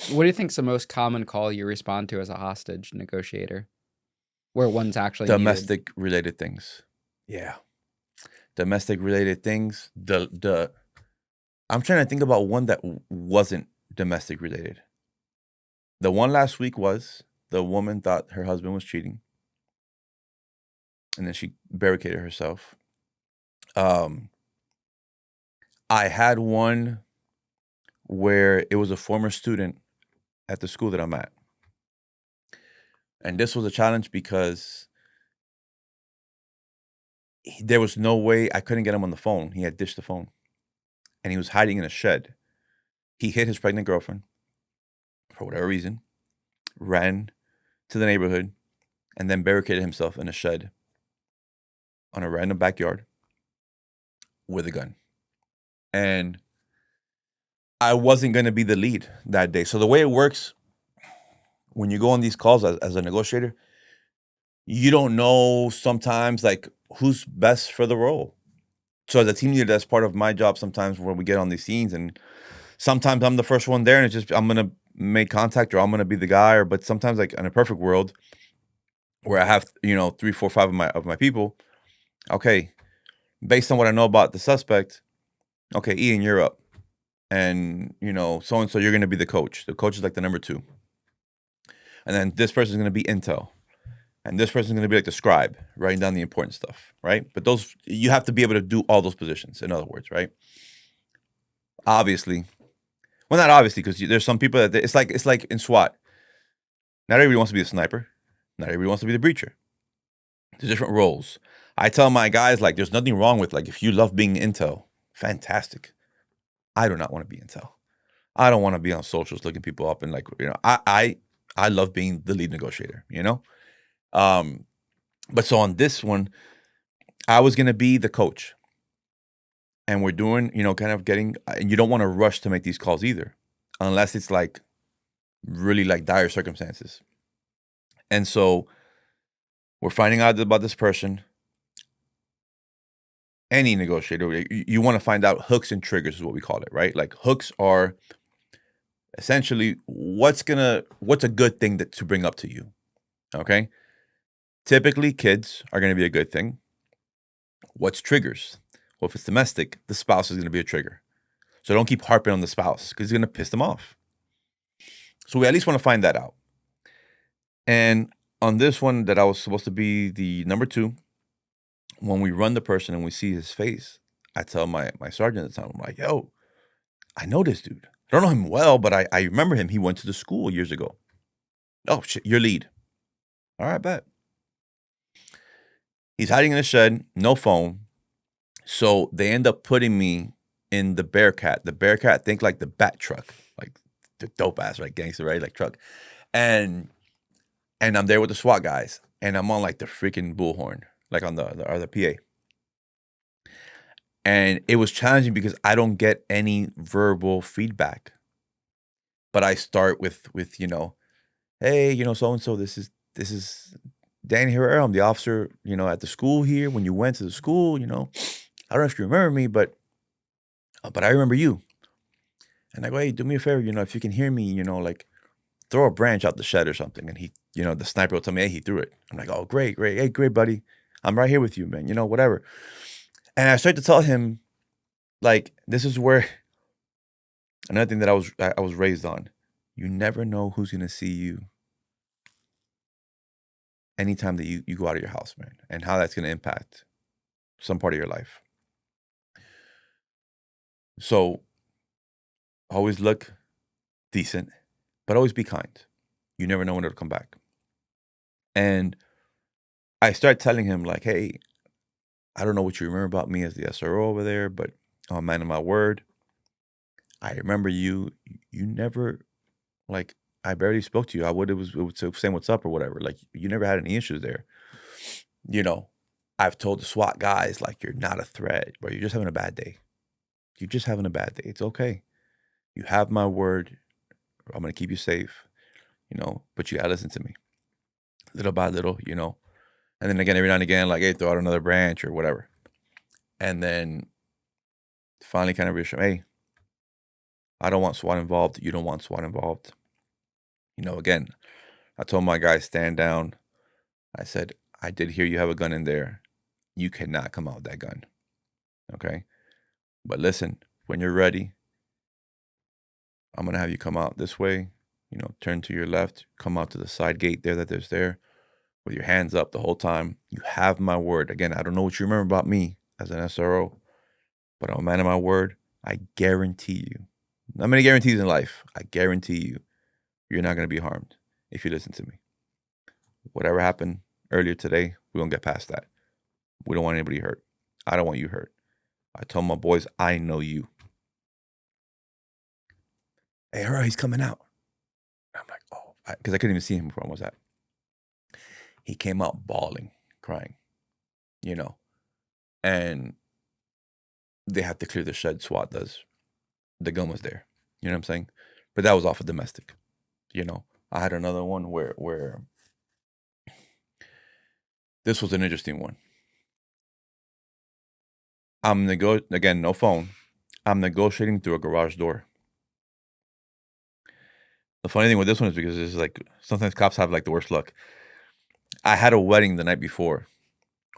[SPEAKER 2] What do you think's the most common call you respond to as a hostage negotiator? Where one's actually needed?
[SPEAKER 1] Domestic related things. Yeah. Domestic related things. I'm trying to think about one that wasn't domestic related. The one last week was the woman thought her husband was cheating. And then she barricaded herself. I had one where it was a former student at the school that I'm at. And this was a challenge because there was no way I couldn't get him on the phone. He had dished the phone. And he was hiding in a shed. He hit his pregnant girlfriend for whatever reason, ran to the neighborhood, and then barricaded himself in a shed on a random backyard with a gun. And I wasn't going to be the lead that day. So the way it works when you go on these calls as a negotiator, you don't know sometimes like who's best for the role. So as a team leader, that's part of my job sometimes when we get on these scenes. And sometimes I'm the first one there and it's just I'm going to make contact or I'm going to be the guy. But sometimes like in a perfect world where I have, 3, 4, 5 of my people, okay, based on what I know about the suspect, okay, Ian, you're up. And, so-and-so, you're going to be the coach. The coach is like the number 2. And then this person is going to be intel. And this person is going to be like the scribe, writing down the important stuff, right? But those, you have to be able to do all those positions, in other words, right? Obviously. Well, not obviously, because there's some people that, it's like in SWAT. Not everybody wants to be a sniper. Not everybody wants to be the breacher. There's different roles. I tell my guys, like, there's nothing wrong with, like, if you love being intel, fantastic. I do not want to be intel. I don't want to be on socials looking people up and like, I love being the lead negotiator, But so on this one, I was going to be the coach. And we're doing, kind of getting, and you don't want to rush to make these calls either, unless it's like really like dire circumstances. And so we're finding out about this person. Any negotiator, you want to find out hooks and triggers is what we call it, right? Like hooks are essentially what's a good thing to bring up to you, okay? Typically, kids are going to be a good thing. What's triggers? Well, if it's domestic, the spouse is going to be a trigger. So don't keep harping on the spouse because it's going to piss them off. So we at least want to find that out. And on this one that I was supposed to be the number 2, when we run the person and we see his face, I tell my sergeant at the time, I'm like, yo, I know this dude. I don't know him well, but I remember him. He went to the school years ago. Oh, shit, your lead. All right, bet. He's hiding in a shed, no phone. So they end up putting me in the Bearcat. The Bearcat, think like the Bat truck, like the dope ass, right? Gangster, right? Like truck. And I'm there with the SWAT guys. And I'm on like the freaking bullhorn, like on the PA. And it was challenging because I don't get any verbal feedback. But I start with hey, so-and-so, this is Danny Herrera. I'm the officer, at the school here. When you went to the school, I don't know if you remember me, but I remember you. And I go, hey, do me a favor, if you can hear me, like throw a branch out the shed or something. And he, the sniper will tell me, hey, he threw it. I'm like, oh, great. Hey, great, buddy. I'm right here with you, man. Whatever. And I started to tell him, like, this is where another thing that I was raised on. You never know who's gonna see you anytime that you go out of your house, man, and how that's gonna impact some part of your life. So always look decent, but always be kind. You never know when it'll come back. And I start telling him, like, hey, I don't know what you remember about me as the SRO over there, but I'm a man of my word. I remember you. You never, like, I barely spoke to you. I would saying what's up or whatever. Like, you never had any issues there. I've told the SWAT guys, like, you're not a threat, bro. You're just having a bad day. You're just having a bad day. It's okay. You have my word. I'm going to keep you safe, but you got to listen to me little by little, and then again, every now and again, like, hey, throw out another branch or whatever. And then finally kind of reassure, hey, I don't want SWAT involved. You don't want SWAT involved. Again, I told my guys, stand down. I said, I did hear you have a gun in there. You cannot come out with that gun. Okay? But listen, when you're ready, I'm going to have you come out this way, turn to your left, come out to the side gate there there's there with your hands up the whole time. You have my word. Again, I don't know what you remember about me as an SRO, but I'm a man of my word. I guarantee you, not many guarantees in life. I guarantee you, you're not going to be harmed if you listen to me. Whatever happened earlier today, we're going to get past that. We don't want anybody hurt. I don't want you hurt. I told my boys, I know you. Hey, Herrera, he's coming out. I'm like, oh, because I couldn't even see him before I was at. He came out bawling, crying, and they have to clear the shed. SWAT does. The gun was there. You know what I'm saying? But that was off of domestic. You know, I had another one where this was an interesting one. Again, no phone. I'm negotiating through a garage door. The funny thing with this one is because it's like sometimes cops have like the worst luck. I had a wedding the night before.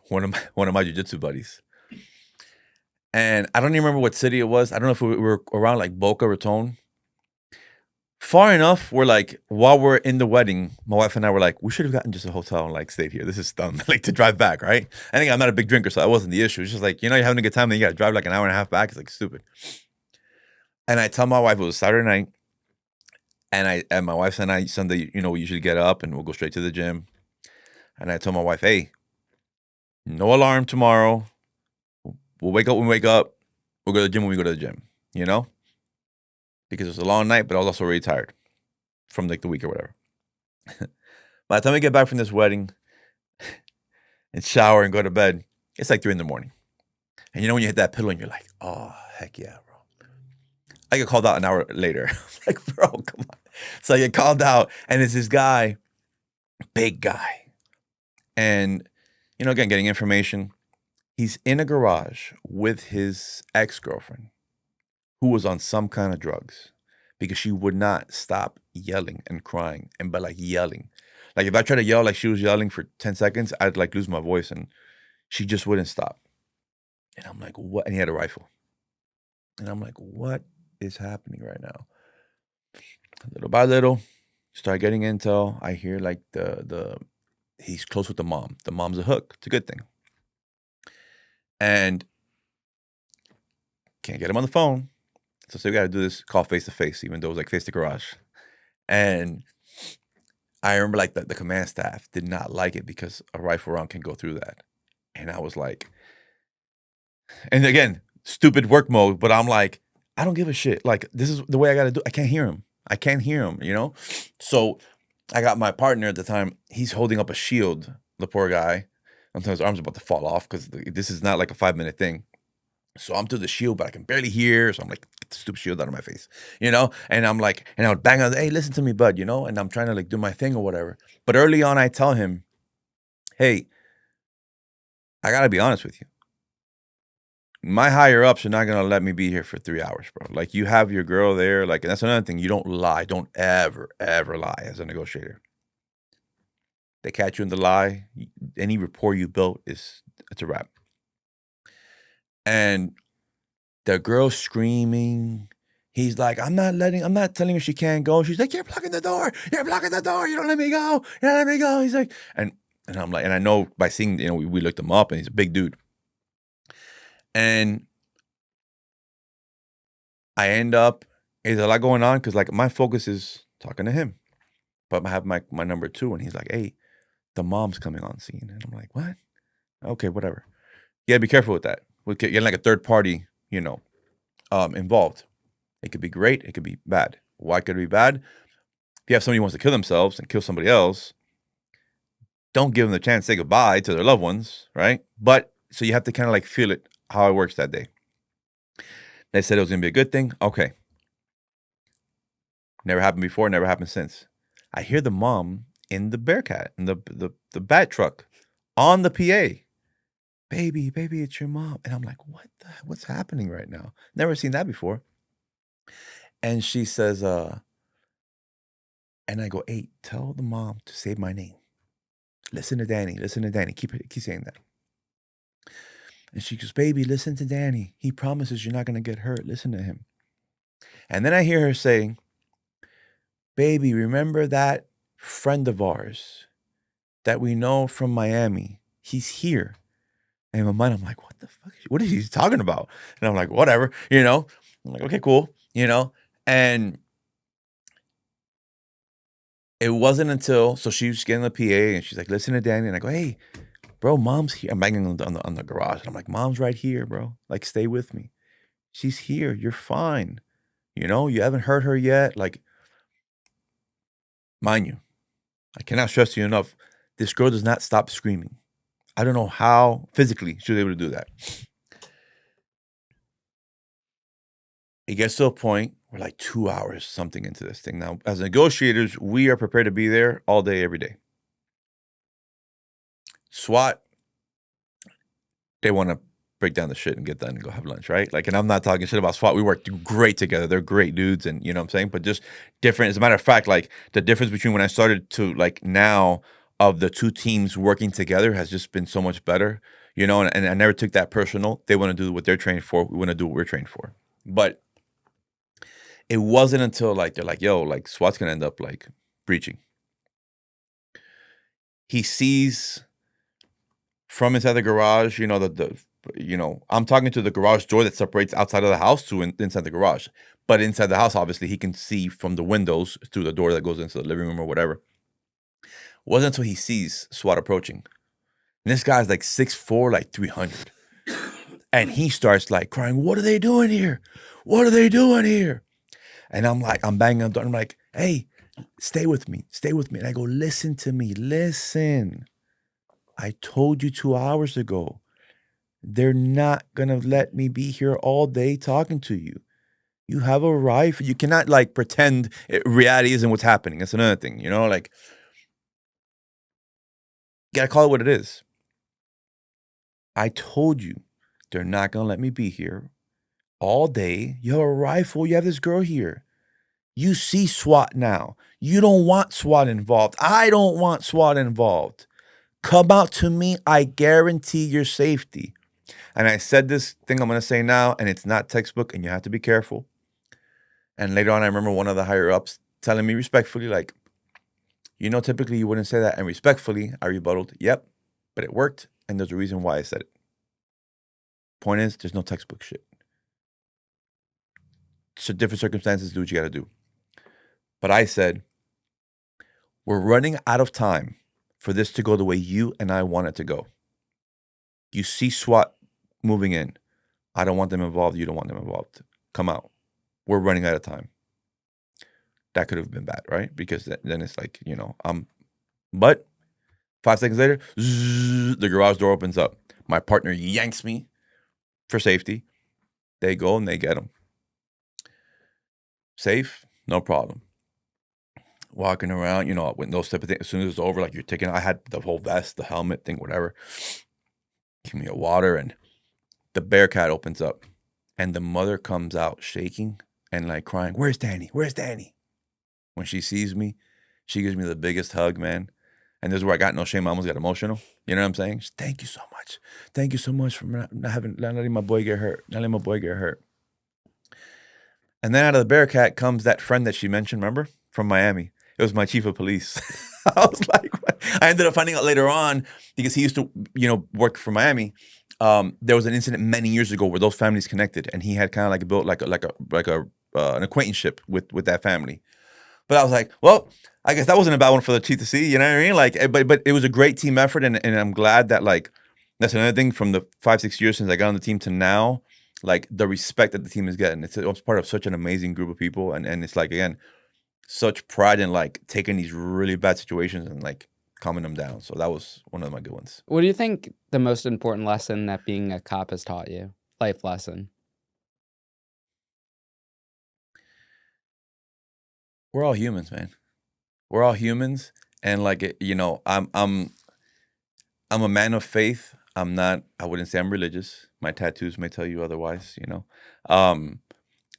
[SPEAKER 1] One of my jiu-jitsu buddies. And I don't even remember what city it was. I don't know if we were around like Boca Raton. Far enough, we're like, while we're in the wedding, my wife and I were like, we should have gotten just a hotel and like stayed here. This is dumb, like to drive back, right? I think I'm not a big drinker, so that wasn't the issue. It's just like, you're having a good time and you got to drive like an hour and a half back. It's like stupid. And I tell my wife it was Saturday night, and my wife and I Sunday, we usually get up and we'll go straight to the gym. And I told my wife, hey, no alarm tomorrow. We'll wake up when we wake up. We'll go to the gym when we go to the gym, because it was a long night, but I was also really tired from like the week or whatever. By the time we get back from this wedding and shower and go to bed, it's like 3 a.m. And when you hit that pillow and you're like, oh, heck yeah, bro. I get called out an hour later. Like, bro, come on. So I get called out, and it's this guy, big guy. And, again, getting information. He's in a garage with his ex-girlfriend who was on some kind of drugs because she would not stop yelling and crying, but like yelling. Like if I tried to yell like she was yelling for 10 seconds, I'd like lose my voice, and she just wouldn't stop. And I'm like, what? And he had a rifle. And I'm like, what is happening right now? Little by little, start getting intel. I hear like he's close with the mom. The mom's a hook. It's a good thing. And can't get him on the phone. So we got to do this call face to face, even though it was like face to garage. And I remember like the command staff did not like it because a rifle round can go through that. And I was like, and again, stupid work mode, but I'm like, I don't give a shit. Like, this is the way I got to do. I can't hear him. So I got my partner at the time. He's holding up a shield, the poor guy. Sometimes his arm's about to fall off because this is not like a 5-minute thing. So I'm through the shield, but I can barely hear. So I'm like, get the stupid shield out of my face, And I'm like, and I would bang on, hey, listen to me, bud, And I'm trying to like do my thing or whatever. But early on, I tell him, hey, I got to be honest with you. My higher ups are not going to let me be here for 3 hours, bro. Like, you have your girl there. Like, and that's another thing. You don't lie. Don't ever, ever lie as a negotiator. They catch you in the lie. Any rapport you built, it's a wrap. And the girl's screaming. He's like, I'm not telling her she can't go. She's like, you're blocking the door. You don't let me go. He's like, and I'm like, and I know by seeing, we looked him up, and he's a big dude. And I end up, there's a lot going on because like my focus is talking to him. But I have my number 2, and he's like, hey, the mom's coming on scene. And I'm like, what? Okay, whatever. You gotta be careful with that. We're getting like a third party, involved. It could be great. It could be bad. Why could it be bad? If you have somebody who wants to kill themselves and kill somebody else, don't give them the chance to say goodbye to their loved ones, right? But so you have to kind of like feel it, how it works that day. They said it was going to be a good thing. Okay. Never happened before, never happened since. I hear the mom in the Bearcat, in the bat truck, on the PA. Baby, it's your mom. And I'm like, what's happening right now? Never seen that before. And she says, and I go, hey, tell the mom to say my name. Listen to Danny. Keep saying that. And she goes, baby, listen to Danny. He promises you're not going to get hurt. Listen to him. And then I hear her saying, baby, remember that friend of ours that we know from Miami? He's here. And in my mind, I'm like, what the fuck? What is he talking about? And I'm like, whatever, I'm like, okay, cool, And it wasn't until, so she was getting the PA, and she's like, listen to Danny. And I go, hey, bro, mom's here. I'm banging on the garage. And I'm like, mom's right here, bro. Like, stay with me. She's here. You're fine. You haven't hurt her yet. Like, mind you, I cannot stress to you enough, this girl does not stop screaming. I don't know how physically she was able to do that. It gets to a point where like 2 hours something into this thing. Now, as negotiators, we are prepared to be there all day, every day. SWAT, they want to break down the shit and get done and go have lunch, right? Like, and I'm not talking shit about SWAT. We work great together. They're great dudes, and you know what I'm saying? But just different. As a matter of fact, like the difference between when I started to like now of the two teams working together has just been so much better, you know, and I never took that personal. They want to do what they're trained for. We want to do what we're trained for. But it wasn't until like they're like, yo, like SWAT's gonna end up like breaching. He sees from inside the garage, you know, I'm talking to the garage door that separates outside of the house to inside the garage. But inside the house, obviously, he can see from the windows through the door that goes into the living room or whatever. It wasn't until he sees SWAT approaching. And this guy's like 6'4", like 300. And he starts like crying, what are they doing here? What are they doing here? And I'm like, I'm banging on the door. I'm like, hey, stay with me. Stay with me. And I go, listen to me. Listen. I told you 2 hours ago. They're not going to let me be here all day talking to you. You have a rifle. You cannot like pretend reality isn't what's happening. That's another thing, you know, like you got to call it what it is. I told you they're not going to let me be here all day. You have a rifle. You have this girl here. You see SWAT now. You don't want SWAT involved. I don't want SWAT involved. Come out to me. I guarantee your safety. And I said this thing I'm going to say now, and it's not textbook, and you have to be careful. And later on, I remember one of the higher-ups telling me respectfully, like, you know, typically you wouldn't say that. And respectfully, I rebutted, yep, but it worked, and there's a reason why I said it. Point is, there's no textbook shit. So different circumstances, do what you got to do. But I said, we're running out of time for this to go the way you and I want it to go. You see SWAT moving in. I don't want them involved. You don't want them involved. Come out. We're running out of time. That could have been bad, right? Because then it's like, you know, but 5 seconds later, zzz, the garage door opens up. My partner yanks me for safety. They go and they get him. Safe, no problem. Walking around, you know, with those type of things. As soon as it's over, like you're taking, I had the whole vest, the helmet thing, whatever. Give me a water, and the Bearcat opens up, and the mother comes out shaking and like crying, where's Danny? Where's Danny? When she sees me, she gives me the biggest hug, man. And this is where I got no shame. I almost got emotional. You know what I'm saying? Thank you so much. Thank you so much for not letting my boy get hurt. Not letting my boy get hurt. And then out of the Bearcat comes that friend that she mentioned, remember? From Miami. It was my chief of police. I was like, what? I ended up finding out later on, because he used to, you know, work for Miami. There was an incident many years ago where those families connected, and he had kind of like built an acquaintanceship with that family. But I was like, well, I guess that wasn't a bad one for the chief to see. You know what I mean? Like, but it was a great team effort, and I'm glad that like that's another thing from the 5-6 years since I got on the team to now, like the respect that the team is getting. It's part of such an amazing group of people, and it's like again, such pride in like taking these really bad situations and like calming them down. So that was one of my good ones.
[SPEAKER 2] What do you think the most important lesson that being a cop has taught you? Life lesson.
[SPEAKER 1] We're all humans, man. We're all humans, and like you know, I'm a man of faith. I'm not. I wouldn't say I'm religious. My tattoos may tell you otherwise. You know,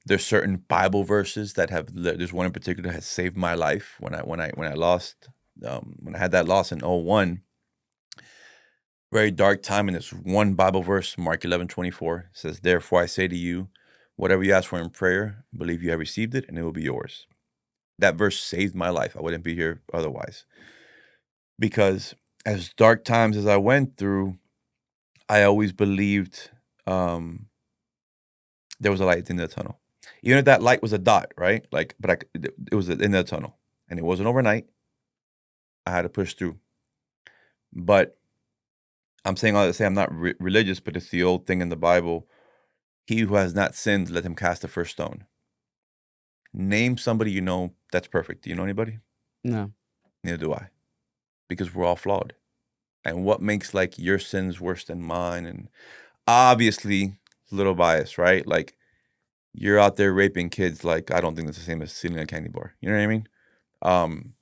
[SPEAKER 1] there's certain Bible verses that have. There's one in particular that has saved my life when I lost. When I had that loss in 2001, very dark time, and there's one Bible verse, Mark 11:24, says, "Therefore I say to you, whatever you ask for in prayer, believe you have received it, and it will be yours." That verse saved my life. I wouldn't be here otherwise. Because as dark times as I went through, I always believed there was a light at the end of the tunnel. Even if that light was a dot, right? Like, but it was at the end of the tunnel. And it wasn't overnight. I had to push through. But I'm saying all that to say I'm not religious, but it's the old thing in the Bible. He who has not sinned, let him cast the first stone. Name somebody you know that's perfect. Do you know anybody?
[SPEAKER 2] No.
[SPEAKER 1] Neither do I. Because we're all flawed. And what makes like your sins worse than mine? And obviously, little bias, right? Like you're out there raping kids. Like, I don't think that's the same as stealing a candy bar. You know what I mean?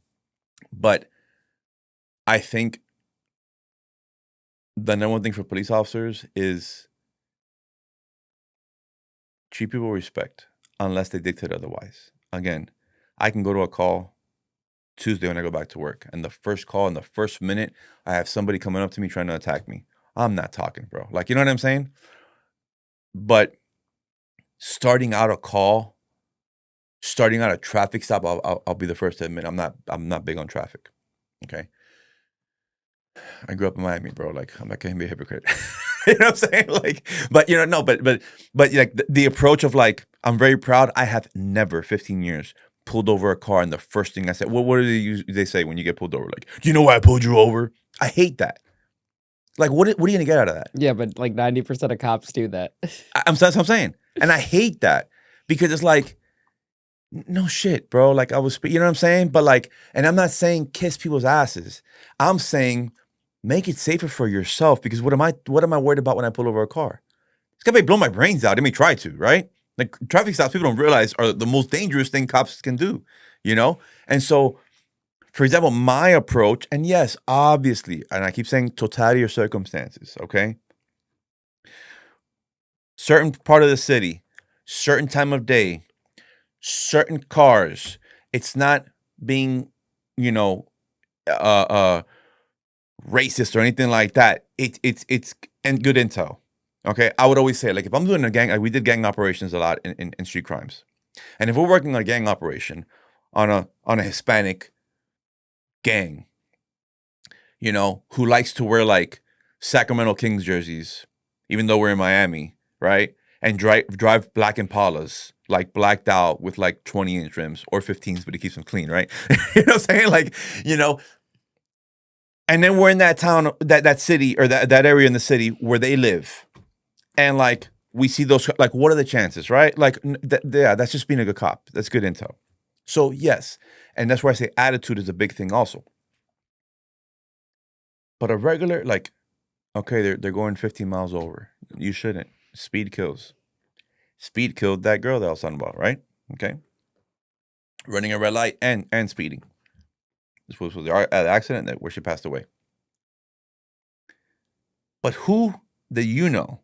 [SPEAKER 1] But I think the number one thing for police officers is treat people with respect unless they dictate otherwise. Again, I can go to a call Tuesday when I go back to work, and the first call in the first minute, I have somebody coming up to me trying to attack me. I'm not talking, bro. Like, you know what I'm saying? But starting out a call, starting out a traffic stop, I'll be the first to admit I'm not big on traffic. Okay. I grew up in Miami, bro. Like, I'm not gonna be a hypocrite. You know what I'm saying? Like, but you know, no, but like the approach of like, I'm very proud. I have never 15 years pulled over a car, and the first thing I said, well, what do they say when you get pulled over? Like, do you know why I pulled you over? I hate that. Like, what are you gonna get out of that?
[SPEAKER 2] Yeah, but like 90% of cops do that.
[SPEAKER 1] That's what I'm saying, and I hate that because it's like, no shit, bro. Like, I was, you know what I'm saying? But like, and I'm not saying kiss people's asses. I'm saying make it safer for yourself, because what am I worried about when I pull over a car? It's gonna blow my brains out. They may try to, right? Like, traffic stops, people don't realize, are the most dangerous thing cops can do, you know? And so, for example, my approach, and yes, obviously, and I keep saying totality of circumstances, okay? Certain part of the city, certain time of day, certain cars. It's not being, you know, racist or anything like that. It's and good intel. Okay, I would always say, like, if I'm doing a gang, like we did gang operations a lot in street crimes, and if we're working on a gang operation on a Hispanic gang, you know, who likes to wear like Sacramento Kings jerseys, even though we're in Miami, right? And drive black Impalas, like blacked out with like 20-inch rims or 15s, but he keeps them clean, right? You know what I'm saying? Like, you know. And then we're in that town, that city, or that area in the city where they live. And like, we see those, like, what are the chances, right? Like, yeah, that's just being a good cop. That's good intel. So yes, and that's where I say attitude is a big thing also. But a regular, like, okay, they're going 15 miles over. You shouldn't. Speed kills. Speed killed that girl that I was talking about, right? Okay. Running a red light and speeding. This was the accident where she passed away. But who that you know,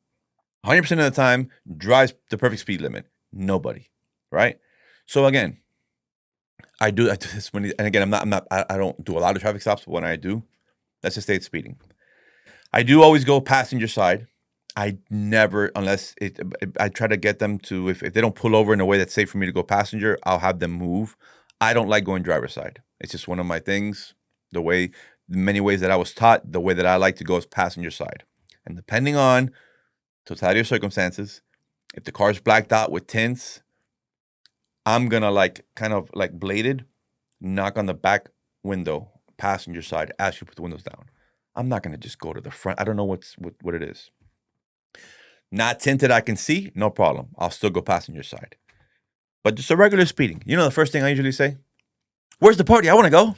[SPEAKER 1] 100% of the time, drives the perfect speed limit? Nobody, right? So again, I do this when, and again, I don't do a lot of traffic stops, but when I do, let's just say it's speeding. I do always go passenger side. I never, unless I try to get them to, if they don't pull over in a way that's safe for me to go passenger, I'll have them move. I don't like going driver's side. It's just one of my things. Many ways that I was taught, the way that I like to go is passenger side. And depending on totality of circumstances, if the car's blacked out with tints, I'm gonna like kind of like bladed, knock on the back window, passenger side, ask you to put the windows down. I'm not gonna just go to the front. I don't know what it is. Not tinted, I can see, no problem. I'll still go passenger side. But just a regular speeding. You know the first thing I usually say? Where's the party? I want to go.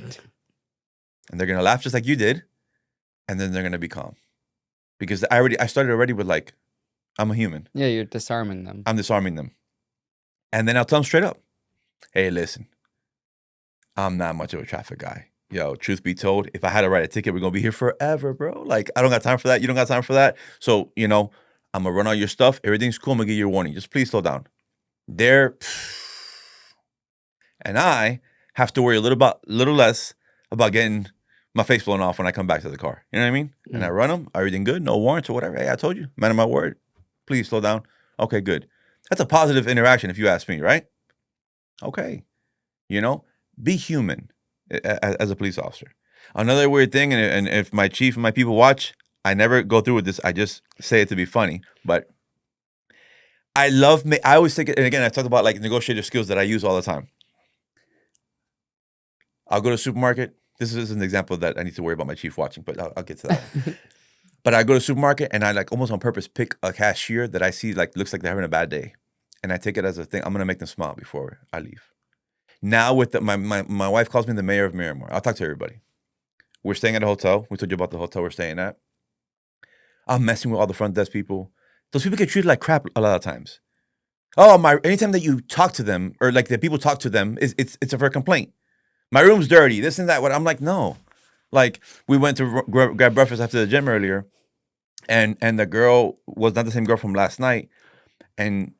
[SPEAKER 1] And they're gonna laugh just like you did, and then they're gonna be calm, because I started already with like, I'm a human.
[SPEAKER 2] Yeah, you're disarming them.
[SPEAKER 1] I'm disarming them, and then I'll tell them straight up, hey, listen, I'm not much of a traffic guy. Yo, truth be told, if I had to write a ticket, we're gonna be here forever, bro. Like, I don't got time for that. You don't got time for that. So, you know, I'm gonna run all your stuff. Everything's cool. I'm gonna give you a warning. Just please slow down. And I have to worry a little less about getting my face blown off when I come back to the car. You know what I mean? And I run them. Everything good? No warrants or whatever. Hey, I told you. Man of my word. Please slow down. Okay, good. That's a positive interaction if you ask me, right? Okay. You know, be human as a police officer. Another weird thing, and if my chief and my people watch, I never go through with this. I just say it to be funny. But I always think, and again, I talked about like negotiator skills that I use all the time. I'll go to the supermarket. This is an example that I need to worry about my chief watching, but I'll get to that. But I go to the supermarket and I like almost on purpose pick a cashier that I see like looks like they're having a bad day. And I take it as a thing. I'm going to make them smile before I leave. Now with my wife calls me the mayor of Miramar. I'll talk to everybody. We're staying at a hotel. We told you about the hotel we're staying at. I'm messing with all the front desk people. Those people get treated like crap a lot of times. Oh, my! Anytime that you talk to them or like that people talk to them, it's for a complaint. My room's dirty. This and that. What I'm like, no. Like we went to grab breakfast after the gym earlier, and the girl was not the same girl from last night, and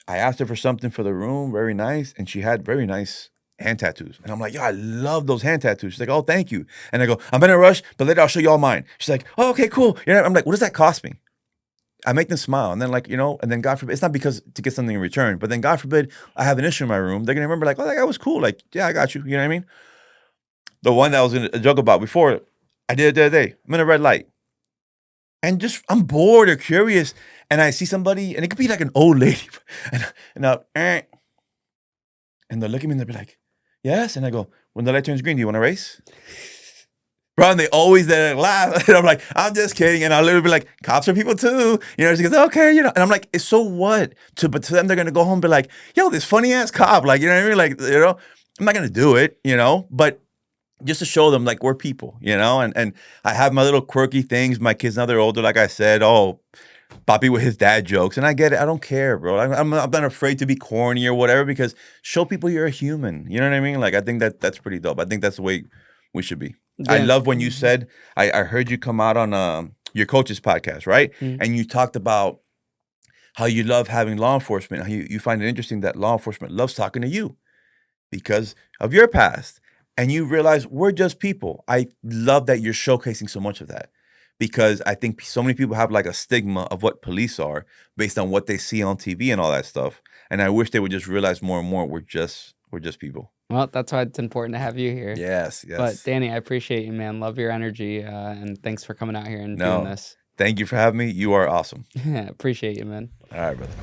[SPEAKER 1] I asked her for something for the room, very nice, and she had very nice hand tattoos. And I'm like, yo, I love those hand tattoos. She's like, oh, thank you. And I go, I'm in a rush, but later I'll show you all mine. She's like, oh, okay, cool. You know, I'm like, what does that cost me? I make them smile. And then like, and then God forbid, it's not because to get something in return, but then God forbid I have an issue in my room. They're gonna remember like, oh, that guy was cool. Like, yeah, I got you. You know what I mean? The one that I was gonna joke about before, I did it the other day. I'm in a red light. And just I'm bored or curious, and I see somebody, and it could be like an old lady, and I'll, and they'll look at me and they'll be like, yes. And I go, when the light turns green, do you want to race? Bro, and they always then laugh. And I'm like, I'm just kidding. And I'll literally be like, cops are people too. She goes, okay, And I'm like, it's so what? But to them, they're going to go home and be like, yo, this funny ass cop. Like, you know what I mean? Like, I'm not going to do it, but just to show them like we're people, and I have my little quirky things. My kids, now they're older, like I said, Papi with his dad jokes, and I get it. I don't care, bro. I'm not afraid to be corny or whatever because show people you're a human. You know what I mean? Like I think that's pretty dope. I think that's the way we should be. Yeah. I love when you said I heard you come out on your coach's podcast, right? Mm-hmm. And you talked about how you love having law enforcement. How you find it interesting that law enforcement loves talking to you because of your past, and you realize we're just people. I love that you're showcasing so much of that. Because I think so many people have like a stigma of what police are based on what they see on TV and all that stuff. And I wish they would just realize more and more we're just people.
[SPEAKER 2] Well, that's why it's important to have you here.
[SPEAKER 1] Yes.
[SPEAKER 2] But Danny, I appreciate you, man. Love your energy, and thanks for coming out here and doing this.
[SPEAKER 1] Thank you for having me. You are awesome.
[SPEAKER 2] Appreciate you, man.
[SPEAKER 1] All right, brother.